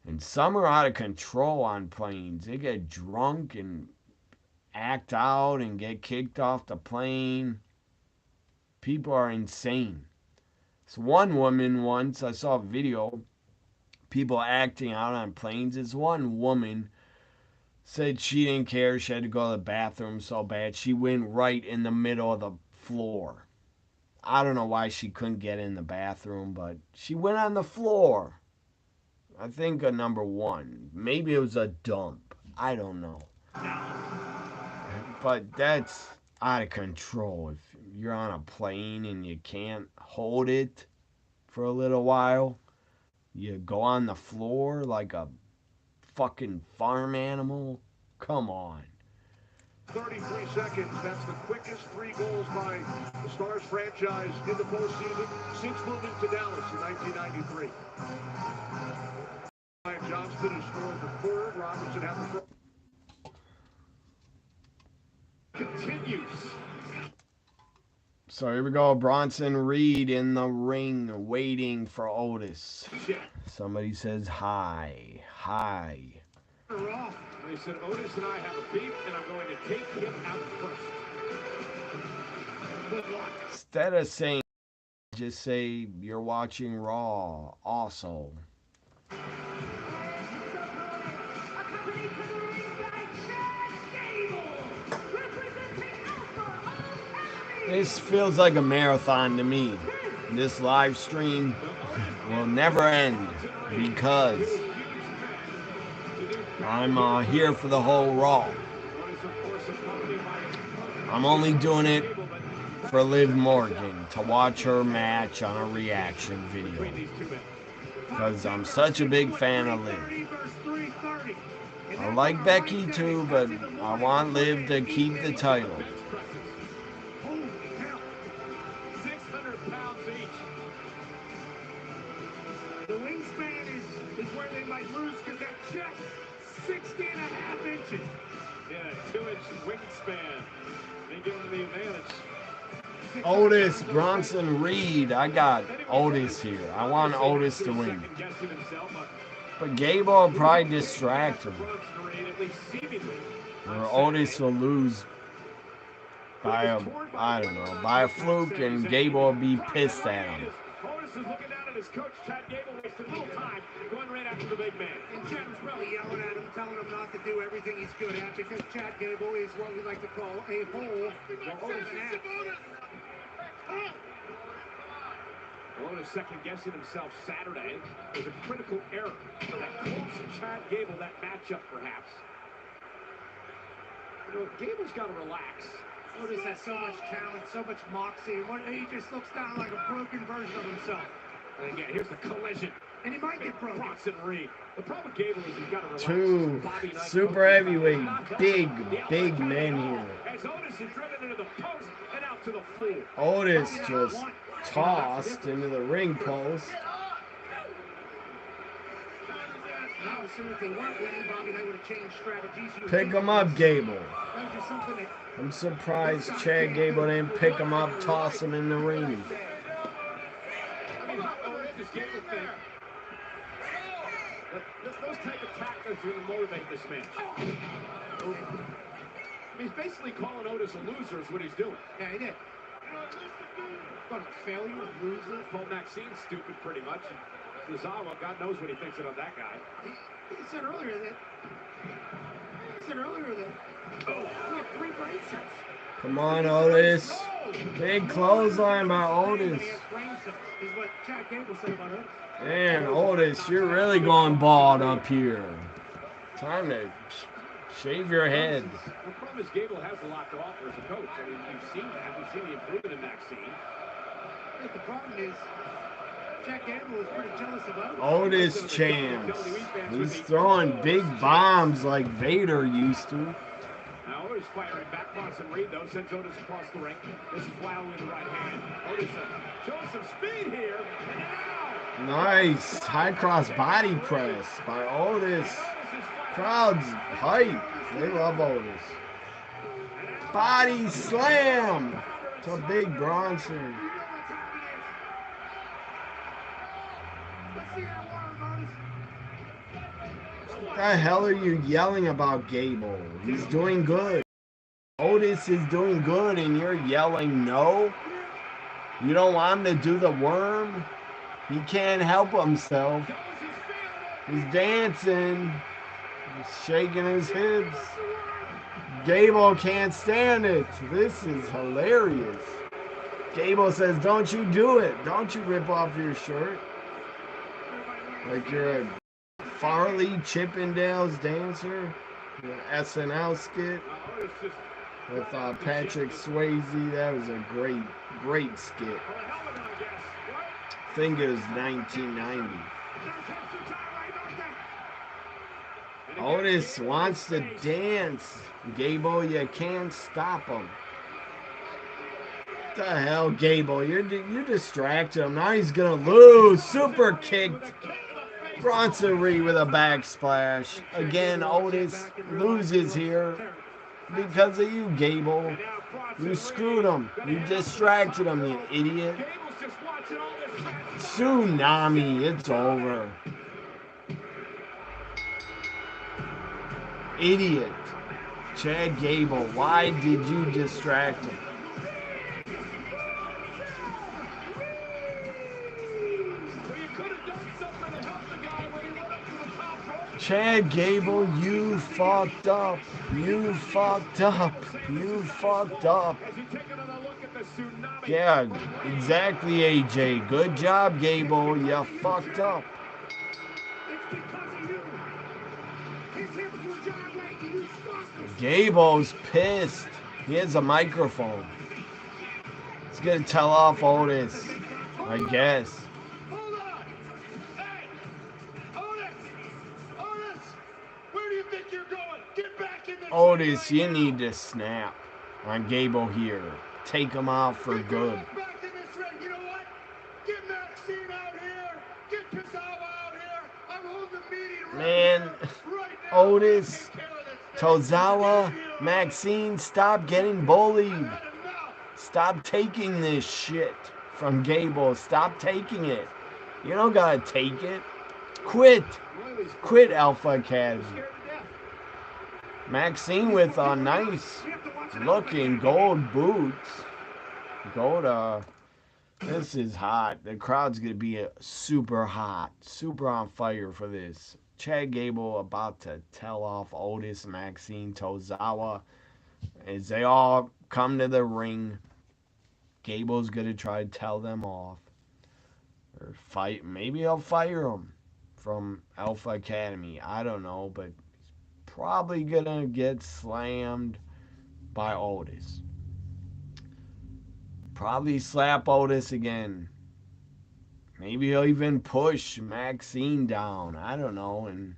And some are out of control on planes. They get drunk and act out and get kicked off the plane. People are insane. So one woman once, I saw a video, people acting out on planes. This one woman said she didn't care. She had to go to the bathroom so bad. She went right in the middle of the floor. I don't know why she couldn't get in the bathroom, but she went on the floor. I think a number one. Maybe it was a dump. I don't know. But that's out of control. If you're on a plane and you can't hold it for a little while, you go on the floor like a fucking farm animal. Come on. 33 seconds. That's the quickest 3 goals by the Stars franchise in the postseason since moving to Dallas in 1993. Ryan Johnston has scored the third. Robinson had the first. Continues. So here we go. Bronson Reed in the ring waiting for Otis. Somebody says hi. Hi. They said Otis and I have a beef, and I'm going to take him out first. Good luck. Instead of saying just say you're watching Raw also. This feels like a marathon to me. This live stream will never end because I'm here for the whole Raw. I'm only doing it for Liv Morgan to watch her match on a reaction video because I'm such a big fan of Liv. I like Becky too, but I want Liv to keep the title. 600 pounds each. The wingspan is where they might lose because that chest, 60 and a half inches. Yeah, 2-inch wingspan. They give them the advantage. Otis, Bronson Reed. I got Otis here. I want Otis to win. But Gable will probably distract him. Or Otis will lose by I don't know, by a fluke, and Gable will be pissed at him. Otis is looking down at his coach, Chad Gable, wasting a little time going right after the big man. And Chad was probably yelling at him, telling him not to do everything he's good at because Chad Gable is what we like to call a hole. Otis second-guessing himself Saturday. There's a critical error that cost Chad Gable that matchup, perhaps. You know, Gable's got to relax. Otis has so much talent, so much moxie, and he just looks down like a broken version of himself. And again, here's the collision. And he might get broken. Bronson Reed. The problem with Gable is he's got to relax. Two super heavyweight, big men here. As Otis is driven into the post and out to the floor. Otis just tossed into the ring post. Now, as soon as they weren't winning, Bobby Knight would have changed strategies. Pick him up, Gable. I'm surprised Chad Gable didn't pick him up, toss him in the ring. Those type of tactics really motivate this match. He's basically calling Otis a loser is what he's doing. Yeah, he did. What, a failure, loser? Paul Maxine's stupid pretty much. And Zawa, God knows what he thinks about that guy. He said earlier that we have 3 brain cells. Come on, Otis. Big clothesline by Otis. Is what Chad Gable said about Otis. Man, Otis, you're really going bald up here. Time to shave your head. The problem is Gable has a lot to offer as a coach. I mean, you've seen that. We've seen the improvement in Maxine. I think the problem is Chad Gable is pretty jealous of Otis champs. He's throwing big bombs like Vader used to. Now Otis firing back. Bronson Reed, though, sends Otis across the ring. This is Wiley in the right hand. Otis showing some speed here. And now, nice high cross body press by Otis. Crowd's hype. They love Otis. Body slam to Big Bronson. What the hell are you yelling about, Gable? He's doing good. Otis is doing good and you're yelling no? You don't want him to do the worm? He can't help himself. He's dancing. He's shaking his hips. Gable can't stand it. This is hilarious. Gable says, don't you do it. Don't you rip off your shirt. Like you're a Farley Chippendale's dancer. An SNL skit with Patrick Swayze. That was a great skit. I think it was 1990. Otis wants to dance. Gable, you can't stop him. What the hell, Gable? You distracted him. Now he's going to lose. Super kicked. Bronson Reed with a backsplash. Again, Otis loses here because of you, Gable. You screwed him. You distracted him, you idiot. Tsunami. It's over. Idiot. Chad Gable, why did you distract him? Chad Gable, you fucked up. You fucked up. You fucked up. Yeah, exactly, AJ. Good job, Gable. You fucked up. Gable's pissed. He has a microphone. He's gonna tell off Otis, I guess. Otis, you need to snap on Gable here. Take him out for good. Man, Otis, Tozawa, Maxine, stop getting bullied. Stop taking this shit from Gable. Stop taking it. You don't gotta take it. Quit. Quit, Alpha Academy. Maxine with nice looking gold boots. Gold, this is hot. The crowd's going to be super hot, super on fire for this. Chad Gable about to tell off Otis, Maxine, Tozawa as they all come to the ring. Gable's going to try to tell them off. Or fight. Maybe he'll fire him from Alpha Academy. I don't know, but probably gonna get slammed by Otis. Probably slap Otis again. Maybe he'll even push Maxine down. I don't know. And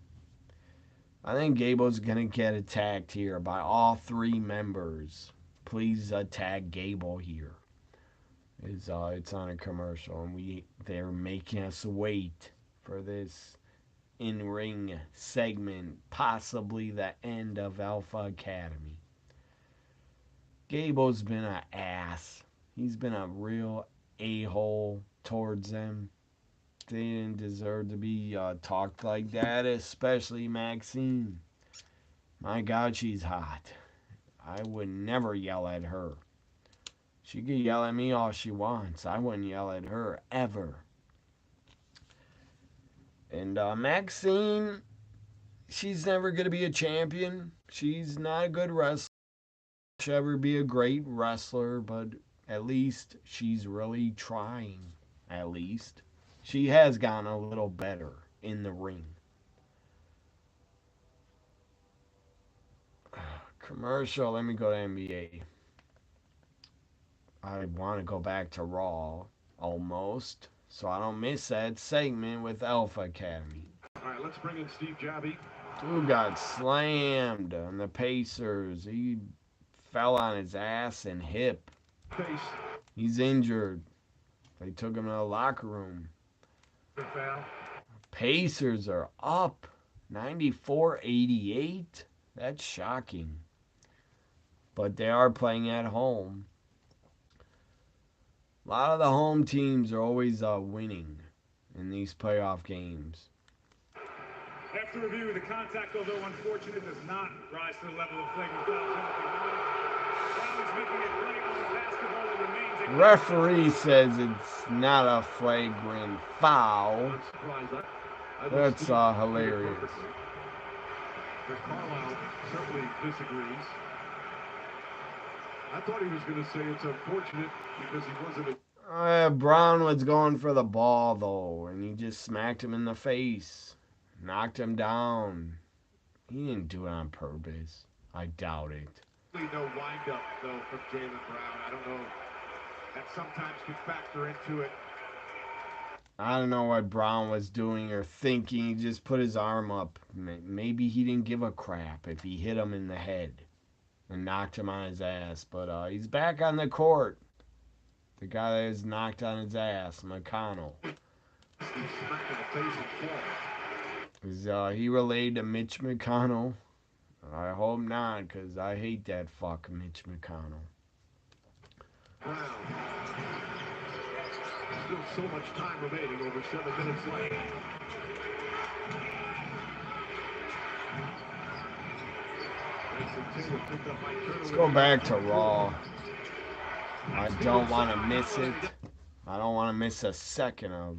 I think Gable's gonna get attacked here by all three members. Please attack Gable here. It's on a commercial, and they're making us wait for this in-ring segment, possibly the end of Alpha Academy. Gable's been an ass. He's been a real a-hole towards them. They didn't deserve to be talked like that, especially Maxine. My God, she's hot. I would never yell at her. She could yell at me all she wants. I wouldn't yell at her ever. And Maxine, she's never going to be a champion. She's not a good wrestler. She'll ever be a great wrestler, but at least she's really trying. At least. She has gotten a little better in the ring. Commercial, let me go to NBA. I want to go back to Raw, almost, so I don't miss that segment with Alpha Academy. All right, let's bring in Steve Jabby. Dude got slammed on the Pacers. He fell on his ass and hip. He's injured. They took him to the locker room. Pacers are up 94-88. That's shocking. But they are playing at home. A lot of the home teams are always winning in these playoff games. After review, the contact, although unfortunate, does not rise to the level of flagrant foul. Referee says it's not a flagrant foul. That's hilarious. Carlisle certainly disagrees. I thought he was going to say it's unfortunate because he wasn't. Brown was going for the ball, though, and he just smacked him in the face. Knocked him down. He didn't do it on purpose. I doubt it. No wind-up, though, from Jaylen Brown. I don't know. That sometimes can factor into it. I don't know what Brown was doing or thinking. He just put his arm up. Maybe he didn't give a crap if he hit him in the head and knocked him on his ass. But he's back on the court. The guy that is knocked on his ass, McConnell. Is he related to Mitch McConnell? I hope not, because I hate that fuck Mitch McConnell. Wow. Still so much time remaining, over 7 minutes left. Let's go back to Raw. I don't want to miss it. I don't want to miss a second of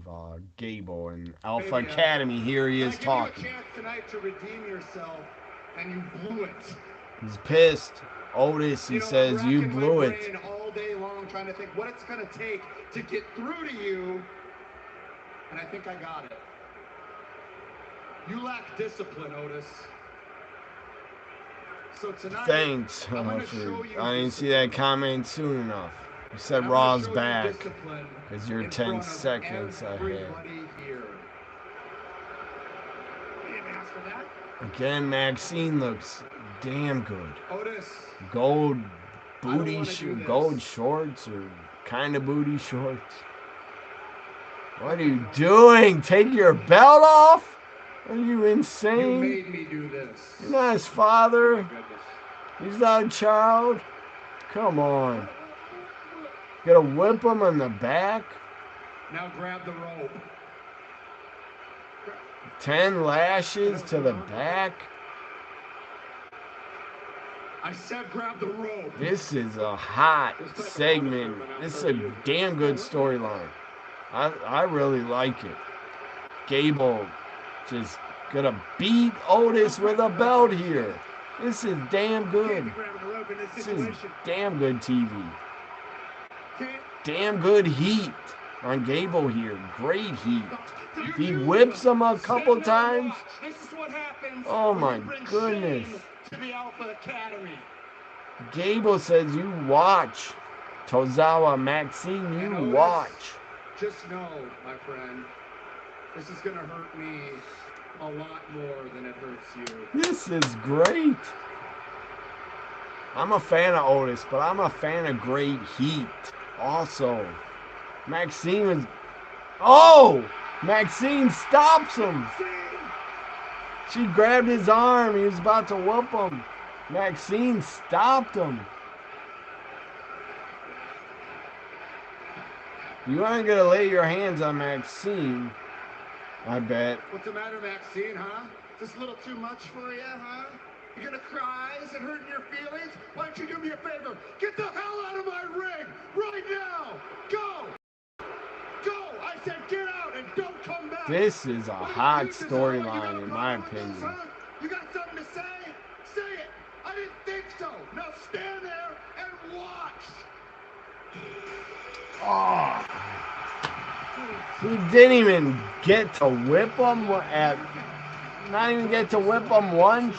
Gable and Alpha Academy. Here he is talking. You a chance tonight to redeem yourself, and you blew it. He's pissed. Otis, he says, you blew it. All day long trying to think what it's going to take to get through to you, and I think I got it. You lack discipline, Otis. So tonight, thanks. I didn't see that comment soon enough. You said Raw's back because you're 10 seconds ahead. Again, Maxine looks damn good. Otis, gold booty, gold shorts or kind of booty shorts. What are you doing? Take your belt off? Are you insane? You made me do this. You're not his father. He's not a child. Come on. You gotta whip him in the back. Now grab the rope. 10 lashes to the back. I said grab the rope. This is a hot segment. This is a damn good storyline. I really like it. Gable just gonna beat Otis with a belt here. This is damn good. This is damn good TV. Damn good heat on Gable here. Great heat. He whips him a couple times. Oh my goodness. Gable says you watch. Tozawa, Maxine, you watch. Just know, my friend, this is going to hurt me a lot more than it hurts you. This is great. I'm a fan of Otis, but I'm a fan of great heat also. Maxine is... Oh! Maxine stops him. She grabbed his arm. He was about to whoop him. Maxine stopped him. You aren't going to lay your hands on Maxine, I bet. What's the matter, Maxine, huh? Is this a little too much for you, huh? You're going to cry? Is it hurting your feelings? Why don't you do me a favor? Get the hell out of my ring right now! Go! Go! I said get out and don't come back! This is a hot storyline, in my opinion. You got something to say? Say it! I didn't think so! Now stand there and watch! Oh. He didn't even get to whip him not even get to whip him once.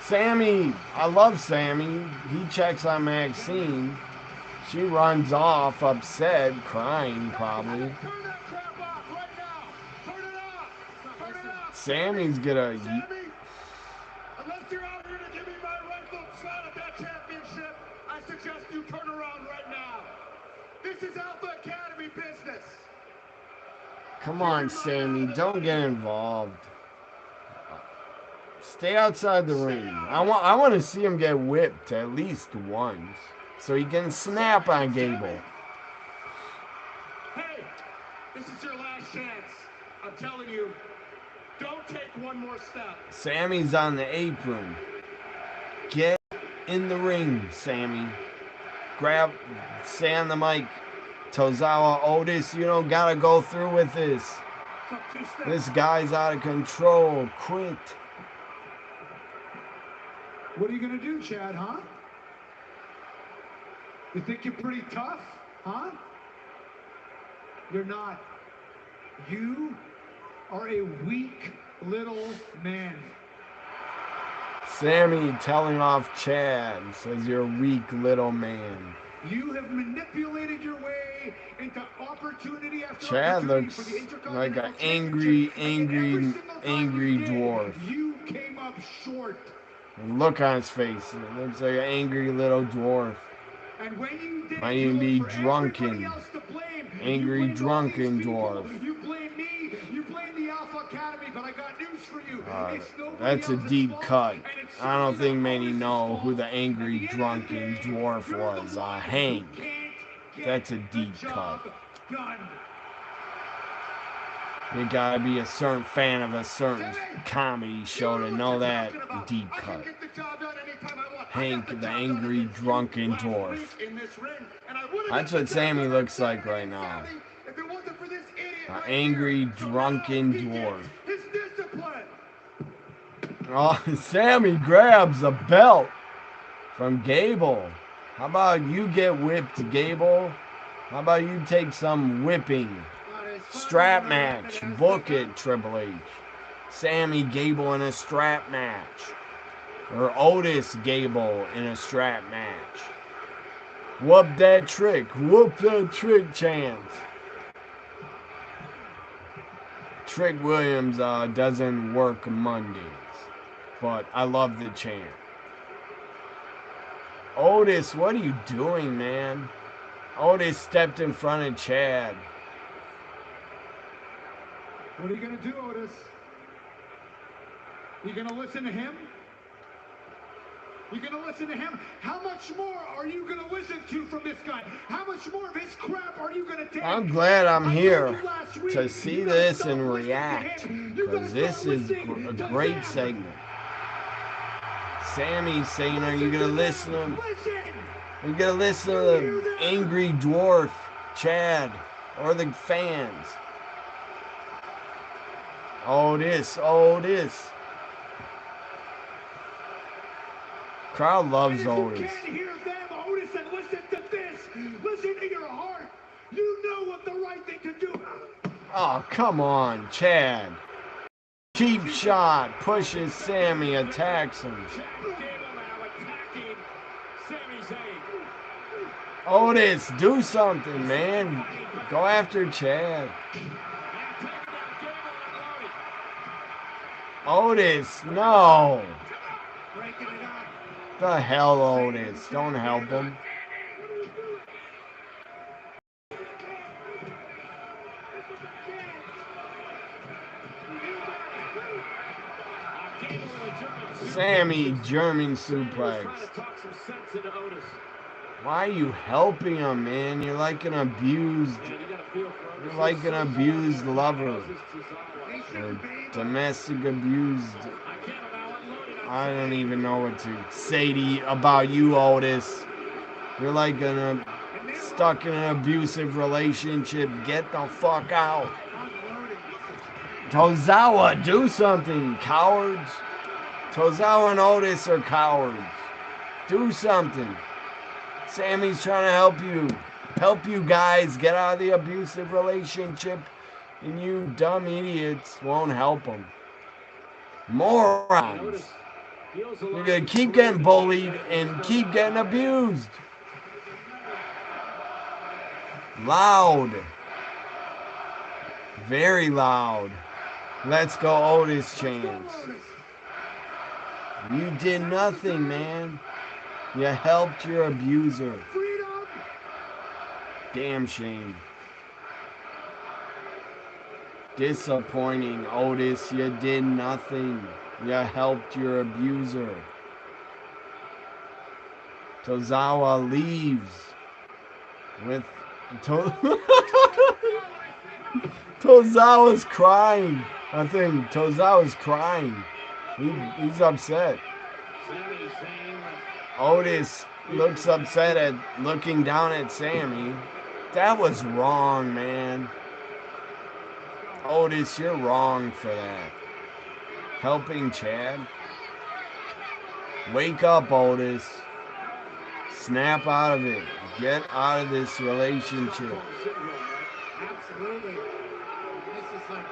Sammy, I love Sammy. He checks on Maxine. She runs off, upset, crying probably. Sammy's gonna... Unless you're out here to give me my rightful shot at that championship, I suggest you turn around right now. This is Alpha Academy business. Come on, Sammy, don't get involved. Stay outside the ring. I want to see him get whipped at least once, so he can snap on Gable. Hey, this is your last chance. I'm telling you, don't take one more step. Sammy's on the apron. Get in the ring, Sammy. Stay on the mic. Tozawa, Otis, you don't gotta go through with this. This guy's out of control. Quit. What are you gonna do, Chad, huh? You think you're pretty tough, huh? You're not. You are a weak little man. Sammy telling off Chad, says you're a weak little man. You have manipulated your way into opportunity after Chad opportunity looks for the Intercontinental like an Championship, angry dwarf. You came up short. Look on his face. It looks like an angry little dwarf. And when you did, Might even be drunken. Angry drunken dwarf. You blame me. You blame the Alpha Academy, but I got news for you. That's a deep cut. I don't think many know who the angry drunken dwarf was. Hank. That's a deep cut. You gotta be a certain fan of a certain comedy show to know that deep cut. Hank, the angry, drunken dwarf. That's what Sammy looks like right now. An angry, drunken dwarf. Oh, Sammy grabs a belt from Gable. How about you get whipped, Gable? How about you take some whipping? Strap match. Book it, Triple H. Sammy Gable in a strap match. Or Otis Gable in a strap match. Whoop that trick. Whoop that trick chance. Trick Williams doesn't work Mondays. But I love the chant. Otis, what are you doing, man? Otis stepped in front of Chad. What are you going to do, Otis? You going to listen to him? You going to listen to him? How much more are you going to listen to from this guy? How much more of his crap are you going to take? I'm glad I'm here to see this and react, because this is a great segment. Sammy's saying, are you going to listen to him? Are you going to listen to the angry dwarf, Chad, or the fans? Otis. Crowd loves Otis. You can't hear them, Otis, and listen to this. Listen to your heart. You know what the right thing to do. Oh, come on, Chad. Cheap shot, pushes Sammy, attacks him. Otis, do something, man. Go after Chad. Otis, no. The hell, Otis. Don't help him. Sammy, German suplex. Why are you helping him, man? You're like an abused lover. Or domestic abused. I don't even know what to say about you, Otis. You're like stuck in an abusive relationship. Get the fuck out. Tozawa, do something, cowards. Tozawa and Otis are cowards. Do something. Sammy's trying to help you. Help you guys get out of the abusive relationship. And you dumb idiots won't help them. Morons. You're going to keep getting bullied and keep getting abused. Loud. Very loud. Let's go Otis chants. You did nothing, man. You helped your abuser. Damn shame. Disappointing, Otis. You did nothing. You helped your abuser. Tozawa leaves with Tozawa's crying. I think Tozawa's crying. He's upset. Otis looks upset at looking down at Sammy. That was wrong, man. Otis, you're wrong for that. Helping Chad. Wake up, Otis. Snap out of it. Get out of this relationship. Absolutely. This is like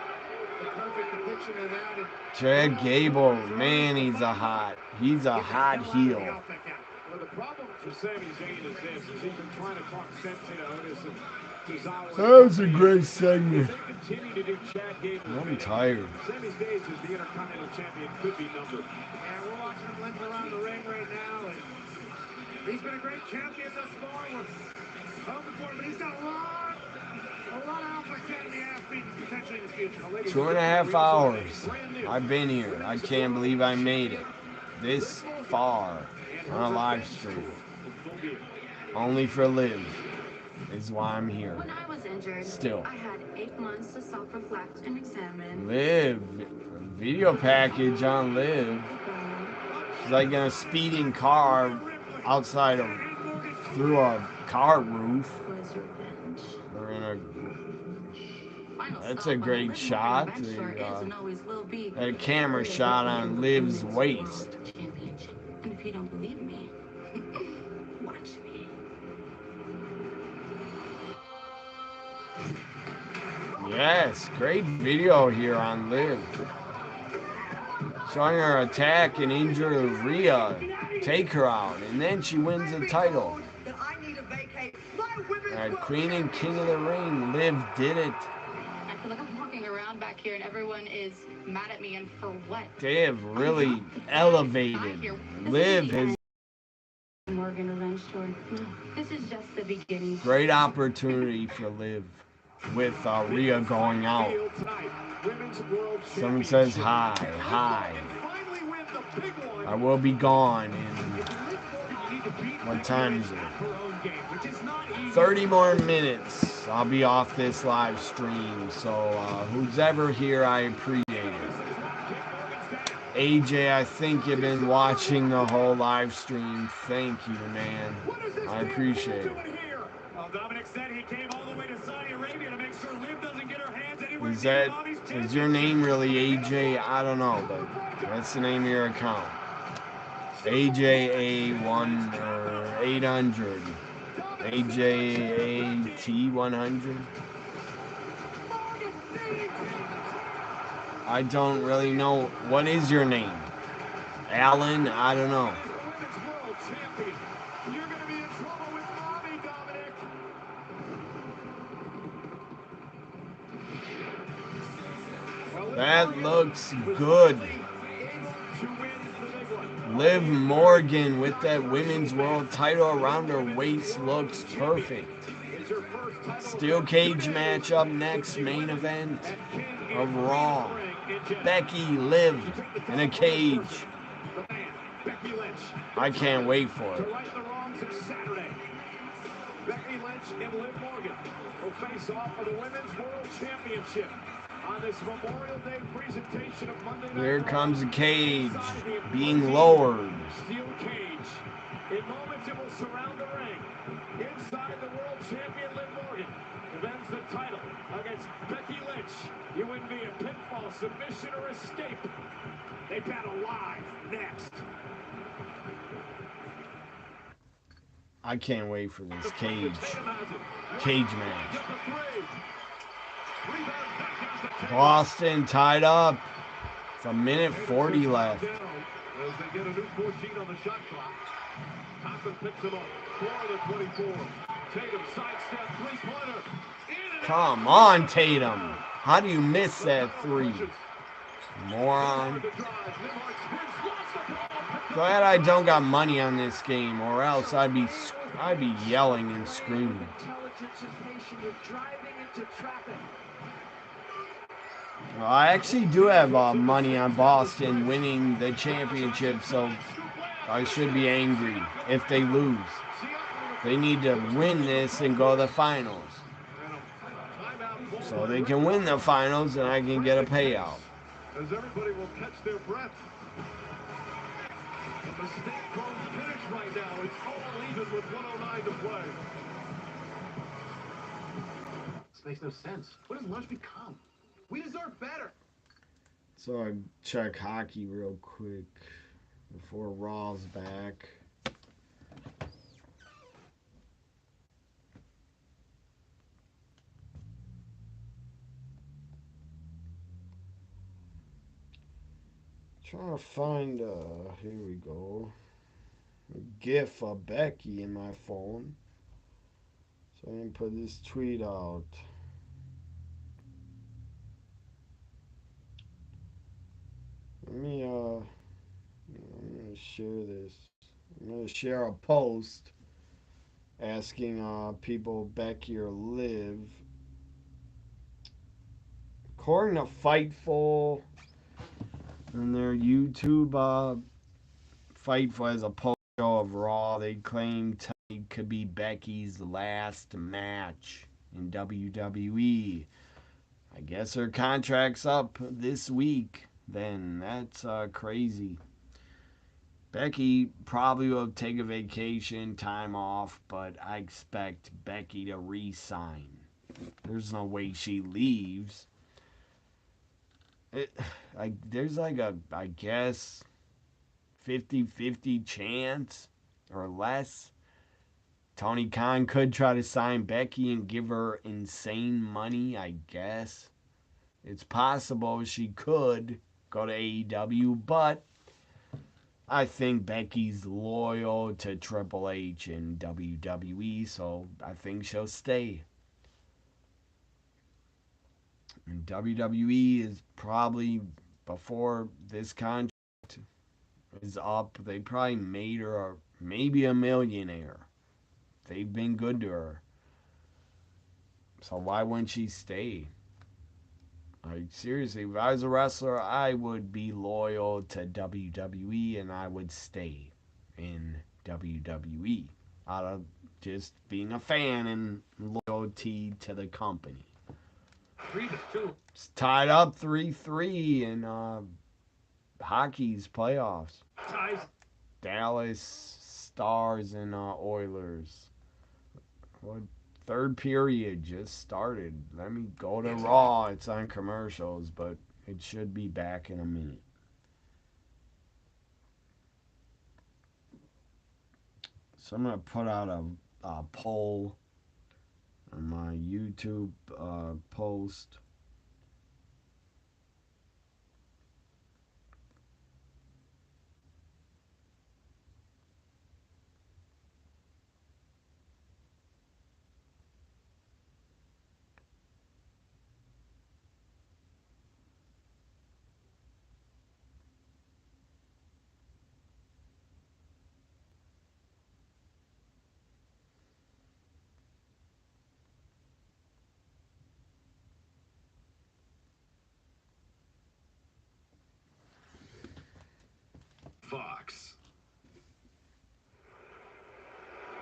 the perfect depiction of that. Chad Gable, man, he's a hot heel. Well, the problem for Sami Zayn is this: is he's been trying to talk sense into Otis and Tozawa. That was a great segment. If they continue to do Chad Gable, I'm tired. Sami's days as the Intercontinental Champion could be numbered. Yeah, we're watching him limp around the ring right now, and he's been a great champion thus far. We're hoping for him, but he's got a lot of Alpha Academy athletes potentially in the future. 2.5 hours. I've been here. I can't believe I made it this far on a live stream. Only for Liv is why I'm here. When I was injured, Still. I had 8 months to self-reflect and examine. Liv. Video package on Liv. She's like in a speeding car outside of through a car roof. Or in a. That's a great shot. A camera shot on Liv's waist. And if you don't believe me, watch me. Yes, great video here on Liv. Showing her attack and injure Rhea, take her out, and then she wins the title. Alright, Queen and King of the Ring, Liv did it. I feel like I'm walking around back here and everyone is mad at me, and for what? They have really elevated. Liv has Morgan Revenge Tour. This is just the beginning. great opportunity for Liv with Rhea going out. Someone says hi, hi. I will be gone in, what time is it? 30 more minutes. I'll be off this live stream. So who's ever here, I appreciate it. AJ, I think you've been watching the whole live stream. Thank you, man. I appreciate it. Dominic said he came all the way to Saudi Arabia to make sure Liv doesn't get her hands anywhere. Is your name really AJ? I don't know, but that's the name of your account. AJA1 or 800. AJAT100. I don't really know. What is your name? Alan? I don't know. That looks good. Liv Morgan with that women's world title around her waist looks perfect. Steel cage match up next, main event of Raw. Becky, Liv in a cage. I can't wait for it. Becky Lynch and Liv Morgan will face off for the Women's World Championship on this Memorial Day presentation of Monday Night. Here comes a cage being lowered. Steel cage. In moments it will surround the ring. Inside, the world champion Liv Morgan defends the title against Becky Lynch. You win via pinfall, submission, or escape. They battle live next. I can't wait for this cage match. Boston tied up. It's a minute 40 left. As they get a new 14 on the shot clock. Thompson picks him up for the 24. Tatum sidestep three-pointer. Come on, Tatum. How do you miss that three? Moron. Glad I don't got money on this game, or else I'd be yelling and screaming. Well, I actually do have money on Boston winning the championship, so I should be angry if they lose. They need to win this and go to the finals. So they can win the finals and I can get a payout. As everybody will catch their breath. A mistake-prone finish right now. It's all even with 109 to play. This makes no sense. What does lunch become? We deserve better. So I check hockey real quick before Raw's back. Trying to find here we go, a GIF of Becky in my phone, so I can put this tweet out. I'm gonna share this. I'm gonna share a post asking people Becky or Liv. According to Fightful and their YouTube Fightful has a post of Raw. They claim it could be Becky's last match in WWE. I guess her contract's up this week. Then that's crazy. Becky probably will take a vacation, time off, but I expect Becky to re-sign. There's no way she leaves. There's like a, I guess, 50-50 chance or less. Tony Khan could try to sign Becky and give her insane money, I guess. It's possible she could go to AEW, but I think Becky's loyal to Triple H and WWE, so I think she'll stay. And WWE is probably, before this contract is up, they probably made her maybe a millionaire. They've been good to her. So why wouldn't she stay? Like, seriously, if I was a wrestler, I would be loyal to WWE and I would stay in WWE out of just being a fan and loyalty to the company. 3-2. It's tied up 3-3 in hockey's playoffs. Ties. Dallas Stars and Oilers. What? Third period just started. Let me go to Raw. It's on commercials, but it should be back in a minute. So I'm going to put out a poll on my YouTube post. Fox.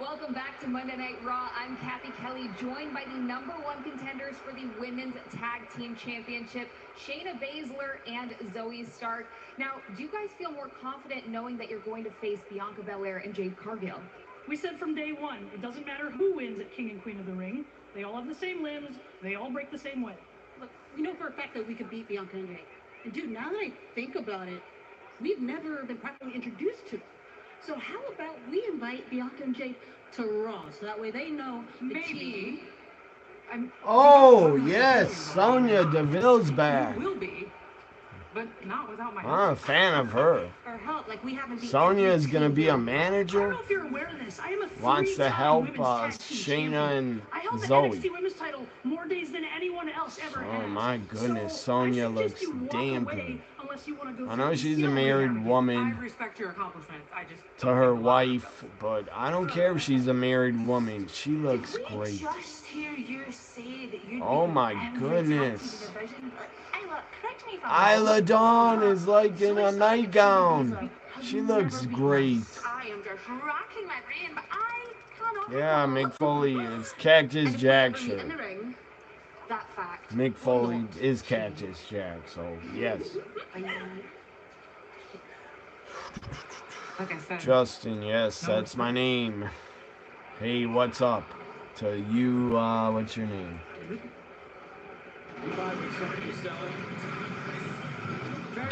Welcome back to Monday Night Raw. I'm Kathy Kelly, joined by the #1 contenders for the Women's Tag Team Championship, Shayna Baszler and Zoe Stark. Now, do you guys feel more confident knowing that you're going to face Bianca Belair and Jade Cargill? We said from day one, it doesn't matter who wins at King and Queen of the Ring. They all have the same limbs. They all break the same way. Look, we know for a fact that we could beat Bianca and Jade. And dude, now that I think about it, we've never been properly introduced to them. So how about we invite Bianca and Jade to Raw, so that way they know maybe. Oh, yes, Sonya Deville's back. Will be, but not without my I'm a fan of her. Or help, like we haven't beat Sonya is going to be a I don't manager. know if you're aware of this. I am a Wants to help Shayna and Zoe. NXT Women's title more days than anyone else ever has. Oh my goodness, Sonya looks damn good. Go I know she's a married woman I respect your accomplishments. I just to her wife, but I don't care if she's a married woman. She looks great. Just hear you say that you'd Oh be my every goodness. tag team division. Isla, correct me if I'm Isla wrong. Dawn is like in a nightgown. She looks great. I am just racking my brain, but I cannot. Yeah, Mick Foley is Cactus Jack shirt. In the ring, that fact. Mick Foley is Cactus Jack, so yes. like I said. Justin, yes, that's my name. Hey, what's up? To you, what's your name?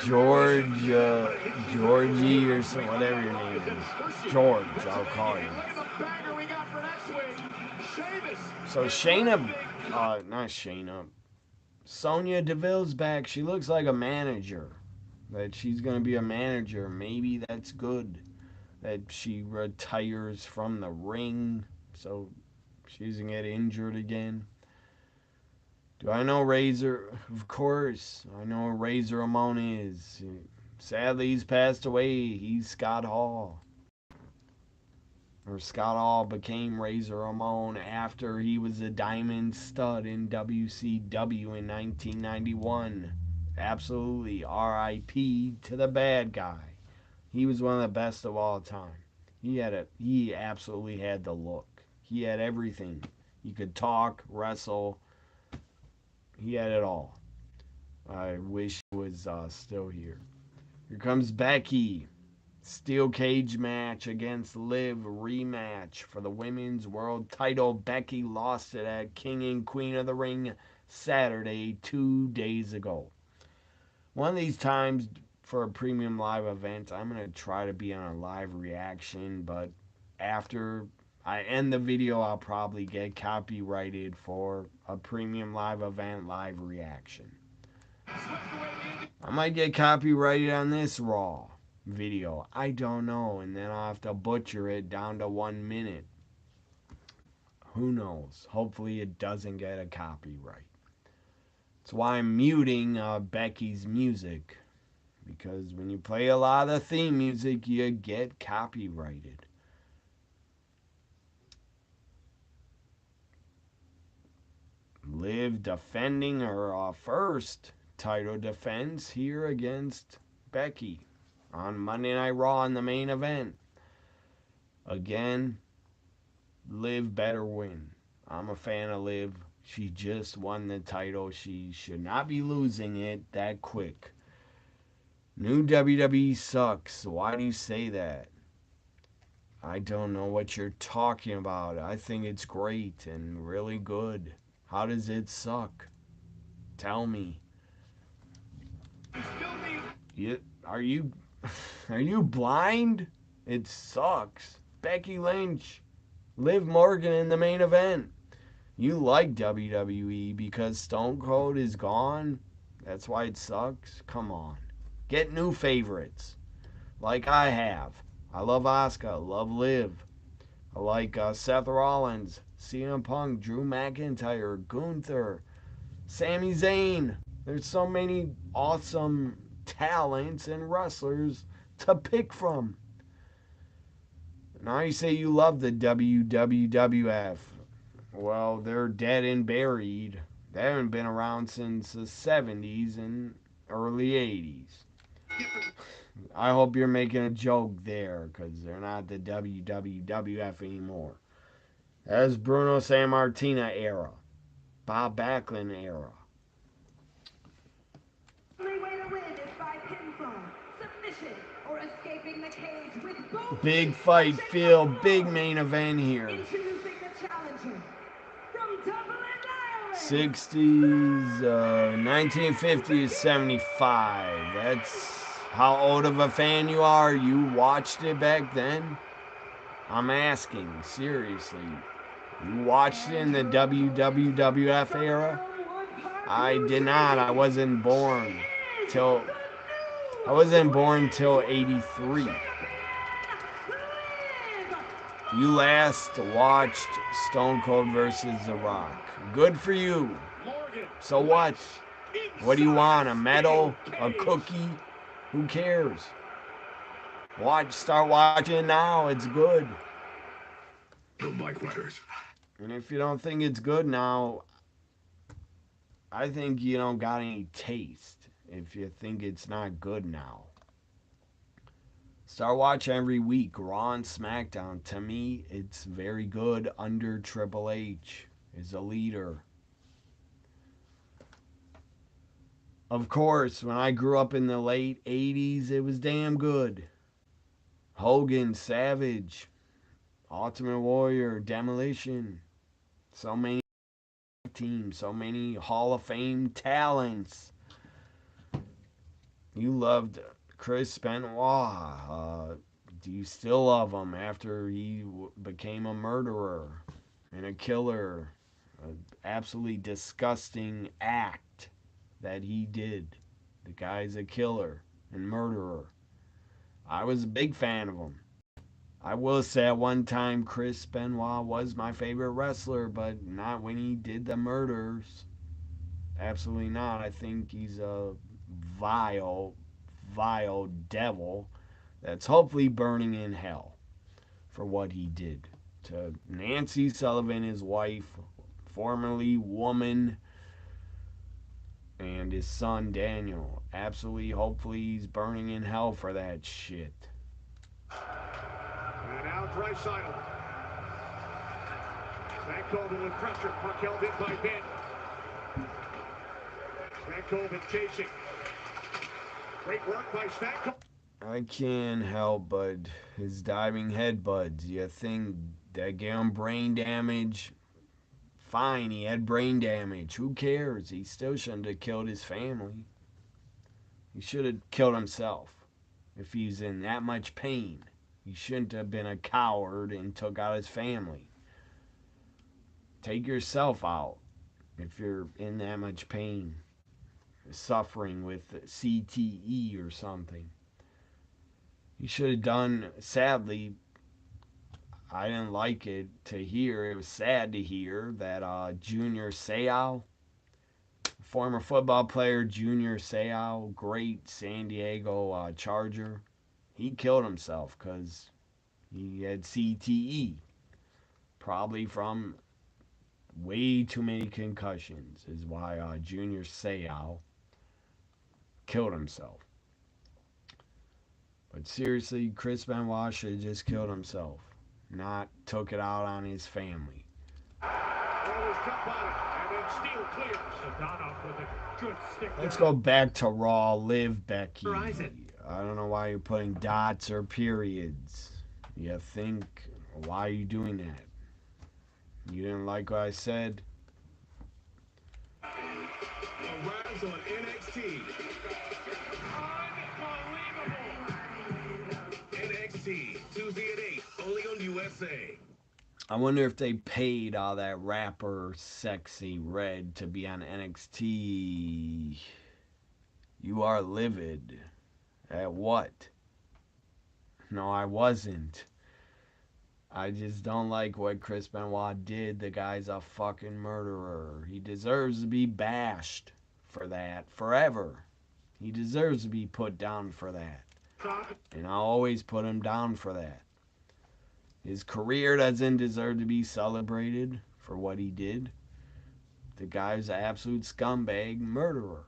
Georgie or some, whatever your name is. George, I'll call you. So Shayna, not Shayna, Sonya Deville's back. She looks like a manager. That she's going to be a manager. Maybe that's good. That she retires from the ring so she doesn't get injured again. Do I know Razor? Of course. I know who Razor Ramon is. Sadly, he's passed away. He's Scott Hall. Or Scott Hall became Razor Ramon after he was a diamond stud in WCW in 1991. Absolutely. R.I.P. to the bad guy. He was one of the best of all time. He absolutely had the look. He had everything. He could talk, wrestle. He had it all. I wish he was still here. Here comes Becky. Steel cage match against Liv rematch for the women's world title. Becky lost it at King and Queen of the Ring Saturday, 2 days ago. One of these times for a premium live event, I'm going to try to be on a live reaction, but after I end the video, I'll probably get copyrighted for a premium live event live reaction. I might get copyrighted on this Raw video. I don't know, and then I'll have to butcher it down to 1 minute. Who knows? Hopefully it doesn't get a copyright. That's why I'm muting Becky's music, because when you play a lot of theme music, you get copyrighted. Liv defending her first title defense here against Becky on Monday Night Raw in the main event. Again, Liv better win. I'm a fan of Liv. She just won the title. She should not be losing it that quick. New WWE sucks. Why do you say that? I don't know what you're talking about. I think it's great and really good. How does it suck? Tell me. Are you blind? It sucks. Becky Lynch, Liv Morgan in the main event. You like WWE because Stone Cold is gone? That's why it sucks? Come on. Get new favorites. Like I have. I love Asuka. Love Liv. I like Seth Rollins, CM Punk, Drew McIntyre, Gunther, Sami Zayn. There's so many awesome talents and wrestlers to pick from. Now you say you love the WWF. Well, they're dead and buried. They haven't been around since the 70s and early 80s. I hope you're making a joke there, because they're not the WWF anymore. That's Bruno Sammartino era. Bob Backlund era. Big fight, Phil. Big main event here. 60s, 1950 to 75. That's how old of a fan you are. You watched it back then? I'm asking, seriously. You watched it in the WWF era? I did not. I wasn't born till 83. You last watched Stone Cold versus The Rock. Good for you. So what? What do you want? A medal? A cookie? Who cares? Start watching it now. It's good. Bike riders. And if you don't think it's good now, I think you don't got any taste. If you think it's not good now. Start watching every week, Raw and SmackDown. To me, it's very good under Triple H as a leader. Of course, when I grew up in the late 80s, it was damn good. Hogan, Savage, Ultimate Warrior, Demolition. So many teams, so many Hall of Fame talents. You loved Chris Benoit. Do you still love him after he became a murderer and a killer? An absolutely disgusting act that he did. The guy's a killer and murderer. I was a big fan of him. I will say at one time Chris Benoit was my favorite wrestler, but not when he did the murders. Absolutely not. I think he's a vile devil that's hopefully burning in hell for what he did to Nancy Sullivan, his wife, formerly woman, and his son Daniel. Absolutely, hopefully he's burning in hell for that shit. And now Draisaitl. Stankova with pressure. Puck held in by Ben. Stankova chasing. Great work by Stankova. I can't help but his diving headbutts. You think that gave him brain damage? Fine, he had brain damage. Who cares? He still shouldn't have killed his family. He should have killed himself. If he's in that much pain, he shouldn't have been a coward and took out his family. Take yourself out if you're in that much pain, suffering with CTE or something. He should have done, sadly, I didn't like it to hear. It was sad to hear that Junior Seau, former football player Junior Seau, great San Diego Charger, he killed himself because he had CTE, probably from way too many concussions, is why Junior Seau killed himself. But seriously, Chris Benoit should have just killed himself, not took it out on his family. Let's go back to Raw. Liv Becky. I don't know why you're putting dots or periods. You think, why are you doing that? You didn't like what I said? Arrives on NXT. NXT, Tuesday at 8, only on USA. I wonder if they paid all that rapper Sexy Red to be on NXT. You are livid. At what? No, I wasn't. I just don't like what Chris Benoit did. The guy's a fucking murderer. He deserves to be bashed for that forever. He deserves to be put down for that. And I'll always put him down for that. His career doesn't deserve to be celebrated for what he did. The guy's an absolute scumbag murderer.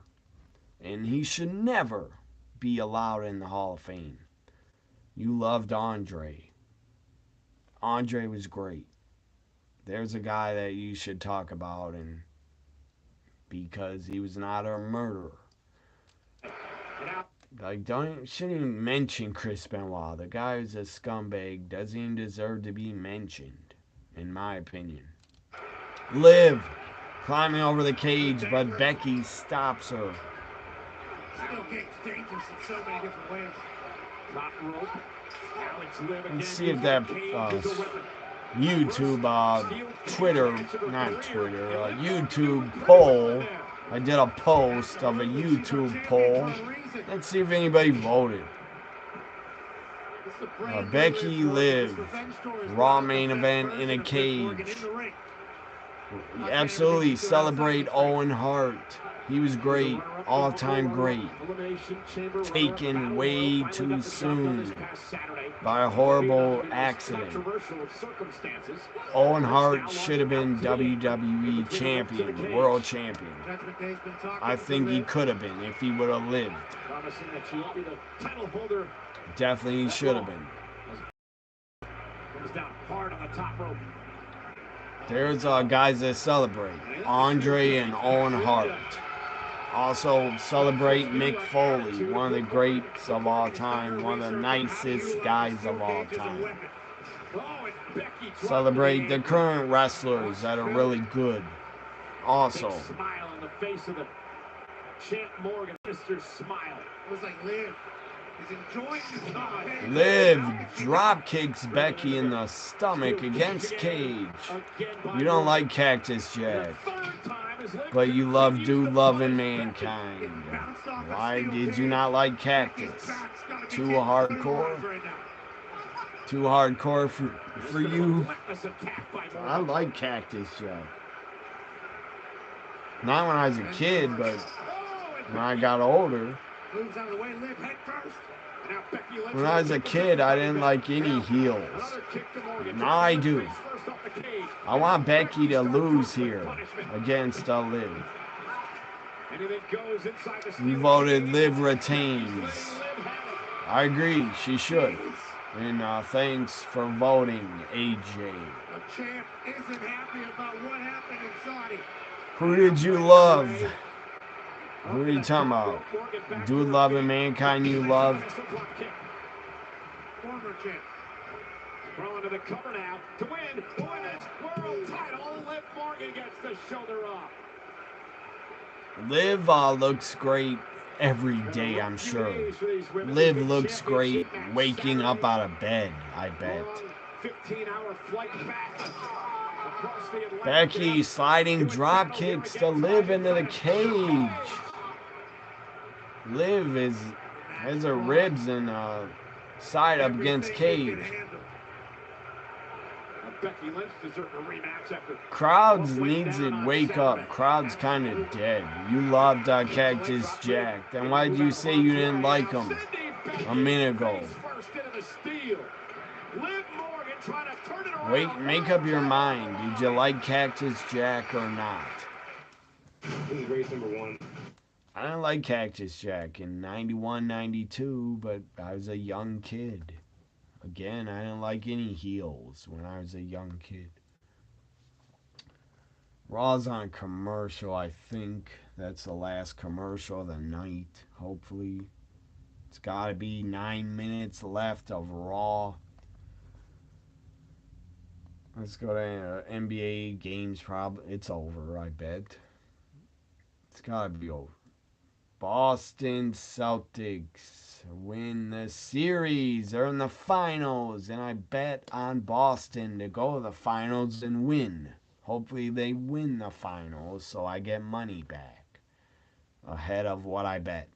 And he should never be allowed in the Hall of Fame. You loved Andre. Andre was great. There's a guy that you should talk about, and because he was not a murderer. Like, shouldn't even mention Chris Benoit. The guy is a scumbag. Doesn't even deserve to be mentioned, in my opinion. Liv climbing over the cage, but Becky stops her. Steel cage's dangerous in so many different ways. Top rope. Let's see if that YouTube, YouTube poll. I did a post of a YouTube poll. Let's see if anybody voted. Becky Liv, Raw main event in a cage. Absolutely celebrate Owen Hart. He was great, all-time great. Taken way too soon by a horrible accident. Owen Hart should have been WWE champion, world champion. I think he could have been if he would have lived. Definitely he should have been. There's guys that celebrate. Andre and Owen Hart. Also celebrate Mick Foley, one of the greats of all time, one of the nicest guys of all time. Celebrate the current wrestlers that are really good. Also. Smile on the face of the Champ Morgan, Mr. Smile. It was like Liv. He's enjoying Liv drop kicks Becky in the stomach against Cage. You don't like Cactus Jack, but you love Dude Loving Mankind. Why did you not like Cactus? Too hardcore? Too hardcore for you? I like Cactus Jack. Not when I was a kid, but when I got older. When I was a kid, I didn't like any heels. Now I do. I want Becky to lose here against Liv. You voted Liv retains. I agree, she should. And thanks for voting, AJ. The champ isn't happy about what happened in Saudi. Who did you love? Who are you talking about? Dude Loving Mankind you loved? former champ. Crawling to the cover now to win the women's world title. Liv Morgan gets the shoulder up. Liv looks great every day, I'm sure. Liv looks great waking up out of bed, I bet. 15-hour flight back across the Atlantic. Becky sliding drop kicks to Liv into the cage. Liv has her ribs and side up against cage. Becky Lynch deserves a rematch after Crowds needs to wake up. Crowd's kind of dead. You loved Cactus Jack. Then why did you say you didn't like him a minute ago? Wait, make up your mind. Did you like Cactus Jack or not? This is race number 1. I didn't like Cactus Jack in 91, 92, but I was a young kid. Again, I didn't like any heels when I was a young kid. Raw's on commercial, I think. That's the last commercial of the night, hopefully. It's got to be 9 minutes left of Raw. Let's go to NBA games, probably. It's over, I bet. It's got to be over. Boston Celtics win the series. They're in the finals, and I bet on Boston to go to the finals and win. Hopefully they win the finals so I get money back ahead of what I bet.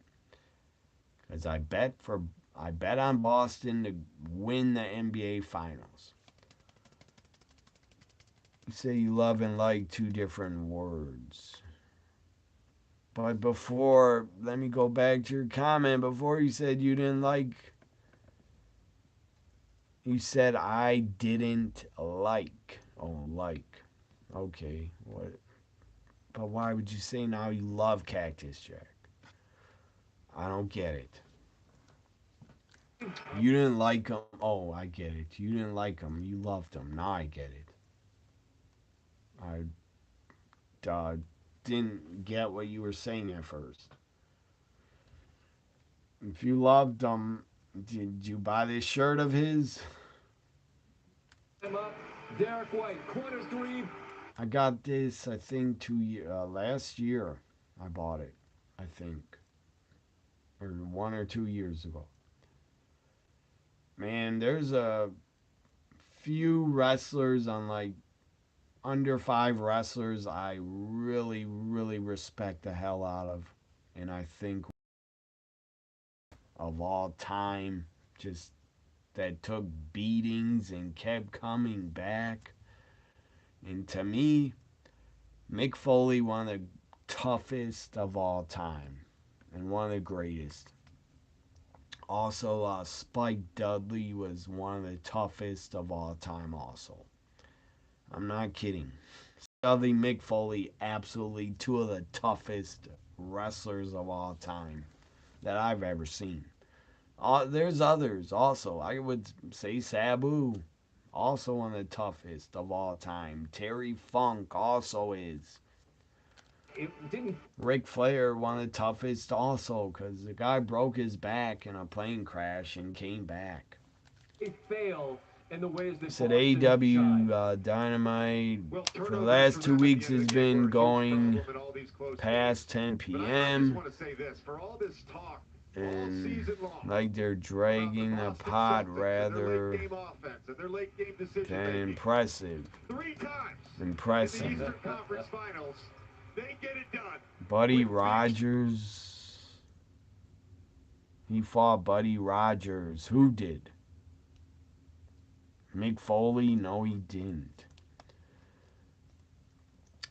Because I bet on Boston to win the NBA finals. You say you love and like 2 different words. But before, let me go back to your comment. Before you said you didn't like, you said I didn't like. Oh, like. Okay. What? But why would you say now you love Cactus Jack? I don't get it. You didn't like him. Oh, I get it. You didn't like him. You loved him. Now I get it. I didn't get what you were saying at first. If you loved him, did you buy this shirt of his? Derek White, corners green. I got this, I think, last year. I bought it, I think. Or 1 or 2 years ago. Man, there's a few wrestlers on like under 5 wrestlers I really, really respect the hell out of. And I think of all time, just that took beatings and kept coming back. And to me, Mick Foley, one of the toughest of all time and one of the greatest. Also, Spike Dudley was one of the toughest of all time also. I'm not kidding. Dudley, Mick Foley, absolutely 2 of the toughest wrestlers of all time that I've ever seen. There's others also. I would say Sabu, also one of the toughest of all time. Terry Funk also is. Ric Flair, one of the toughest also, because the guy broke his back in a plane crash and came back. They fail in the ways that Said AEW Dynamite for the last 2 weeks has been going past 10 p.m. And like they're dragging the pot rather than impressive. Impressive. Buddy Rogers. He fought Buddy Rogers. Who did? Mick Foley? No, he didn't.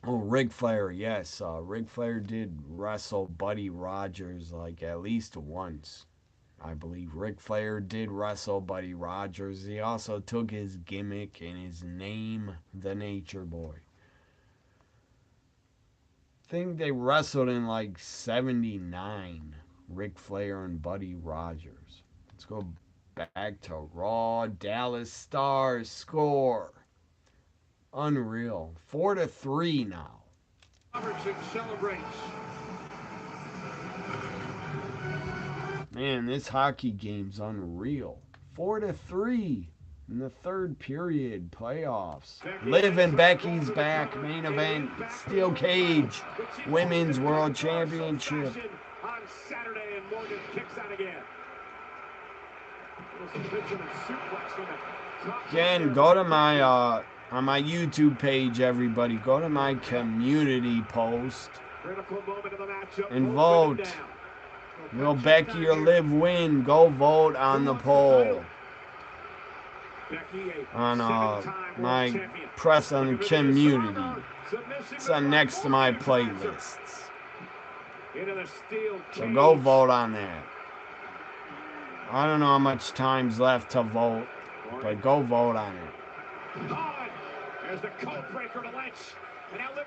Oh, Ric Flair, yes. Ric Flair did wrestle Buddy Rogers like at least once, I believe. Ric Flair did wrestle Buddy Rogers. He also took his gimmick and his name, the Nature Boy. I think they wrestled in like 79, Ric Flair and Buddy Rogers. Let's go back to Raw. Dallas Stars score. Unreal. 4-3 now. Robertson celebrates. Man, this hockey game's unreal. 4-3 in the third period. Playoffs. Liv and Becky's back. Main event. Steel cage. Women's World Championship. On Saturday, and Morgan kicks out again. Again, go to my on my YouTube page, everybody. Go to my community post and vote. Will Becky or Liv win? Go vote on the poll. On my press on community. It's next to my playlists. So go vote on that. I don't know how much time's left to vote, but go vote on it.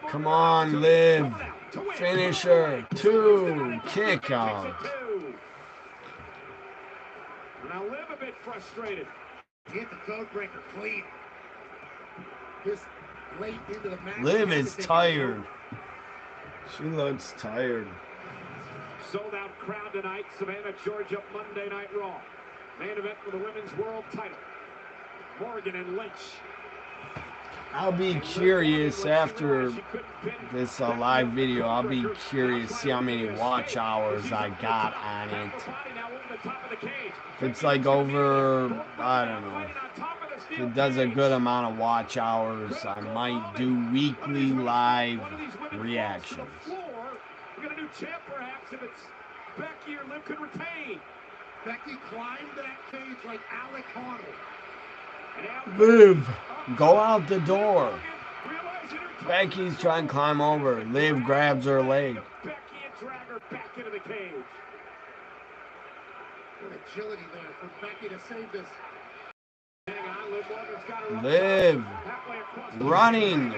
Come on, Liv. Finisher. 2. Kick out. Now Liv a bit frustrated. Hit the code breaker clean. This late into the match. Liv is tired. She looks tired. Sold out crowd tonight, Savannah, Georgia, Monday Night Raw. Main event for the women's world title. Morgan and Lynch. I'll be curious after this live video. I'll be curious to see how many watch hours I got on it. If it's like over, I don't know. If it does a good amount of watch hours, I might do weekly live reactions. We're going to do champ perhaps if it's Becky or Liv could retain. Becky climbed that cage like Alec Hartle. Liv, go out the door. Becky's trying to climb over. Liv grabs her leg. Becky and drag her back into the cage. Good agility there for Becky to save this. Liv running.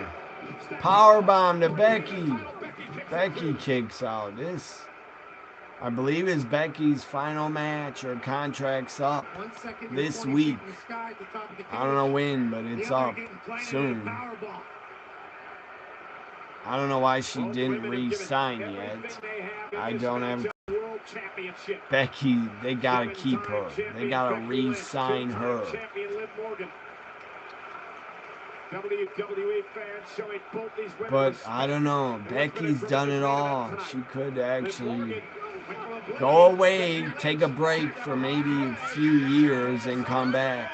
Powerbomb to Becky. Becky kicks out. This, I believe, is Becky's final match. Her contract's up this week. I don't know when, but it's up soon. I don't know why she didn't re-sign yet. I don't have Becky. They gotta keep her. They gotta re-sign her. But I don't know. Becky's done it all. She could actually go away, take a break for maybe a few years, and come back.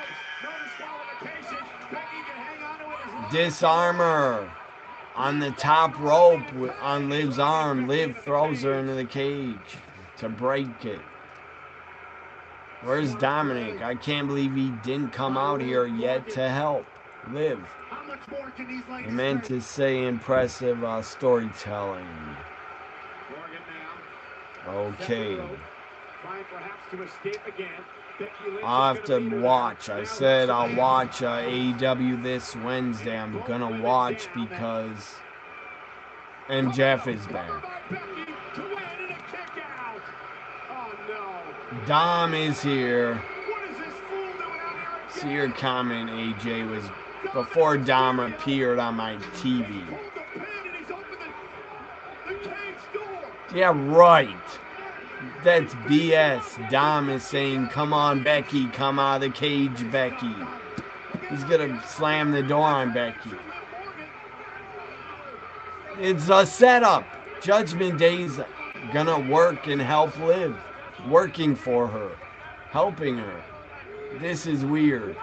Disarm her on the top rope on Liv's arm. Liv throws her into the cage to break it. Where's Dominic? I can't believe he didn't come out here yet to help Liv. I meant to say impressive storytelling. Okay. I'll have to watch. I said I'll watch AEW this Wednesday. I'm gonna watch because MJF is back. Dom is here. See your comment, AJ, was before Dom appeared on my TV. Yeah, right. That's BS. Dom is saying, come on, Becky, come out of the cage, Becky. He's gonna slam the door on Becky. It's a setup. Judgment Day's gonna work and help Liv. Working for her. Helping her. This is weird.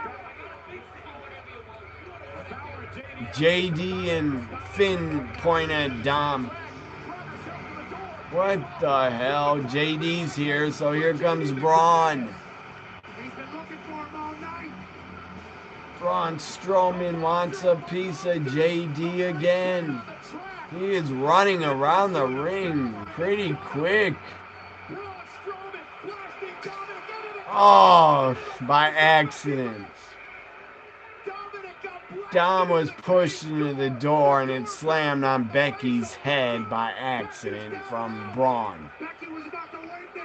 JD and Finn point at Dom. What the hell? JD's here, so here comes Braun. Braun Strowman wants a piece of JD again. He is running around the ring pretty quick. Oh, by accident. Dom was pushed into the door and it slammed on Becky's head by accident from Braun.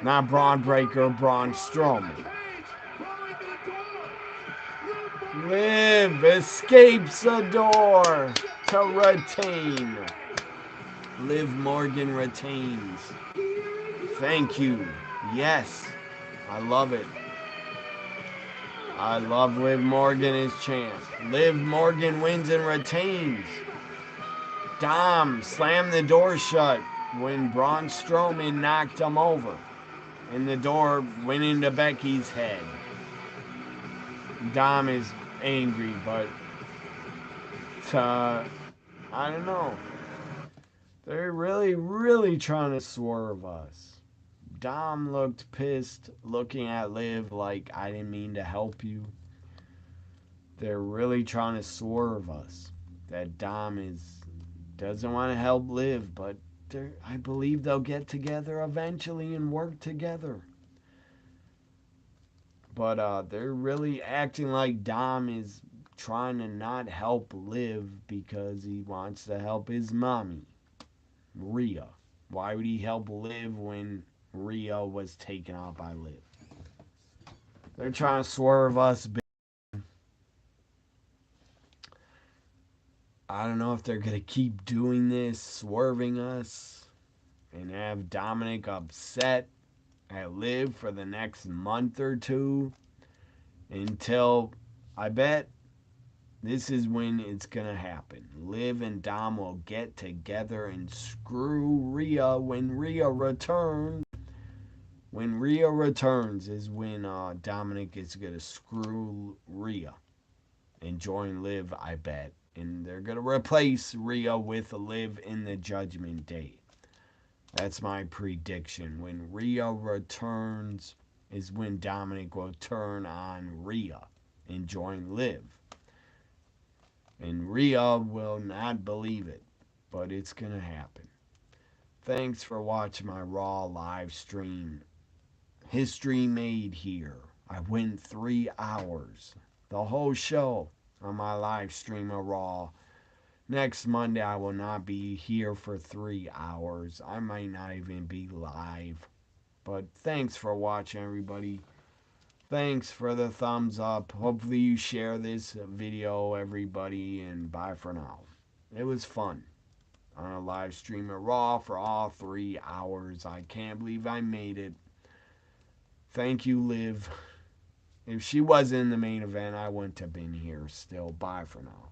Not Braun Breaker, Braun Strowman. Liv escapes the door to retain. Liv Morgan retains. Thank you. Yes, I love it. I love Liv Morgan as champ. Liv Morgan wins and retains. Dom slammed the door shut when Braun Strowman knocked him over. And the door went into Becky's head. Dom is angry, but I don't know. They're really trying to swerve us. Dom looked pissed, looking at Liv like, I didn't mean to help you. They're really trying to swerve us. That Dom doesn't want to help Liv, but I believe they'll get together eventually and work together. But they're really acting like Dom is trying to not help Liv because he wants to help his mommy, Rhea. Why would he help Liv when Rhea was taken out by Liv? They're trying to swerve us. I don't know if they're going to keep doing this, swerving us, and have Dominic upset at Liv for the next month or two until, I bet this is when it's going to happen. Liv and Dom will get together and screw Rhea when Rhea returns. When Rhea returns is when Dominic is going to screw Rhea and join Liv, I bet. And they're going to replace Rhea with Liv in the Judgment Day. That's my prediction. When Rhea returns is when Dominic will turn on Rhea and join Liv. And Rhea will not believe it, but it's going to happen. Thanks for watching my Raw live stream. History made here. I went 3 hours. The whole show on my live stream of Raw. Next Monday, I will not be here for 3 hours. I might not even be live. But thanks for watching, everybody. Thanks for the thumbs up. Hopefully you share this video, everybody, and bye for now. It was fun on a live stream of Raw for all 3 hours. I can't believe I made it. Thank you, Liv. If she wasn't in the main event, I wouldn't have been here still. Bye for now.